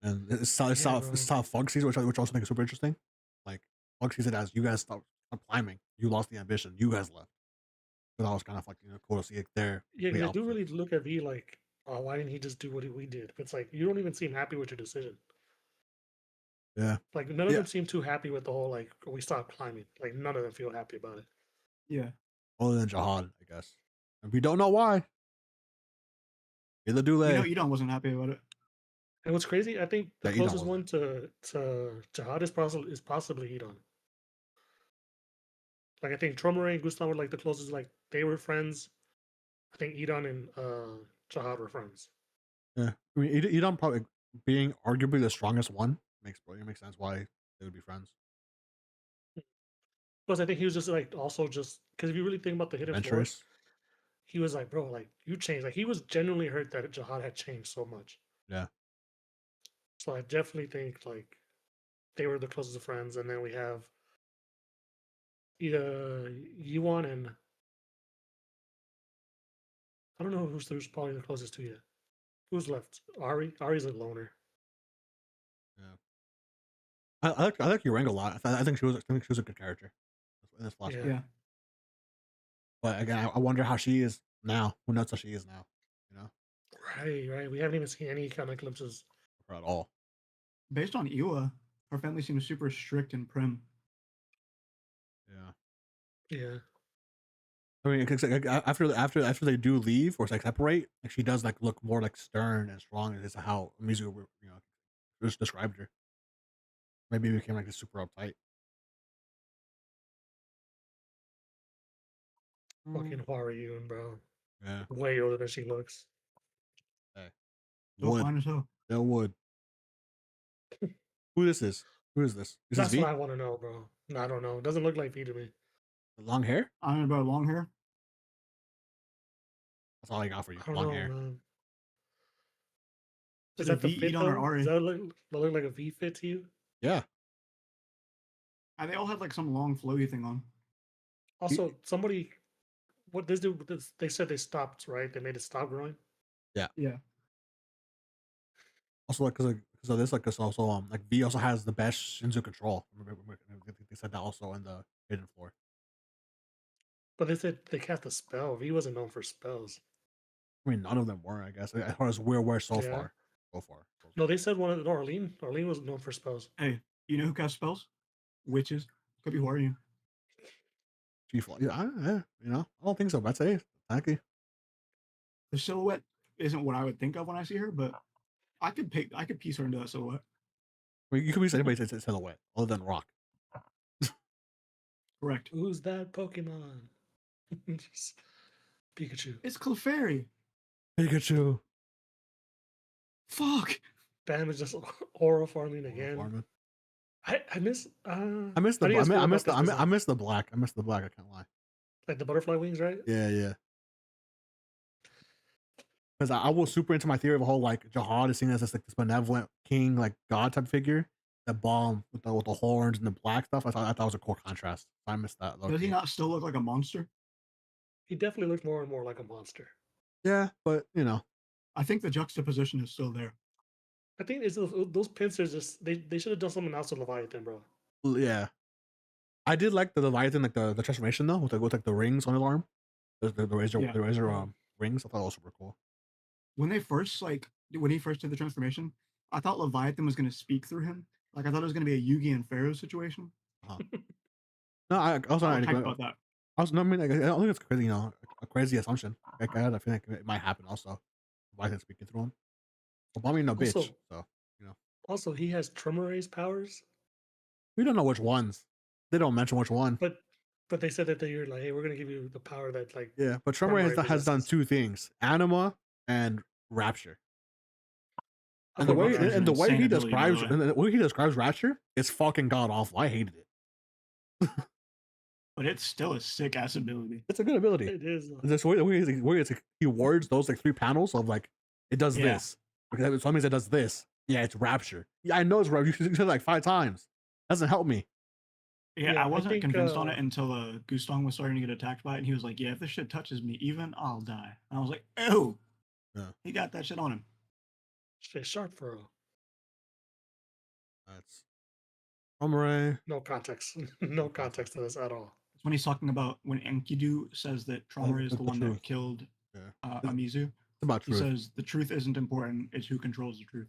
[SPEAKER 3] And it's
[SPEAKER 1] Yeah,
[SPEAKER 3] how
[SPEAKER 1] bro.
[SPEAKER 3] Fug sees it, which also makes it super interesting. Like Fug sees it as you guys stop climbing, you lost the ambition, you guys left. So that was kind of like cool to see it there.
[SPEAKER 1] Yeah,
[SPEAKER 3] complete
[SPEAKER 1] because I do
[SPEAKER 3] opposite.
[SPEAKER 1] really look at V like, oh, why didn't he just do what we did? It's like you don't even seem happy with your decision.
[SPEAKER 3] Yeah,
[SPEAKER 1] Like none of
[SPEAKER 3] Yeah.
[SPEAKER 1] them seem too happy with the whole like we stopped climbing. Like none of them feel happy about it.
[SPEAKER 2] Yeah.
[SPEAKER 3] other than Jihad, I guess. And we don't know why. Either do they?
[SPEAKER 2] Edon wasn't happy about it.
[SPEAKER 1] And what's crazy, I think the
[SPEAKER 3] Yeah, Edon
[SPEAKER 1] closest one to Jihad is possibly Edon. Like I think Tromare and Gustav were like the closest. Like they were friends. I think Edon and Jihad were friends.
[SPEAKER 3] Yeah, I mean, Edom probably being arguably the strongest one makes sense why they would be friends.
[SPEAKER 1] Plus, I think he was just like also just because if you really think about the hidden floor,
[SPEAKER 3] Adventurous.
[SPEAKER 1] he was like, bro, like you changed. Like he was genuinely hurt that Jihad had changed so much.
[SPEAKER 3] Yeah.
[SPEAKER 1] So I definitely think like they were the closest of friends, and then we have Yuan and I don't know who's probably the closest to you. Who's left? Ari. Ari's a loner.
[SPEAKER 3] I like Uranga a lot. I think she was a good character in this flashback.
[SPEAKER 1] Yeah.
[SPEAKER 3] But again, I wonder how she is now. Who knows how she is now? You know,
[SPEAKER 1] Right. We haven't even seen any kind of glimpses.
[SPEAKER 3] or at all.
[SPEAKER 2] Based on Iwa, her family seems super strict and prim.
[SPEAKER 3] Yeah.
[SPEAKER 1] Yeah.
[SPEAKER 3] I mean, 'cause, like, after they do leave or like separate, like she does like look more like stern and strong. As how Mizu, just described her. Maybe it became like super uptight.
[SPEAKER 1] Fucking Huaruyun, bro.
[SPEAKER 3] Yeah.
[SPEAKER 1] Way older than she looks.
[SPEAKER 2] So
[SPEAKER 3] Would.
[SPEAKER 2] fine as hell.
[SPEAKER 3] It would. Who this is? Who is this? Is
[SPEAKER 1] That's
[SPEAKER 3] this V?
[SPEAKER 1] what I want to know, bro. No, I don't know. It doesn't look like V to me.
[SPEAKER 3] Long hair?
[SPEAKER 2] I don't know about long hair.
[SPEAKER 3] That's all I got for you.
[SPEAKER 1] I don't
[SPEAKER 3] Long
[SPEAKER 1] know,
[SPEAKER 3] hair.
[SPEAKER 1] man.
[SPEAKER 2] Is
[SPEAKER 1] Is
[SPEAKER 2] it
[SPEAKER 1] that the
[SPEAKER 2] V,
[SPEAKER 1] fit
[SPEAKER 2] Edon, or
[SPEAKER 1] though?
[SPEAKER 2] Ari?
[SPEAKER 1] Does that look like a V fit to you?
[SPEAKER 3] Yeah.
[SPEAKER 2] And they all had like some long flowy thing on.
[SPEAKER 1] Also, somebody, what this do? They said they stopped, right? They made it stop growing.
[SPEAKER 2] Yeah.
[SPEAKER 3] Also, like, because of this, like, it's also like V also has the best Shinzu control. Remember, they said that also in the hidden floor.
[SPEAKER 1] But they said they cast a spell. V wasn't known for spells.
[SPEAKER 3] I mean, none of them were, I guess, as far as we're so
[SPEAKER 1] Yeah.
[SPEAKER 3] far. So far.
[SPEAKER 1] No, they said one of the Arlene. Arlene was known for spells.
[SPEAKER 2] Hey, you know who casts spells? Witches. Could be Huaruyun.
[SPEAKER 3] Yeah, I don't think so. But I'd say exactly.
[SPEAKER 2] The silhouette isn't what I would think of when I see her, but I could piece her into that silhouette.
[SPEAKER 3] I mean, you could be anybody's silhouette other than Rock.
[SPEAKER 2] Correct.
[SPEAKER 1] Who's that Pokemon? Just Pikachu.
[SPEAKER 2] It's Clefairy.
[SPEAKER 3] Pikachu.
[SPEAKER 2] Fuck.
[SPEAKER 1] Bam is just aura farming again.
[SPEAKER 3] Farming.
[SPEAKER 1] I miss.
[SPEAKER 3] I miss the
[SPEAKER 1] how do you guys feel
[SPEAKER 3] I
[SPEAKER 1] about
[SPEAKER 3] miss the
[SPEAKER 1] this
[SPEAKER 3] I
[SPEAKER 1] design?
[SPEAKER 3] miss the black. I miss the black. I can't lie.
[SPEAKER 1] Like the butterfly wings, right?
[SPEAKER 3] Yeah. Because I was super into my theory of a whole like Jihad is seen as this like this benevolent king, like god type figure. That bomb with the horns and the black stuff. I thought it was a cool contrast. I missed that.
[SPEAKER 2] Does he not still look like a monster?
[SPEAKER 1] He definitely looks more and more like a monster.
[SPEAKER 3] Yeah, but
[SPEAKER 2] I think the juxtaposition is still there.
[SPEAKER 1] I think it's those pincers just they should have done something else with Leviathan, bro.
[SPEAKER 3] yeah. I did like the Leviathan, like the transformation though, with like the rings on his arm. The razor
[SPEAKER 2] Yeah.
[SPEAKER 3] rings. I thought that was super cool.
[SPEAKER 2] When he first did the transformation, I thought Leviathan was going to speak through him. Like I thought it was going to be a Yugi and Pharaoh situation.
[SPEAKER 3] No, I also
[SPEAKER 2] I'm hyped about that.
[SPEAKER 3] I mean, like, I don't think it's crazy, a crazy assumption. Like, I had a feeling like it might happen also. Leviathan speaking through him. Obama, no bitch.
[SPEAKER 1] Also-
[SPEAKER 3] So
[SPEAKER 1] Also, he has Tremora's powers,
[SPEAKER 3] we don't know which ones. They don't mention which one.
[SPEAKER 1] but they said that they're like, hey, we're gonna give you the power that like
[SPEAKER 3] Yeah, but Tremor has done
[SPEAKER 1] possesses.
[SPEAKER 3] two things: anima and Rapture.
[SPEAKER 1] I
[SPEAKER 3] And the
[SPEAKER 1] thought
[SPEAKER 3] way
[SPEAKER 2] Rapture is an
[SPEAKER 3] and the way
[SPEAKER 2] insane
[SPEAKER 3] he
[SPEAKER 2] ability, by the
[SPEAKER 3] describes
[SPEAKER 2] way.
[SPEAKER 3] and the way he describes Rapture is fucking god awful. I hated it.
[SPEAKER 2] But it's still a sick ass ability.
[SPEAKER 3] It's a good ability.
[SPEAKER 1] it is.
[SPEAKER 3] This way he words those like 3 panels of like it does
[SPEAKER 2] Yeah.
[SPEAKER 3] this. Okay, so that means it does this. Yeah, it's Rapture. Yeah, I know it's Rapture. You said it like 5 times. Doesn't help me.
[SPEAKER 2] Yeah,
[SPEAKER 1] Yeah,
[SPEAKER 2] I
[SPEAKER 1] I
[SPEAKER 2] wasn't
[SPEAKER 1] think,
[SPEAKER 2] convinced on it until Gustong was starting to get attacked by it, and he was like, "Yeah, if this shit touches me, even I'll die." And I was like, "Oh,
[SPEAKER 3] Yeah.
[SPEAKER 2] he got that shit on him."
[SPEAKER 1] Shit, sharp furrow.
[SPEAKER 3] That's Ombre.
[SPEAKER 1] No context. No context to this at all.
[SPEAKER 2] It's when he's talking about when Enkidu says that Tromare is
[SPEAKER 3] the
[SPEAKER 2] the one
[SPEAKER 3] truth.
[SPEAKER 2] that killed
[SPEAKER 3] Yeah.
[SPEAKER 2] Amizu.
[SPEAKER 3] It's about
[SPEAKER 2] He
[SPEAKER 3] truth.
[SPEAKER 2] says the truth isn't important; it's who controls the truth.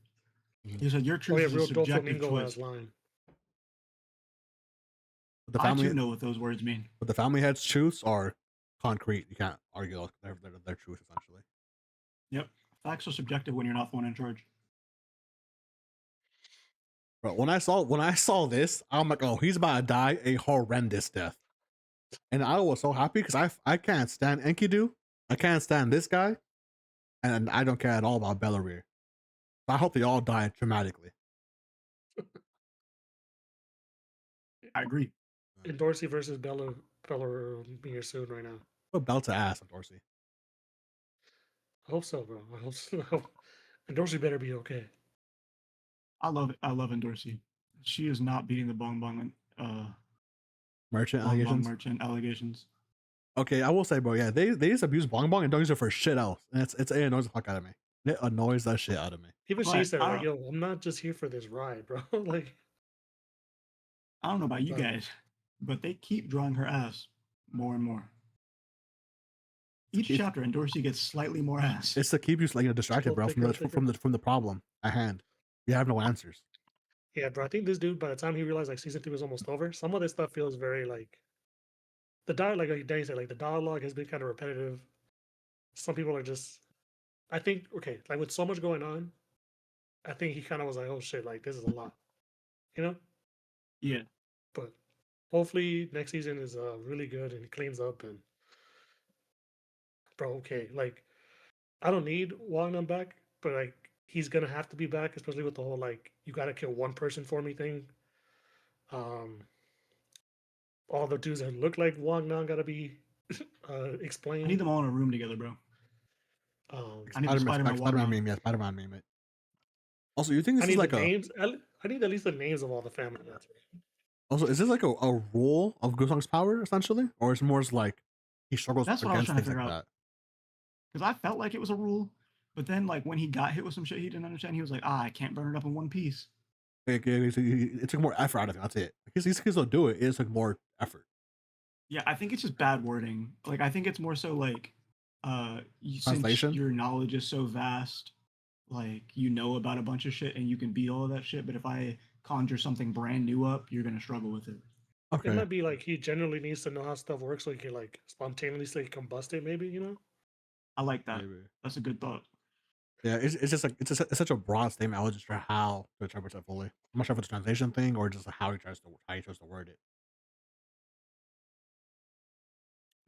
[SPEAKER 3] Mhm.
[SPEAKER 2] He said your
[SPEAKER 1] Oh
[SPEAKER 2] truth
[SPEAKER 1] yeah,
[SPEAKER 2] is a
[SPEAKER 1] real
[SPEAKER 2] subjective
[SPEAKER 1] Doflamingo
[SPEAKER 2] choice.
[SPEAKER 1] last line.
[SPEAKER 3] The
[SPEAKER 2] I
[SPEAKER 3] family
[SPEAKER 2] too know what those words mean.
[SPEAKER 3] but the family head's truths are concrete. You can't argue their truth essentially.
[SPEAKER 2] Yep, facts are subjective when you're not the one in charge.
[SPEAKER 3] But when I saw this, I'm like, oh, he's about to die a horrendous death. And I was so happy because I can't stand Enkidu. I can't stand this guy. And I don't care at all about Bellerir. I hope they all die dramatically.
[SPEAKER 2] I agree.
[SPEAKER 1] And Dorsey versus Bellarmere soon right now.
[SPEAKER 3] Put belt to ass on Dorsey.
[SPEAKER 1] I hope so, bro. I hope so. And Dorsey better be okay.
[SPEAKER 2] I love Endorsi. She is not beating the Bong Bong
[SPEAKER 3] Merchant
[SPEAKER 2] Bong Bong
[SPEAKER 3] allegations.
[SPEAKER 2] merchant allegations.
[SPEAKER 3] Okay, I will say, bro, yeah, they just abuse Bong Bong and don't use it for shit else. And it annoys the fuck out of me. It annoys the shit out of me.
[SPEAKER 1] Even she
[SPEAKER 2] But
[SPEAKER 1] said,
[SPEAKER 2] I
[SPEAKER 1] like,
[SPEAKER 2] don't-
[SPEAKER 1] yo, I'm not just here for this ride, bro. Like,
[SPEAKER 2] I don't know about you
[SPEAKER 1] Sorry.
[SPEAKER 2] guys, but they keep drawing her ass more and more. Each
[SPEAKER 3] It's-
[SPEAKER 2] chapter, Endorsi gets slightly more ass.
[SPEAKER 3] It's to keep you like distracted,
[SPEAKER 1] Well,
[SPEAKER 3] bro,
[SPEAKER 1] thicker, thicker.
[SPEAKER 3] from the problem at hand. You have no answers.
[SPEAKER 1] yeah, bro. I think this dude, by the time he realized like season 2 was almost over, some of this stuff feels very like the dialogue, like Danny said, like the dialogue has been kind of repetitive. Some people are just, I think, okay, like with so much going on, I think he kind of was like, oh shit, like this is a lot, you know.
[SPEAKER 2] Yeah,
[SPEAKER 1] But hopefully next season is really good and it cleans up and bro, okay, like I don't need Wagner back, but like he's gonna have to be back, especially with the whole like you gotta kill one person for me thing. All the dudes that look like Wagner gotta be explained.
[SPEAKER 2] I need them all in a room together, bro. I need the Spider-Man
[SPEAKER 3] Spider-Man
[SPEAKER 2] Wagner.
[SPEAKER 3] meme, yeah, Spider-Man meme. It. Also, you think
[SPEAKER 1] I
[SPEAKER 3] this
[SPEAKER 1] need
[SPEAKER 3] is like
[SPEAKER 1] the
[SPEAKER 3] a
[SPEAKER 1] names. I need at least the names of all the family members.
[SPEAKER 3] also is this like a rule of Gusong's power essentially, or is it more like he struggles
[SPEAKER 2] That's what I was
[SPEAKER 3] against
[SPEAKER 2] trying to
[SPEAKER 3] things like
[SPEAKER 2] figure out.
[SPEAKER 3] that?
[SPEAKER 2] Because I felt like it was a rule, but then like when he got hit with some shit he didn't understand, he was like, I can't burn it up in one piece.
[SPEAKER 3] Like, it took more effort out of it. That's it. Like, these kids don't do it. It just took more effort.
[SPEAKER 2] Yeah, I think it's just bad wording. Like I think it's more so like since
[SPEAKER 3] Translation?
[SPEAKER 2] your knowledge is so vast, like you know about a bunch of shit and you can beat all of that shit, but if I conjure something brand new up, you're gonna struggle with it.
[SPEAKER 3] Okay.
[SPEAKER 1] It might be like he generally needs to know how stuff works so he can like spontaneously combust it, maybe, you know?
[SPEAKER 2] I like that.
[SPEAKER 3] Maybe.
[SPEAKER 2] That's a good thought.
[SPEAKER 3] Yeah, it's just like it's such a broad statement. I was just sure how to interpret it fully. I'm not sure if it's a translation thing or just how he chose to word it.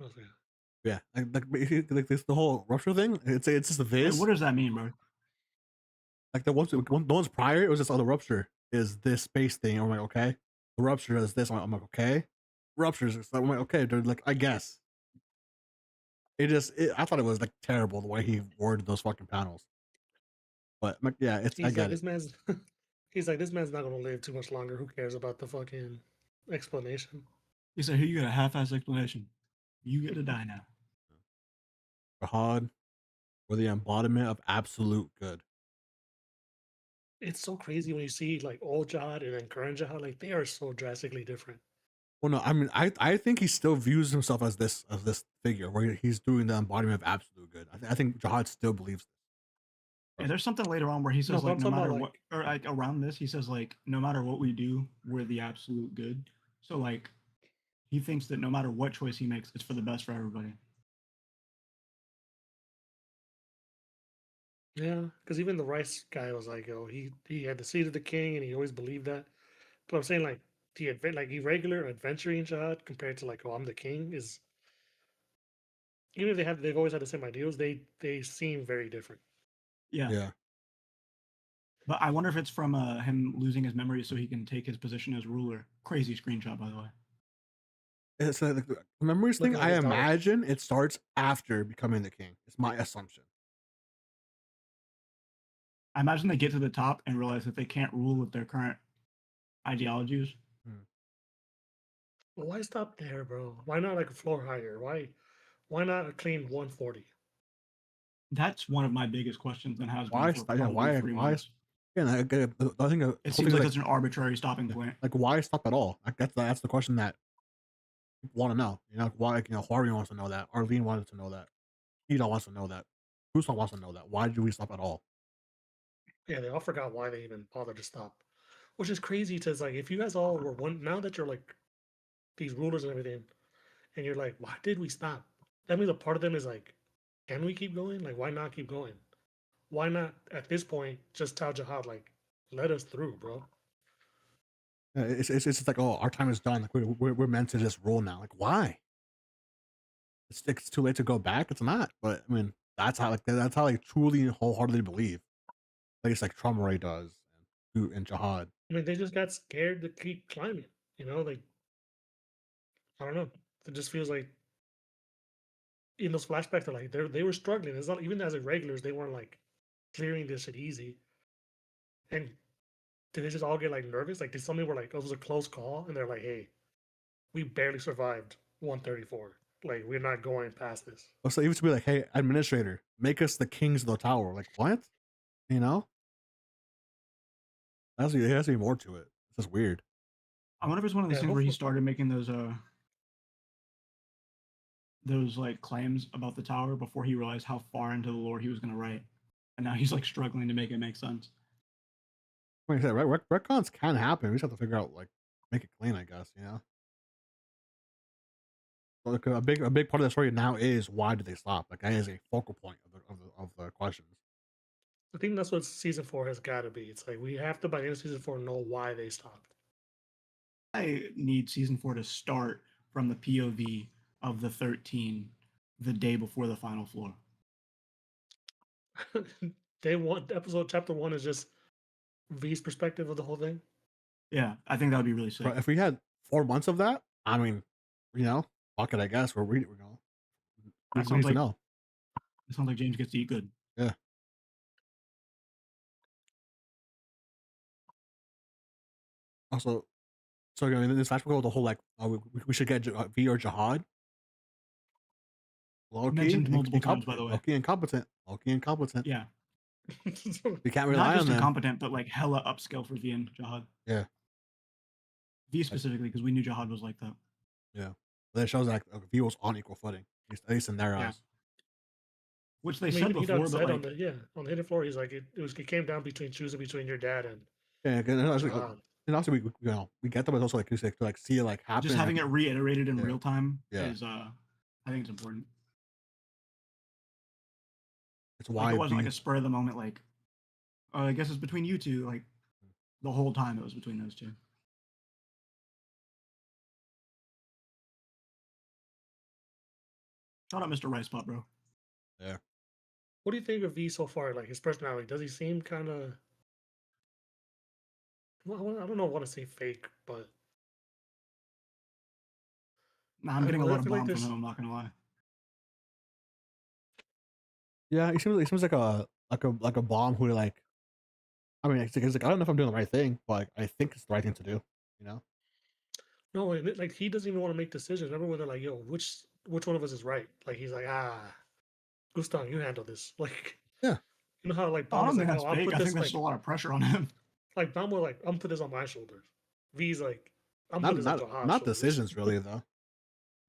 [SPEAKER 1] Okay.
[SPEAKER 3] Yeah, like this the whole rupture thing. It's just a
[SPEAKER 2] Hey,
[SPEAKER 3] this.
[SPEAKER 2] what does that mean, bro?
[SPEAKER 3] Like the ones prior, it was just the rupture is this space thing. I'm like, okay, the rupture is this. I'm like, okay, ruptures. I'm like, okay, dude. Like, I guess. I thought it was like terrible the way he worded those fucking panels. But like, yeah, I
[SPEAKER 1] He's like,
[SPEAKER 3] get it.
[SPEAKER 1] this man's he's like, this man's not gonna live too much longer. Who cares about the fucking explanation?
[SPEAKER 2] He said, "Here you got a half-ass explanation. You get to die now."
[SPEAKER 3] Rahad were the embodiment of absolute good.
[SPEAKER 1] It's so crazy when you see like old Jihad and then current Jihad, like they are so drastically different.
[SPEAKER 3] Well, no, I mean, I think he still views himself as this figure where he's doing the embodiment of absolute good. I think Jihad still believes this.
[SPEAKER 2] Yeah, there's something later on where he says
[SPEAKER 1] but
[SPEAKER 2] like
[SPEAKER 1] I'm
[SPEAKER 2] no
[SPEAKER 1] talking
[SPEAKER 2] matter
[SPEAKER 1] about,
[SPEAKER 2] what, or like around this, he says like no matter what we do, we're the absolute good. So like he thinks that no matter what choice he makes, it's for the best for everybody.
[SPEAKER 1] Yeah, because even the Rice guy was like, "Yo, he had the seat of the king, and he always believed that." But I'm saying like the like irregular adventuring Jihad compared to like, "Oh, I'm the king" is even if they've always had the same ideals, they seem very different.
[SPEAKER 2] Yeah.
[SPEAKER 3] Yeah.
[SPEAKER 2] But I wonder if it's from him losing his memory so he can take his position as ruler. Crazy screenshot, by the way.
[SPEAKER 3] It's like the memories thing.
[SPEAKER 1] Looking at
[SPEAKER 3] I
[SPEAKER 1] his daughter.
[SPEAKER 3] imagine it starts after becoming the king. It's my assumption.
[SPEAKER 2] I imagine they get to the top and realize that they can't rule with their current ideologies.
[SPEAKER 1] Well, why stop there, bro? Why not like a floor higher? Why not a clean 140?
[SPEAKER 2] That's one of my biggest questions and has
[SPEAKER 3] Why
[SPEAKER 2] been for
[SPEAKER 3] stop- yeah,
[SPEAKER 2] probably
[SPEAKER 3] why-
[SPEAKER 2] 3
[SPEAKER 3] why
[SPEAKER 2] months.
[SPEAKER 3] Yeah, I think
[SPEAKER 2] It
[SPEAKER 3] whole
[SPEAKER 2] seems
[SPEAKER 3] thing
[SPEAKER 2] like
[SPEAKER 3] is
[SPEAKER 2] it's an arbitrary stopping point.
[SPEAKER 3] like why stop at all? Like that's the question that people want to know. You know why? Like, Harvey wants to know that. Arlene wanted to know that. Ito wants to know that. Bruce wants to know that. Why do we stop at all?
[SPEAKER 1] Yeah, they all forgot why they even bothered to stop, which is crazy. To like, if you guys all were one now that you're like these rulers and everything, and you're like, why did we stop? That means a part of them is like, can we keep going? Like, why not keep going? Why not at this point just tell Jihad like, let us through, bro?
[SPEAKER 3] It's just like, oh, our time is done. Like we're meant to just rule now. Like why? It's too late to go back. It's not. But I mean, that's how they truly wholeheartedly believe. Like it's like Trump does and Jihad.
[SPEAKER 1] I mean, they just got scared to keep climbing. You know, like I don't know. It just feels like in those flashbacks, they're like they were struggling. It's not even as irregulars, they weren't like clearing this shit easy. And did they just all get like nervous? Like did somebody were like, oh, it was a close call, and they're like, hey, we barely survived 134. Like we're not going past this.
[SPEAKER 3] So even to be like, hey, administrator, make us the kings of the tower. Like what? You know? There has to be more to it. It's just weird.
[SPEAKER 2] I wonder if it's one of those
[SPEAKER 1] Yeah,
[SPEAKER 2] things where he
[SPEAKER 1] hopefully-
[SPEAKER 2] started making those like claims about the tower before he realized how far into the lore he was going to write, and now he's like struggling to make it make sense.
[SPEAKER 3] Like I said, retcons can happen. We just have to figure out like make it clean, I guess. You know. So, like, a big part of the story now is why did they stop? Like that is a focal point of the questions.
[SPEAKER 1] I think that's what season 4 has got to be. It's like we have to by the end of season 4 know why they stopped.
[SPEAKER 2] I need season 4 to start from the POV of the 13 the day before the final floor.
[SPEAKER 1] Chapter 1 is just V's perspective of the whole thing.
[SPEAKER 2] Yeah, I think that would be really sick.
[SPEAKER 3] But if we had 4 months of that, I mean, you know, fuck it, I guess we're reading. We
[SPEAKER 2] That
[SPEAKER 3] need
[SPEAKER 2] sounds
[SPEAKER 3] to know.
[SPEAKER 2] It sounds like James gets to eat good.
[SPEAKER 3] Yeah. Also, so in this flashback with the whole like, we should get V or Jihad. Loki,
[SPEAKER 2] Mentioned multiple times, by the way.
[SPEAKER 3] Loki incompetent.
[SPEAKER 2] Yeah,
[SPEAKER 3] We can't rely
[SPEAKER 2] not
[SPEAKER 3] on
[SPEAKER 2] just
[SPEAKER 3] them.
[SPEAKER 2] incompetent, but like hella upscale for V and Jihad.
[SPEAKER 3] Yeah.
[SPEAKER 2] V specifically, because we knew Jihad was like that.
[SPEAKER 3] But it shows that V was on equal footing, at least in their
[SPEAKER 2] Yeah.
[SPEAKER 3] eyes.
[SPEAKER 2] Which they
[SPEAKER 1] I mean,
[SPEAKER 2] said
[SPEAKER 1] even he
[SPEAKER 2] before,
[SPEAKER 1] done
[SPEAKER 2] but
[SPEAKER 1] said
[SPEAKER 2] like,
[SPEAKER 1] on the hidden floor, he's like it came down between choosing between your dad and
[SPEAKER 3] Yeah,
[SPEAKER 1] Jihad.
[SPEAKER 3] and also we get them, but also like to like see it like happen.
[SPEAKER 2] just having it
[SPEAKER 3] like,
[SPEAKER 2] reiterated in
[SPEAKER 3] Yeah.
[SPEAKER 2] real time
[SPEAKER 3] Yeah.
[SPEAKER 2] is, I think it's important.
[SPEAKER 3] it's
[SPEAKER 2] Like
[SPEAKER 3] why
[SPEAKER 2] it wasn't
[SPEAKER 3] V-
[SPEAKER 2] like a spur of the moment, like, I guess it's between you two. Like the whole time it was between those two. Shout out Mr. Rice Pop, bro.
[SPEAKER 1] What do you think of V so far? Like his personality, does he seem kind of? Well, I don't know. Want to say fake, but
[SPEAKER 2] Nah, I'm
[SPEAKER 1] I
[SPEAKER 2] getting a
[SPEAKER 1] don't know,
[SPEAKER 2] lot
[SPEAKER 1] I
[SPEAKER 2] of
[SPEAKER 1] feel like
[SPEAKER 2] bomb from
[SPEAKER 1] there's-
[SPEAKER 2] him. I'm not gonna lie.
[SPEAKER 3] yeah, he seems like a bomb who like. I mean, it's like I don't know if I'm doing the right thing, but like, I think it's the right thing to do. You know.
[SPEAKER 1] no, like he doesn't even want to make decisions. Remember when they're like, "Yo, which one of us is right?" Like he's like, Gustav, you handle this. Like,
[SPEAKER 3] Yeah.
[SPEAKER 1] you know how like
[SPEAKER 2] I
[SPEAKER 1] Bam
[SPEAKER 2] don't
[SPEAKER 1] is
[SPEAKER 2] think
[SPEAKER 1] like,
[SPEAKER 2] that's
[SPEAKER 1] "Oh, I'll
[SPEAKER 2] fake.
[SPEAKER 1] put
[SPEAKER 2] I
[SPEAKER 1] this
[SPEAKER 2] think that's
[SPEAKER 1] like,
[SPEAKER 2] just a lot of pressure on him.
[SPEAKER 1] like Bam will like, I'm gonna put this on my shoulders." V's like, I'm
[SPEAKER 3] Not
[SPEAKER 1] putting this on Jihad's
[SPEAKER 3] not
[SPEAKER 1] shoulders.
[SPEAKER 3] decisions really though.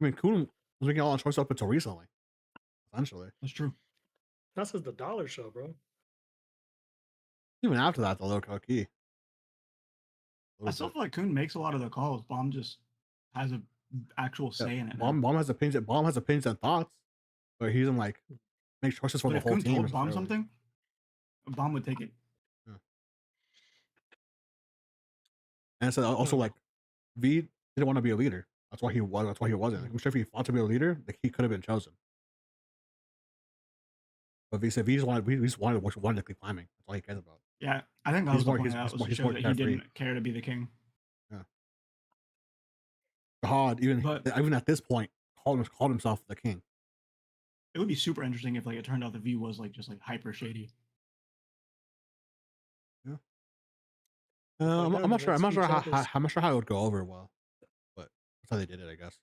[SPEAKER 3] I mean, Kuhn was making all the choices up until recently. Essentially,
[SPEAKER 2] That's true.
[SPEAKER 1] That's just the dollar show, bro.
[SPEAKER 3] even after that, the low key.
[SPEAKER 2] I still feel like Kuhn makes a lot of the calls. Bomb just has a actual say in it. now.
[SPEAKER 3] Bomb has opinions. Bomb has opinions and thoughts, but he doesn't like make choices for
[SPEAKER 2] But
[SPEAKER 3] the
[SPEAKER 2] if
[SPEAKER 3] whole
[SPEAKER 2] Kuhn
[SPEAKER 3] team.
[SPEAKER 2] told Bomb
[SPEAKER 3] necessarily.
[SPEAKER 2] something, Bomb would take it.
[SPEAKER 3] And so also
[SPEAKER 1] Hmm.
[SPEAKER 3] like V didn't want to be a leader. That's why he was. That's why he wasn't. Like, I'm sure if he fought to be a leader, like he could have been chosen. But V said we just wanted to keep climbing. That's all he cares about.
[SPEAKER 2] Yeah, I think that
[SPEAKER 3] He's
[SPEAKER 2] was the
[SPEAKER 3] more-
[SPEAKER 2] point
[SPEAKER 3] he's-
[SPEAKER 2] of that,
[SPEAKER 3] he's
[SPEAKER 2] was
[SPEAKER 3] more-
[SPEAKER 2] to
[SPEAKER 3] he's
[SPEAKER 2] show
[SPEAKER 3] more
[SPEAKER 2] that he
[SPEAKER 3] carefree.
[SPEAKER 2] didn't care to be the king.
[SPEAKER 3] God,
[SPEAKER 2] But
[SPEAKER 3] even at this point, called himself the king.
[SPEAKER 2] it would be super interesting if like it turned out the V was like just like hyper shady.
[SPEAKER 3] I'm
[SPEAKER 1] out in
[SPEAKER 3] not
[SPEAKER 1] the
[SPEAKER 3] sure. I'm not
[SPEAKER 1] next
[SPEAKER 3] sure
[SPEAKER 1] few
[SPEAKER 3] how,
[SPEAKER 1] chapters.
[SPEAKER 3] I'm not sure how it would go over well, but that's how they did it, I guess.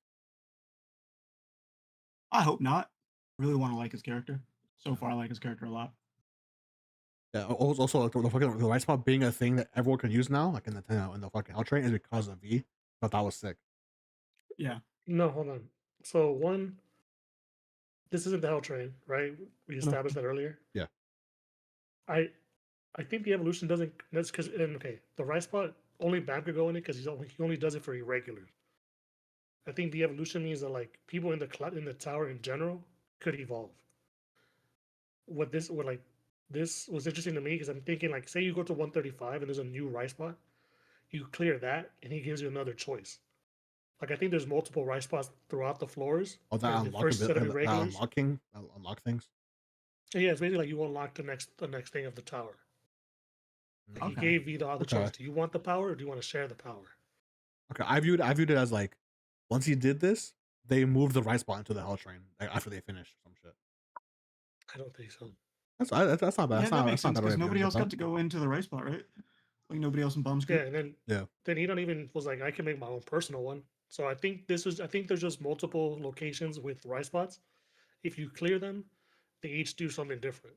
[SPEAKER 2] I hope not. I really want to like his character. So far, I like his character a lot.
[SPEAKER 3] Yeah. Also, like, the fucking the right spot being a thing that everyone can use now, like in the fucking Hell Train, is because of V. I thought that was sick.
[SPEAKER 2] Yeah,
[SPEAKER 1] No, hold on. So one, this isn't the Hell Train, right? We established that earlier.
[SPEAKER 3] Yeah.
[SPEAKER 1] I think the evolution doesn't. That's because okay, the right spot only Bam could go in it because he only does it for irregulars. I think the evolution means that like people in the tower in general could evolve. What this was interesting to me because I'm thinking like say you go to 135 and there's a new right spot, you clear that and he gives you another choice. Like I think there's multiple right spots throughout the floors.
[SPEAKER 3] Oh, that
[SPEAKER 1] and the first set of irregulars.
[SPEAKER 3] unlock things.
[SPEAKER 1] Yeah, it's basically like you unlock the next thing of the tower. Like
[SPEAKER 2] Okay.
[SPEAKER 1] he gave you the other
[SPEAKER 3] Okay.
[SPEAKER 1] choice. Do you want the power or do you want to share the power?
[SPEAKER 3] Okay, I viewed it as like once he did this, they moved the right spot into the Hell Train like, after they finished some shit.
[SPEAKER 1] I don't think so.
[SPEAKER 3] That's not bad.
[SPEAKER 2] yeah,
[SPEAKER 3] That's
[SPEAKER 2] that
[SPEAKER 3] not
[SPEAKER 2] makes
[SPEAKER 3] bad
[SPEAKER 2] sense
[SPEAKER 3] way
[SPEAKER 2] because
[SPEAKER 3] of
[SPEAKER 2] nobody
[SPEAKER 3] viewing
[SPEAKER 2] else
[SPEAKER 3] it,
[SPEAKER 2] got to go into the right spot, right? Like nobody else in Bombs
[SPEAKER 1] Yeah,
[SPEAKER 2] could.
[SPEAKER 1] and then
[SPEAKER 3] Yeah.
[SPEAKER 1] then he don't even was like I can make my own personal one. So I think there's just multiple locations with right spots. If you clear them, they each do something different.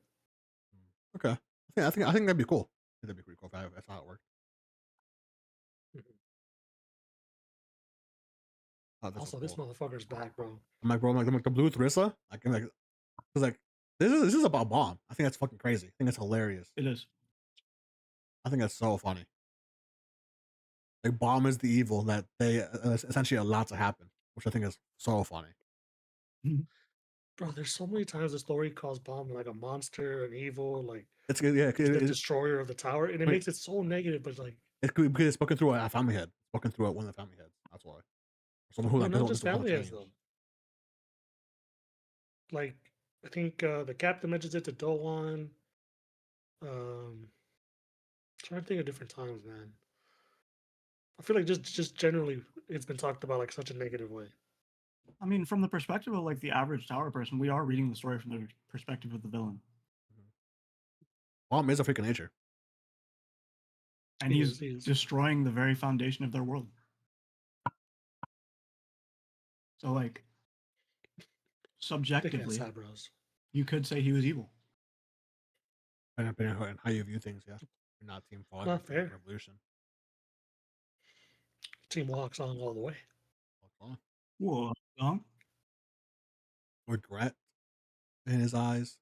[SPEAKER 3] Okay. I think that'd be cool. I think that'd be pretty cool if that's how it worked.
[SPEAKER 1] Mhm.
[SPEAKER 3] Oh, that's so
[SPEAKER 1] Also, this
[SPEAKER 3] cool.
[SPEAKER 1] motherfucker's back, bro.
[SPEAKER 3] I'm like, bro, I'm like the blue Thrissa. Like, I'm like, it's like this is about bomb. I think that's fucking crazy. I think that's hilarious.
[SPEAKER 2] It is.
[SPEAKER 3] I think that's so funny. Like, bomb is the evil that they essentially allowed to happen, which I think is so funny.
[SPEAKER 1] Bro, there's so many times the story calls Bomb like a monster, an evil, like
[SPEAKER 3] It's good, yeah.
[SPEAKER 1] the destroyer of the tower, and it
[SPEAKER 3] Wait.
[SPEAKER 1] makes it so negative. But like,
[SPEAKER 3] It's good because it's spoken through a family head. Spoken through one of the family heads. That's why. Someone who
[SPEAKER 1] no,
[SPEAKER 3] like
[SPEAKER 1] not
[SPEAKER 3] doesn't
[SPEAKER 1] just
[SPEAKER 3] want
[SPEAKER 1] family
[SPEAKER 3] to
[SPEAKER 1] heads
[SPEAKER 3] change.
[SPEAKER 1] though. Like, I think the captain mentions it to Doan. Trying to think of different times, man. I feel like just generally, it's been talked about like such a negative way.
[SPEAKER 2] I mean, from the perspective of like the average tower person, we are reading the story from the perspective of the villain,
[SPEAKER 3] Bomb is a freak of nature.
[SPEAKER 2] and
[SPEAKER 1] He
[SPEAKER 2] he's
[SPEAKER 1] is, he is.
[SPEAKER 2] destroying the very foundation of their world. So, like,
[SPEAKER 1] Thick ass
[SPEAKER 2] subjectively,
[SPEAKER 1] eyebrows.
[SPEAKER 2] you could say he was evil.
[SPEAKER 3] And how you view things, yeah. You're not team Fog.
[SPEAKER 1] Not
[SPEAKER 3] you're Team
[SPEAKER 1] fair.
[SPEAKER 3] Revolution.
[SPEAKER 1] Team walks on all the way.
[SPEAKER 2] Whoa, Dong?
[SPEAKER 3] Regret in his eyes.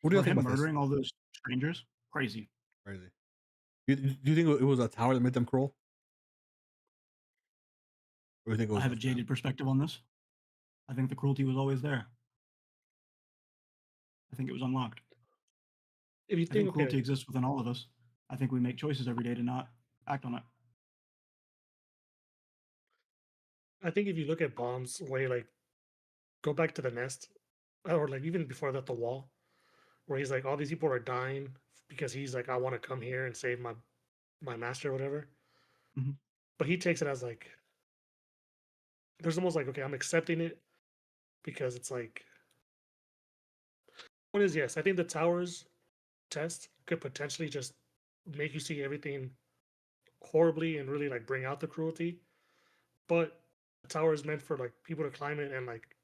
[SPEAKER 3] What do you
[SPEAKER 2] For
[SPEAKER 3] think
[SPEAKER 2] him
[SPEAKER 3] about this?
[SPEAKER 2] murdering all those strangers? Crazy.
[SPEAKER 3] Crazy. Do you think it was a tower that made them cruel? Or do you think it was
[SPEAKER 2] I have a
[SPEAKER 3] just them?
[SPEAKER 2] jaded perspective on this. I think the cruelty was always there. I think it was unlocked.
[SPEAKER 1] If you
[SPEAKER 2] I think
[SPEAKER 1] think,
[SPEAKER 2] cruelty
[SPEAKER 1] okay,
[SPEAKER 2] exists within all of us. I think we make choices every day to not act on it.
[SPEAKER 1] I think if you look at Bomb's way, like, go back to the nest, or like even before that, the wall, where he's like, all these people are dying because he's like, I want to come here and save my master, or whatever.
[SPEAKER 2] Mhm.
[SPEAKER 1] But he takes it as like, there's almost like, okay, I'm accepting it because it's like, what is yes, I think the towers test could potentially just make you see everything horribly and really like bring out the cruelty. But the tower is meant for like people to climb it and like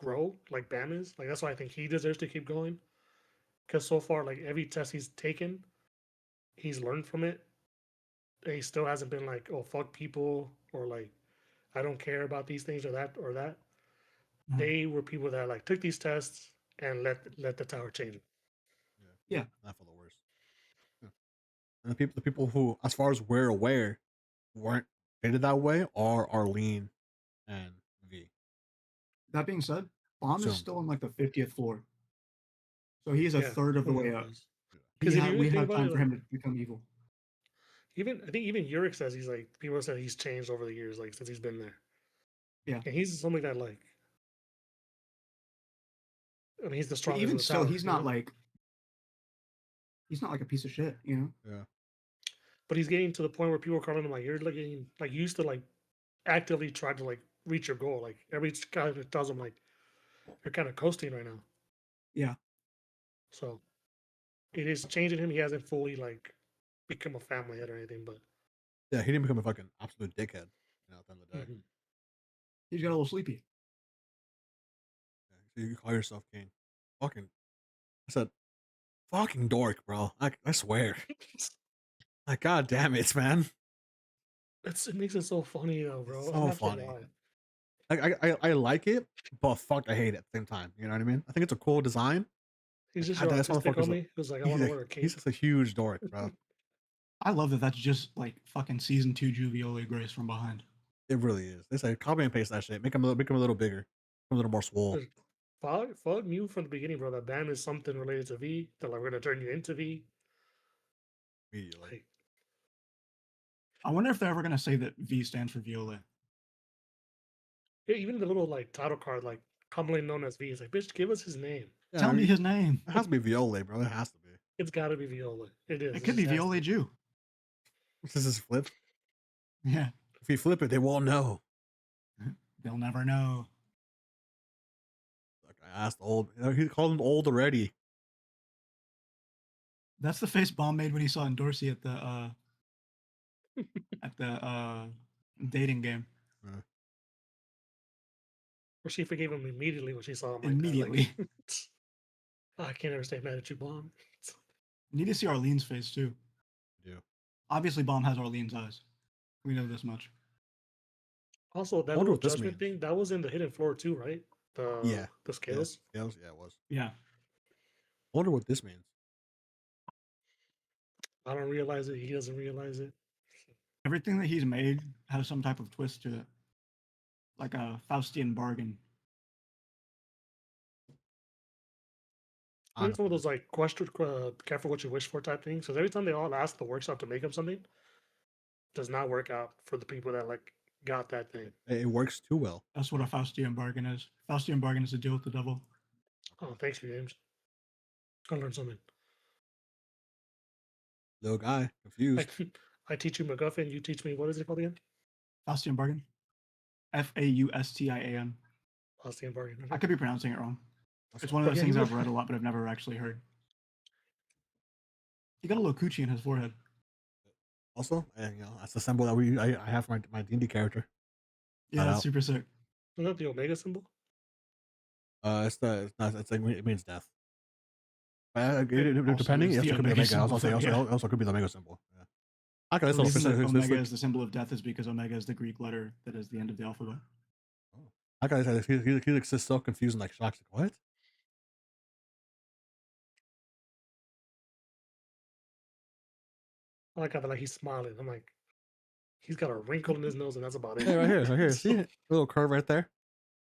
[SPEAKER 1] grow, like Bam is. Like that's why I think he deserves to keep going. Because so far, like every test he's taken, he's learned from it. And he still hasn't been like, oh fuck people, or like I don't care about these things or that or that.
[SPEAKER 2] Mhm.
[SPEAKER 1] They were people that like took these tests and let the tower change it.
[SPEAKER 2] Yeah.
[SPEAKER 3] Not for the worst. Yeah. And the people who, as far as we're aware, weren't treated that way are Arlene and V.
[SPEAKER 2] That being said, Bomb
[SPEAKER 3] So-
[SPEAKER 2] is still on like the 50th floor. So he is a
[SPEAKER 1] Yeah,
[SPEAKER 2] third of the
[SPEAKER 1] who
[SPEAKER 2] way up.
[SPEAKER 1] knows? 'Cause if you
[SPEAKER 2] We
[SPEAKER 1] really think
[SPEAKER 2] have
[SPEAKER 1] about
[SPEAKER 2] time
[SPEAKER 1] it,
[SPEAKER 2] for him to become evil.
[SPEAKER 1] I think even Yurik says he's like people said he's changed over the years, like since he's been there.
[SPEAKER 2] Yeah.
[SPEAKER 1] And he's something that like. I mean, he's the
[SPEAKER 2] But
[SPEAKER 1] strongest.
[SPEAKER 2] even
[SPEAKER 1] in the
[SPEAKER 2] still,
[SPEAKER 1] tower,
[SPEAKER 2] he's
[SPEAKER 1] you
[SPEAKER 2] not
[SPEAKER 1] know?
[SPEAKER 2] like a piece of shit, you know?
[SPEAKER 3] Yeah.
[SPEAKER 1] But he's getting to the point where people are calling him like you're like getting like you used to like actively try to like reach your goal. Like every guy that tells him like you're kind of coasting right now.
[SPEAKER 2] Yeah.
[SPEAKER 1] So it is changing him. He hasn't fully like become a family head or anything, but
[SPEAKER 3] Yeah, he didn't become a fucking absolute dickhead. At the end of the day.
[SPEAKER 1] mhm.
[SPEAKER 2] He's got a little sleepy.
[SPEAKER 3] Yeah, so you call yourself king. Fucking, I said, fucking dork, bro. I swear. Like, god damn it, man.
[SPEAKER 1] It makes it so funny though, bro.
[SPEAKER 3] It's
[SPEAKER 1] I'm
[SPEAKER 3] so
[SPEAKER 1] not gonna
[SPEAKER 3] funny.
[SPEAKER 1] lie.
[SPEAKER 3] I like it, but fuck, I hate it at the same time. You know what I mean? I think it's a cool design.
[SPEAKER 1] He's just
[SPEAKER 3] God,
[SPEAKER 1] your
[SPEAKER 3] this
[SPEAKER 1] autistic
[SPEAKER 3] motherfucker's
[SPEAKER 1] homie who's like, I
[SPEAKER 3] he's
[SPEAKER 1] want to
[SPEAKER 3] a,
[SPEAKER 1] wear a cape.
[SPEAKER 3] he's just a huge dork, bro.
[SPEAKER 2] I love that that's just like fucking season 2 Juvioli Grace from behind.
[SPEAKER 3] It really is. They say copy and paste that shit. Make him a little bigger, a little more swole.
[SPEAKER 1] Fog knew from the beginning, bro, that Bam is something related to V. That like we're gonna turn you into V.
[SPEAKER 3] Immediately.
[SPEAKER 1] Like,
[SPEAKER 2] I wonder if they're ever gonna say that V stands for Viola.
[SPEAKER 1] yeah, even the little like title card, like commonly known as V, is like, bitch, give us his name.
[SPEAKER 3] Yeah,
[SPEAKER 2] Tell
[SPEAKER 3] I
[SPEAKER 2] me
[SPEAKER 3] mean,
[SPEAKER 2] his name.
[SPEAKER 3] it has to be Viola, bro. It has to be.
[SPEAKER 1] It's got to be Viola. It is.
[SPEAKER 2] It could be
[SPEAKER 1] just has to
[SPEAKER 2] Viola Jew.
[SPEAKER 3] This is flip.
[SPEAKER 2] Yeah.
[SPEAKER 3] If you flip it, they won't know.
[SPEAKER 2] They'll never know.
[SPEAKER 3] Like I asked old. He called him old already.
[SPEAKER 2] That's the face Bomb made when he saw Dorsey at the dating game.
[SPEAKER 1] Or she forgave him immediately when she saw him. Like
[SPEAKER 2] Immediately.
[SPEAKER 1] That. Like, I can't ever stay mad at you, Bomb.
[SPEAKER 2] Need to see Arlene's face too.
[SPEAKER 3] Yeah.
[SPEAKER 2] Obviously, Bomb has Arlene's eyes. We know this much.
[SPEAKER 1] Also, that
[SPEAKER 3] wonder
[SPEAKER 1] little
[SPEAKER 3] what this
[SPEAKER 1] judgment
[SPEAKER 3] means.
[SPEAKER 1] thing, that was in the hidden floor too, right? The scales.
[SPEAKER 3] Yeah, it was.
[SPEAKER 2] Yeah.
[SPEAKER 3] I wonder what this means.
[SPEAKER 1] I don't realize it. He doesn't realize it.
[SPEAKER 2] Everything that he's made has some type of twist to it. Like a Faustian bargain.
[SPEAKER 1] I think it's one of those like question, careful what you wish for type things. Because every time they all ask the workshop to make them something, does not work out for the people that like got that thing.
[SPEAKER 3] It works too well.
[SPEAKER 2] That's what a Faustian bargain is. Faustian bargain is a deal with the devil.
[SPEAKER 1] Oh, thanks you, James. I learned something.
[SPEAKER 3] Little guy, confused.
[SPEAKER 1] I teach you MacGuffin, you teach me, what is it called again?
[SPEAKER 2] Faustian bargain. Faustian.
[SPEAKER 1] Faustian bargain.
[SPEAKER 2] I could be pronouncing it wrong. It's one of those things I've read a lot, but I've never actually heard. He got a little coochie in his forehead.
[SPEAKER 3] Also, and, that's the symbol that I have for my D&D character.
[SPEAKER 2] Yeah, that's super sick.
[SPEAKER 1] Is that the Omega symbol?
[SPEAKER 3] It's like it means death. Depending,
[SPEAKER 2] it's
[SPEAKER 3] it
[SPEAKER 2] the
[SPEAKER 3] also could be
[SPEAKER 2] Omega
[SPEAKER 3] Omega. Also,
[SPEAKER 2] symbol, yeah.
[SPEAKER 3] also could be the Omega symbol. Yeah. Okay,
[SPEAKER 2] The
[SPEAKER 3] that's
[SPEAKER 2] reason that
[SPEAKER 3] official.
[SPEAKER 2] Omega is the symbol of death is because Omega is the Greek letter that is the end of the alphabet.
[SPEAKER 3] Okay, he looks just so confused and like shocked. Like, what?
[SPEAKER 1] I like how like he's smiling. I'm like, he's got a wrinkle in his nose, and that's about it.
[SPEAKER 3] Hey, right here. See it? A little curve right there.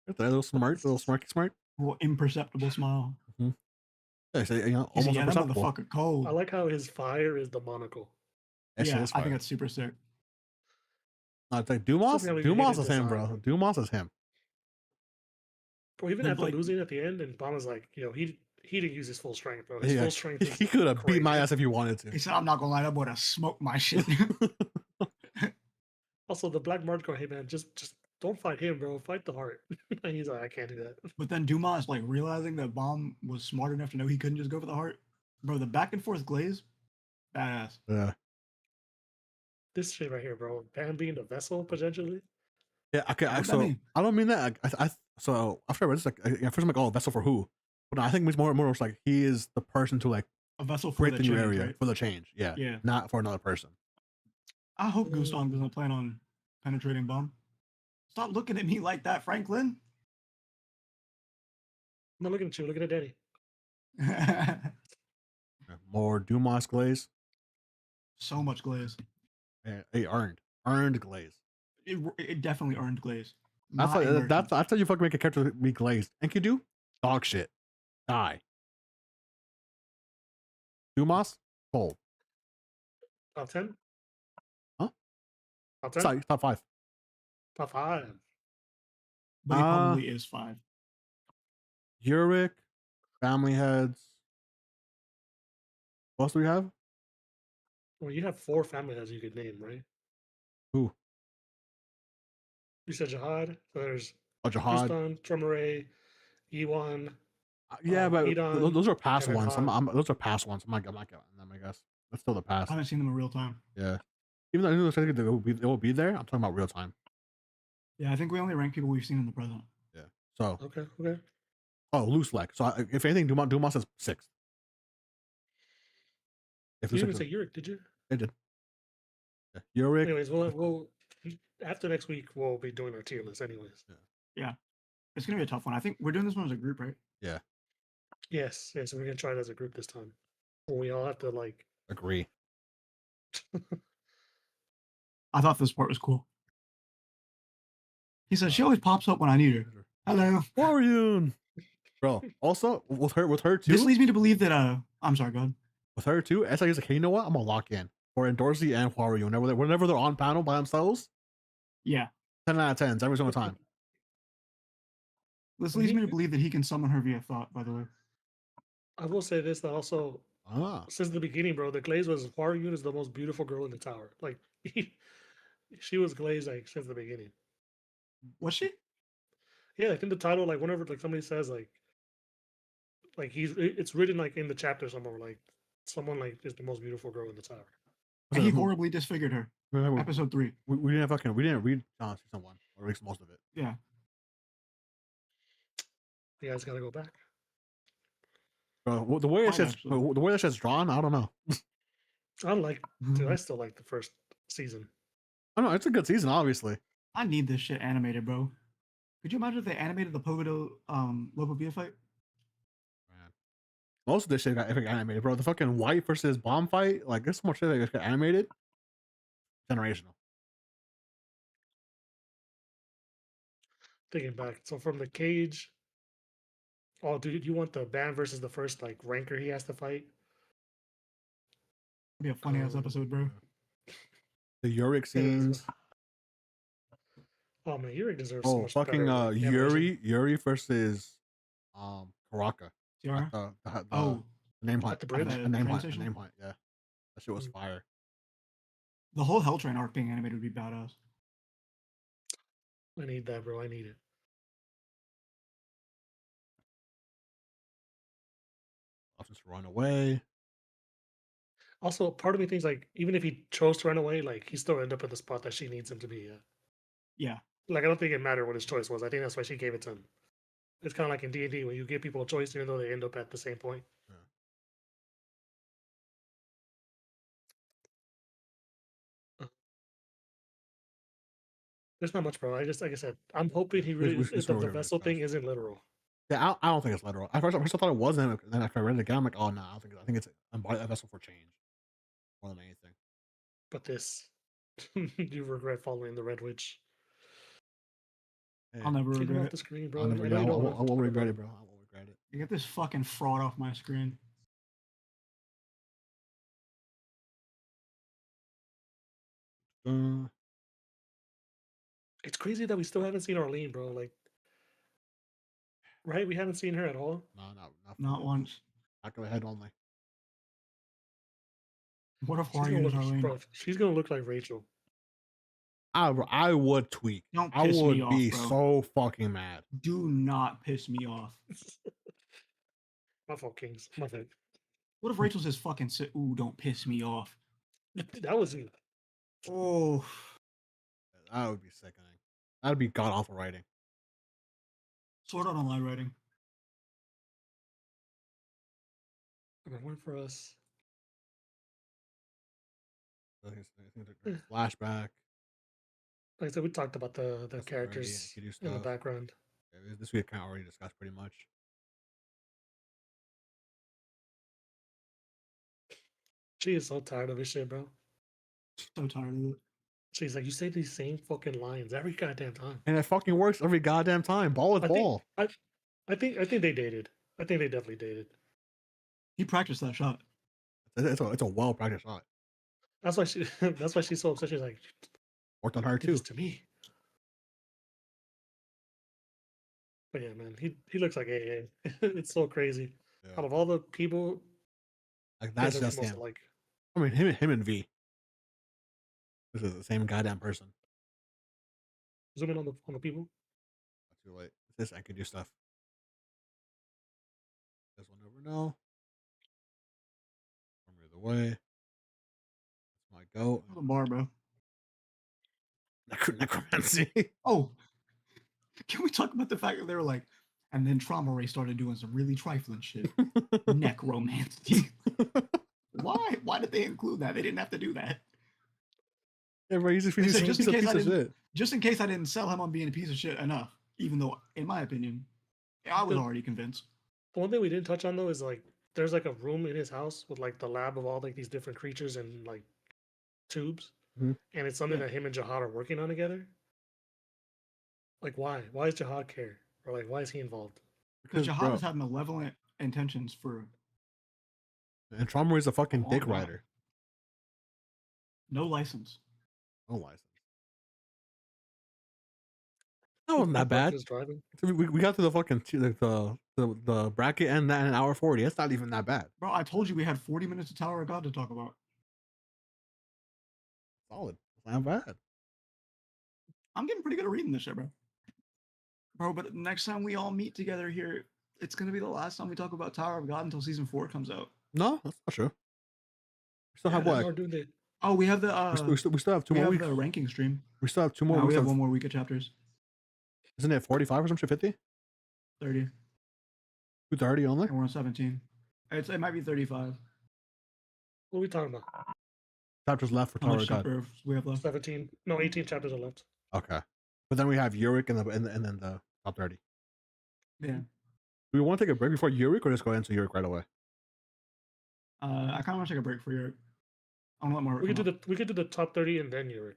[SPEAKER 3] Right there, a little smirky smart.
[SPEAKER 2] Well, imperceptible smile.
[SPEAKER 3] Yeah, so,
[SPEAKER 2] He's
[SPEAKER 3] almost
[SPEAKER 2] like, yeah, that
[SPEAKER 3] imperceptible.
[SPEAKER 2] motherfucker cold.
[SPEAKER 1] I like how his fire is the monocle.
[SPEAKER 3] That shit
[SPEAKER 2] Yeah,
[SPEAKER 3] is
[SPEAKER 2] I think
[SPEAKER 3] fire.
[SPEAKER 2] that's super sick.
[SPEAKER 3] No, it's like Dumas.
[SPEAKER 1] Something that we
[SPEAKER 3] Dumas
[SPEAKER 1] didn't
[SPEAKER 3] is him,
[SPEAKER 1] design.
[SPEAKER 3] bro. Dumas is him.
[SPEAKER 1] Bro, even
[SPEAKER 2] They're
[SPEAKER 1] after
[SPEAKER 2] like-
[SPEAKER 1] losing at the end, and Obama's like, he didn't use his full strength, bro. His
[SPEAKER 3] Yeah.
[SPEAKER 1] full strength. Is
[SPEAKER 3] He could have beat my
[SPEAKER 1] crazy.
[SPEAKER 3] ass if he wanted
[SPEAKER 2] He
[SPEAKER 3] to.
[SPEAKER 2] said, I'm not gonna lie, that boy to smoke my shit.
[SPEAKER 1] Also, the Black March going, hey man, just don't fight him, bro. Fight the heart. And he's like, I can't do that.
[SPEAKER 2] But then Dumas like realizing that Bomb was smart enough to know he couldn't just go for the heart. Bro, the back and forth glaze, badass.
[SPEAKER 3] Yeah.
[SPEAKER 1] This shit right here, bro. Bam being the vessel potentially.
[SPEAKER 3] Yeah. Okay.
[SPEAKER 2] What's that
[SPEAKER 3] So
[SPEAKER 2] mean?
[SPEAKER 3] I don't mean that. So after I read this, like, first I'm like, oh, vessel for who? But I think it means more like he is the person to like
[SPEAKER 2] A vessel for
[SPEAKER 3] create
[SPEAKER 2] the
[SPEAKER 3] the new
[SPEAKER 2] change,
[SPEAKER 3] area
[SPEAKER 2] right?
[SPEAKER 3] for the change. Yeah.
[SPEAKER 2] Yeah.
[SPEAKER 3] Not for another person.
[SPEAKER 2] I hope Gustong doesn't plan on penetrating Bomb. Stop looking at me like that, Franklin.
[SPEAKER 1] I'm not looking at you, looking at Danny.
[SPEAKER 3] More Dumas glaze.
[SPEAKER 2] So much glaze.
[SPEAKER 3] Yeah, he earned glaze.
[SPEAKER 2] It definitely earned glaze.
[SPEAKER 3] That's
[SPEAKER 2] Not
[SPEAKER 3] like,
[SPEAKER 2] immersion.
[SPEAKER 3] that's how you fucking make a character be glazed. Enkidu, dog shit, die. Dumas, cold.
[SPEAKER 1] Top 10?
[SPEAKER 3] Huh?
[SPEAKER 1] Top 10?
[SPEAKER 3] Sorry, top 5.
[SPEAKER 1] Top 5.
[SPEAKER 2] but he
[SPEAKER 3] Uh,
[SPEAKER 2] probably is 5.
[SPEAKER 3] Yurik, family heads. What else do we have?
[SPEAKER 1] Well, you have 4 family heads you could name, right?
[SPEAKER 3] Who?
[SPEAKER 1] You said Jihad. So there's
[SPEAKER 3] Oh, Jihad.
[SPEAKER 1] Rustan, Tromare, Iwan.
[SPEAKER 3] Yeah, but
[SPEAKER 1] Edon,
[SPEAKER 3] those are past
[SPEAKER 1] Kevin
[SPEAKER 3] ones.
[SPEAKER 1] Hahn.
[SPEAKER 3] Those are past ones. I'm not getting them, I guess. That's still the past.
[SPEAKER 2] I haven't seen them in real time.
[SPEAKER 3] Yeah. Even though I know they will be there, I'm talking about real time.
[SPEAKER 2] Yeah, I think we only rank people we've seen in the present.
[SPEAKER 3] Yeah. So,
[SPEAKER 1] Okay.
[SPEAKER 3] loose leg. So, if anything, Dumas says 6th. If
[SPEAKER 1] You
[SPEAKER 3] it's
[SPEAKER 1] didn't
[SPEAKER 3] sixth,
[SPEAKER 1] say Yurik, did you?
[SPEAKER 3] I did. Yeah. Yurik.
[SPEAKER 1] Anyways, we'll after next week we'll be doing our tier list. Anyways.
[SPEAKER 2] It's gonna be a tough one. I think we're doing this one as a group, right?
[SPEAKER 1] Yes. So we're gonna try it as a group this time. Well, we all have to like.
[SPEAKER 3] Agree.
[SPEAKER 2] I thought this part was cool. He says she always pops up when I need her. Hello.
[SPEAKER 3] Warrior. Bro. Also, with her too.
[SPEAKER 2] This leads me to believe that I'm sorry, go ahead.
[SPEAKER 3] With her too, it's like, hey, you know what? I'm gonna lock in for Dorsey and Huaryu. Whenever they're on panel by themselves,
[SPEAKER 2] Yeah.
[SPEAKER 3] 10 out of 10s every single time.
[SPEAKER 2] This leads me to believe that he can summon her via thought, by the way.
[SPEAKER 1] I will say this that also since the beginning, bro, the glaze was Huaryu is the most beautiful girl in the tower. Like she was glazed like since the beginning.
[SPEAKER 2] Was she?
[SPEAKER 1] Yeah, like in the title, like whenever like somebody says like it's written like in the chapter somewhere like someone like is the most beautiful girl in the tower.
[SPEAKER 2] And he horribly disfigured her. Episode 3.
[SPEAKER 3] We didn't read season 1, or at least most of it.
[SPEAKER 2] Yeah.
[SPEAKER 1] You guys gotta go back.
[SPEAKER 3] Bro, the way that shit's drawn, I don't know.
[SPEAKER 1] Dude, I still like the first season.
[SPEAKER 3] I don't know, it's a good season, obviously.
[SPEAKER 2] I need this shit animated, bro. Could you imagine if they animated the Pogodo Lopapia fight?
[SPEAKER 3] Man. Most of this shit got animated, bro. The fucking White versus Bomb fight, like there's so much shit that got animated. Generational.
[SPEAKER 1] Thinking back, so from the cage. Oh, dude, you want the band versus the first like ranker he has to fight?
[SPEAKER 2] Be a funny ass episode, bro.
[SPEAKER 3] The Yurik scenes.
[SPEAKER 1] Oh man, Yurik deserves so much
[SPEAKER 3] fucking
[SPEAKER 1] better, like, animation.
[SPEAKER 3] Yuri versus Karaka.
[SPEAKER 2] Tiara?
[SPEAKER 3] The name hunt.
[SPEAKER 1] At the bridge?
[SPEAKER 3] The name hunt. Yeah. That shit was fire.
[SPEAKER 2] The whole Hell Train arc being animated would be badass.
[SPEAKER 1] I need that, bro. I need it.
[SPEAKER 3] I'll just run away.
[SPEAKER 1] Also, part of me thinks like even if he chose to run away, like he still end up at the spot that she needs him to be at.
[SPEAKER 2] Yeah.
[SPEAKER 1] Like I don't think it mattered what his choice was. I think that's why she gave it to him. It's kind of like in D&D when you give people a choice, even though they end up at the same point. Yeah. There's not much, bro. I just like I said, I'm hoping he really the vessel thing isn't literal.
[SPEAKER 3] Yeah, I don't think it's literal. At first I thought it was, and then after I read it again, I'm like, oh no, I think it's a vessel for change more than anything.
[SPEAKER 1] But this, you regret following the Red Witch.
[SPEAKER 2] I'll never
[SPEAKER 1] Get him
[SPEAKER 2] regret
[SPEAKER 1] off
[SPEAKER 2] it.
[SPEAKER 1] the screen, bro.
[SPEAKER 3] I won't regret it, bro. I won't regret it.
[SPEAKER 2] You get this fucking fraud off my screen.
[SPEAKER 1] It's crazy that we still haven't seen Arlene, bro. Like, right? We haven't seen her at all.
[SPEAKER 3] No,
[SPEAKER 2] Not once.
[SPEAKER 3] Back of the head only.
[SPEAKER 2] What if
[SPEAKER 1] She's gonna,
[SPEAKER 2] Haru's
[SPEAKER 1] look,
[SPEAKER 2] Arlene?
[SPEAKER 1] bro, she's gonna look like Rachel.
[SPEAKER 3] I would tweak.
[SPEAKER 2] Don't
[SPEAKER 3] I
[SPEAKER 2] piss
[SPEAKER 3] would
[SPEAKER 2] me off,
[SPEAKER 3] be
[SPEAKER 2] bro.
[SPEAKER 3] so fucking mad.
[SPEAKER 2] Do not piss me off.
[SPEAKER 1] My fault, Kings. My bad.
[SPEAKER 2] What if Rachel says fucking ooh, don't piss me off?
[SPEAKER 1] That was
[SPEAKER 2] Oh.
[SPEAKER 3] That would be sickening. That'd be god awful writing.
[SPEAKER 2] Sword Art Online writing.
[SPEAKER 1] one for us.
[SPEAKER 3] I think the flashback.
[SPEAKER 1] Like I said, we talked about the
[SPEAKER 3] That's
[SPEAKER 1] characters
[SPEAKER 3] already-
[SPEAKER 1] in the
[SPEAKER 3] stuff.
[SPEAKER 1] background.
[SPEAKER 3] Yeah, this we kind of already discussed pretty much.
[SPEAKER 1] She is so tired of this shit, bro.
[SPEAKER 2] So tired of it.
[SPEAKER 1] She's like, you say these same fucking lines every goddamn time.
[SPEAKER 3] And it fucking works every goddamn time. Ball is
[SPEAKER 1] I think-
[SPEAKER 3] ball.
[SPEAKER 1] I think they dated. I think they definitely dated.
[SPEAKER 2] He practiced that shot.
[SPEAKER 3] It's a well practiced shot.
[SPEAKER 1] That's why she. That's why she's so upset. She's like,
[SPEAKER 3] Worked on her
[SPEAKER 1] did
[SPEAKER 3] too.
[SPEAKER 1] this to me. But yeah, man, he looks like AA. It's so crazy.
[SPEAKER 3] Yeah.
[SPEAKER 1] Out of all the people,
[SPEAKER 3] Like
[SPEAKER 1] he has
[SPEAKER 3] that's
[SPEAKER 1] the
[SPEAKER 3] just
[SPEAKER 1] most
[SPEAKER 3] him.
[SPEAKER 1] alike.
[SPEAKER 3] I mean, him and V. This is the same goddamn person.
[SPEAKER 1] Zoom in on the people.
[SPEAKER 3] Not too late. This I could do stuff. Guess we'll never know. From either way. That's my goat.
[SPEAKER 2] The bar, bro.
[SPEAKER 3] Necromancy.
[SPEAKER 2] Oh, can we talk about the fact that they were like, and then Trauma Ray started doing some really trifling shit. Necromancy. Why? Why did they include that? They didn't have to do that.
[SPEAKER 3] Yeah, bro, he's a
[SPEAKER 2] They
[SPEAKER 3] piece,
[SPEAKER 2] said,
[SPEAKER 3] he's
[SPEAKER 2] just
[SPEAKER 3] a
[SPEAKER 2] in case
[SPEAKER 3] piece
[SPEAKER 2] I
[SPEAKER 3] of
[SPEAKER 2] didn't,
[SPEAKER 3] shit.
[SPEAKER 2] just in case I didn't sell him on being a piece of shit enough. Even though, in my opinion, I was
[SPEAKER 1] The-
[SPEAKER 2] already convinced.
[SPEAKER 1] The one thing we didn't touch on though is like there's like a room in his house with like the lab of all like these different creatures and like tubes,
[SPEAKER 3] Mhm.
[SPEAKER 1] and it's something
[SPEAKER 2] Yeah.
[SPEAKER 1] that him and Jihad are working on together. Like why? Why does Jihad care? Or like why is he involved?
[SPEAKER 2] Because Jihad
[SPEAKER 3] bro,
[SPEAKER 2] has had malevolent intentions for
[SPEAKER 3] and Trauma is a fucking
[SPEAKER 2] Oh,
[SPEAKER 3] dick
[SPEAKER 2] wow.
[SPEAKER 3] rider.
[SPEAKER 2] no license.
[SPEAKER 3] No license. That wasn't that bad.
[SPEAKER 1] Reckless driving.
[SPEAKER 3] So we got to the fucking the bracket and that in an hour 40. It's not even that bad.
[SPEAKER 2] Bro, I told you we had 40 minutes of Tower of God to talk about.
[SPEAKER 3] Solid. It's not bad.
[SPEAKER 2] I'm getting pretty good at reading this shit, bro. Bro, but next time we all meet together here, it's gonna be the last time we talk about Tower of God until season 4 comes out.
[SPEAKER 3] No, that's not true. We still
[SPEAKER 2] Yeah,
[SPEAKER 3] have
[SPEAKER 2] that's
[SPEAKER 3] what?
[SPEAKER 1] Or doing the
[SPEAKER 2] Oh, we have the
[SPEAKER 3] We still have 2
[SPEAKER 2] we
[SPEAKER 3] more
[SPEAKER 2] have
[SPEAKER 3] weeks.
[SPEAKER 2] the ranking stream.
[SPEAKER 3] We still have 2 more
[SPEAKER 2] No, we
[SPEAKER 3] weeks.
[SPEAKER 2] have
[SPEAKER 3] Of,
[SPEAKER 2] one more week of chapters.
[SPEAKER 3] isn't it 45 or some shit? 50?
[SPEAKER 2] 30.
[SPEAKER 3] 230 only?
[SPEAKER 2] And we're on 17. It might be 35.
[SPEAKER 1] what are we talking about?
[SPEAKER 3] Chapters left for
[SPEAKER 2] How
[SPEAKER 3] Tower
[SPEAKER 2] much
[SPEAKER 3] of God.
[SPEAKER 2] chapter we have left?
[SPEAKER 1] 17. No, 18 chapters are left.
[SPEAKER 3] Okay. But then we have Yurik and then the top 30.
[SPEAKER 2] Yeah.
[SPEAKER 3] Do we want to take a break before Yurik or just go into Yurik right away?
[SPEAKER 2] I kind of want to take a break for your. I want to let more.
[SPEAKER 1] We could do the top 30 and then Yurik.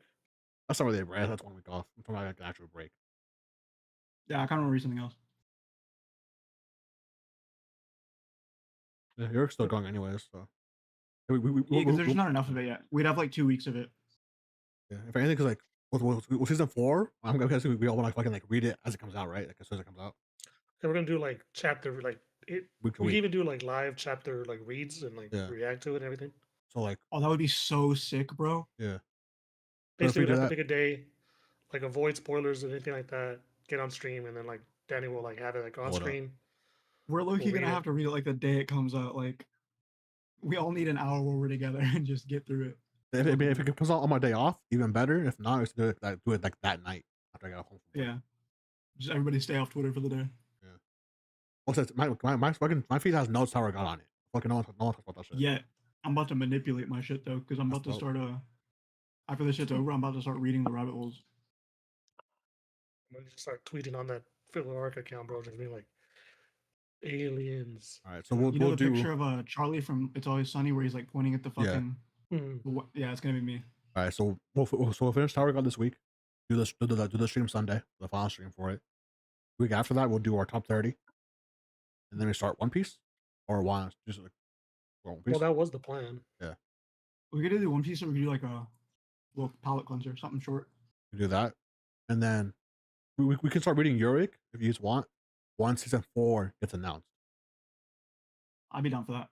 [SPEAKER 3] That's not really a break. That's 1 week off. I'm talking about like an actual break.
[SPEAKER 2] Yeah, I kind of want to read something else.
[SPEAKER 3] Yeah, Yurik's still going anyways, so. We,
[SPEAKER 2] Yeah, because there's not enough of it yet. We'd have like 2 weeks of it.
[SPEAKER 3] Yeah, if anything, because like with season 4, I'm guessing we all want to fucking like read it as it comes out, right? Like as soon as it comes out.
[SPEAKER 1] And we're gonna do like chapter like it.
[SPEAKER 3] Week to
[SPEAKER 1] We can
[SPEAKER 3] week.
[SPEAKER 1] even do like live chapter like reads and like
[SPEAKER 3] Yeah.
[SPEAKER 1] react to it and everything.
[SPEAKER 3] So like,
[SPEAKER 2] Oh, that would be so sick, bro.
[SPEAKER 3] yeah. But if
[SPEAKER 1] Basically,
[SPEAKER 3] we
[SPEAKER 1] we'd
[SPEAKER 3] do
[SPEAKER 1] have to
[SPEAKER 3] that-
[SPEAKER 1] pick a day, like avoid spoilers and anything like that. Get on stream and then like Danny will like have it like on
[SPEAKER 3] Hold up.
[SPEAKER 1] screen.
[SPEAKER 2] We're low-key
[SPEAKER 1] We'll
[SPEAKER 2] gonna
[SPEAKER 1] read it.
[SPEAKER 2] have to read it like the day it comes out. Like, we all need an hour where we're together and just get through it.
[SPEAKER 3] If it comes out on my day off, even better. If not, it's do it like that night after I get home. From work.
[SPEAKER 2] Yeah. Just everybody stay off Twitter for the day.
[SPEAKER 3] Also, my feed has no Tower of God on it. Fucking no one talks about that shit.
[SPEAKER 2] Yeah. I'm about to manipulate my shit though, because I'm about to
[SPEAKER 3] That's dope.
[SPEAKER 2] start after this shit's over, I'm about to start reading the rabbit holes.
[SPEAKER 1] I'm gonna just start tweeting on that Phil Arc account, bro. Just being like aliens.
[SPEAKER 3] All right, so we'll
[SPEAKER 2] You know
[SPEAKER 3] we'll
[SPEAKER 2] the
[SPEAKER 3] do.
[SPEAKER 2] picture of Charlie from It's Always Sunny where he's like pointing at the
[SPEAKER 3] Yeah.
[SPEAKER 2] fucking
[SPEAKER 1] Hmm.
[SPEAKER 2] yeah, it's gonna be me.
[SPEAKER 3] All right, so we'll finish Tower of God this week. Do the stream Sunday, the final stream for it. Week after that, we'll do our top 30, and then we start One Piece, or one just like One Piece.
[SPEAKER 1] Well, that was the plan.
[SPEAKER 2] We could do One Piece or we could do like a little palette cleanser, something short.
[SPEAKER 3] We do that, and then we can start reading Yurik if you just want. Once season 4 gets announced.
[SPEAKER 2] I'd be down for that.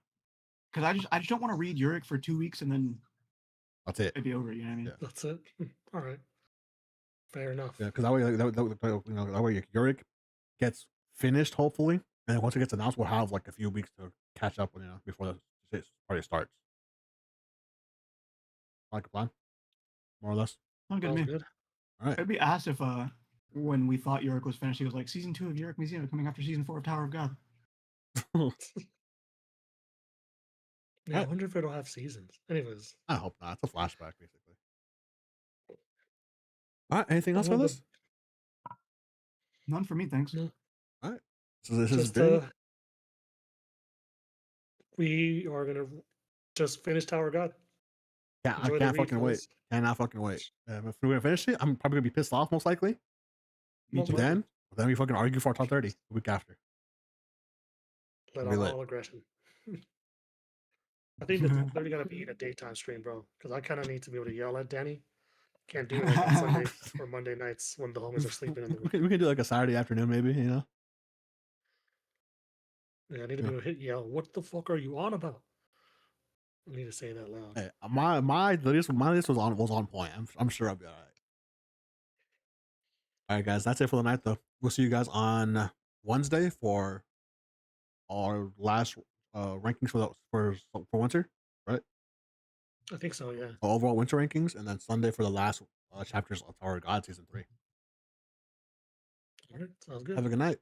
[SPEAKER 2] Cause I just don't want to read Yurik for 2 weeks and then
[SPEAKER 3] That's it.
[SPEAKER 2] it'd be over, you know what I mean?
[SPEAKER 3] Yeah.
[SPEAKER 1] That's it. All right. Fair enough.
[SPEAKER 3] Yeah, because that way, that way Yurik gets finished hopefully, and then once it gets announced, we'll have like a few weeks to catch up, before the party starts. Like a plan, more or less.
[SPEAKER 2] Sounds good to
[SPEAKER 1] Sounds
[SPEAKER 2] me.
[SPEAKER 1] good.
[SPEAKER 3] All right.
[SPEAKER 2] It'd be asked if when we thought Yurik was finished, he was like, season 2 of Yurik Museum coming after season 4 of Tower of God.
[SPEAKER 1] Yeah, I wonder if it'll have seasons. Anyways,
[SPEAKER 3] I hope not. It's a flashback, basically. All right. Anything else
[SPEAKER 1] Well,
[SPEAKER 3] for
[SPEAKER 1] the-
[SPEAKER 3] this?
[SPEAKER 2] None for me, thanks.
[SPEAKER 1] No.
[SPEAKER 3] So this is
[SPEAKER 1] just
[SPEAKER 3] big.
[SPEAKER 1] we are gonna just finish Tower of God.
[SPEAKER 3] Yeah, I
[SPEAKER 1] Enjoy the
[SPEAKER 3] can't
[SPEAKER 1] read,
[SPEAKER 3] fucking wait.
[SPEAKER 1] fellas.
[SPEAKER 3] Cannot fucking wait. If we're gonna finish it, I'm probably gonna be pissed off most likely.
[SPEAKER 2] Me
[SPEAKER 1] Most
[SPEAKER 2] too.
[SPEAKER 1] likely.
[SPEAKER 3] Then we fucking argue for our top 30 the week after.
[SPEAKER 1] Let
[SPEAKER 3] Be
[SPEAKER 1] out
[SPEAKER 3] lit.
[SPEAKER 1] all aggression. I think the top 30 gotta be a daytime stream, bro. Because I kind of need to be able to yell at Danny. Can't do it like on Sunday or Monday nights when the homies are sleeping in the room.
[SPEAKER 3] We can do like a Saturday afternoon, maybe.
[SPEAKER 1] Yeah, I need to
[SPEAKER 3] Yeah.
[SPEAKER 1] be able to hit yell. What the fuck are you on about? I need to say that loud.
[SPEAKER 3] Hey, my list was on point. I'm sure I'll be all right. All right, guys, that's it for the night. Though we'll see you guys on Wednesday for our last rankings for winter, right?
[SPEAKER 1] I think so. Yeah.
[SPEAKER 3] Overall winter rankings, and then Sunday for the last chapters of Tower of God season 3.
[SPEAKER 1] All right. Sounds good.
[SPEAKER 3] Have a good night.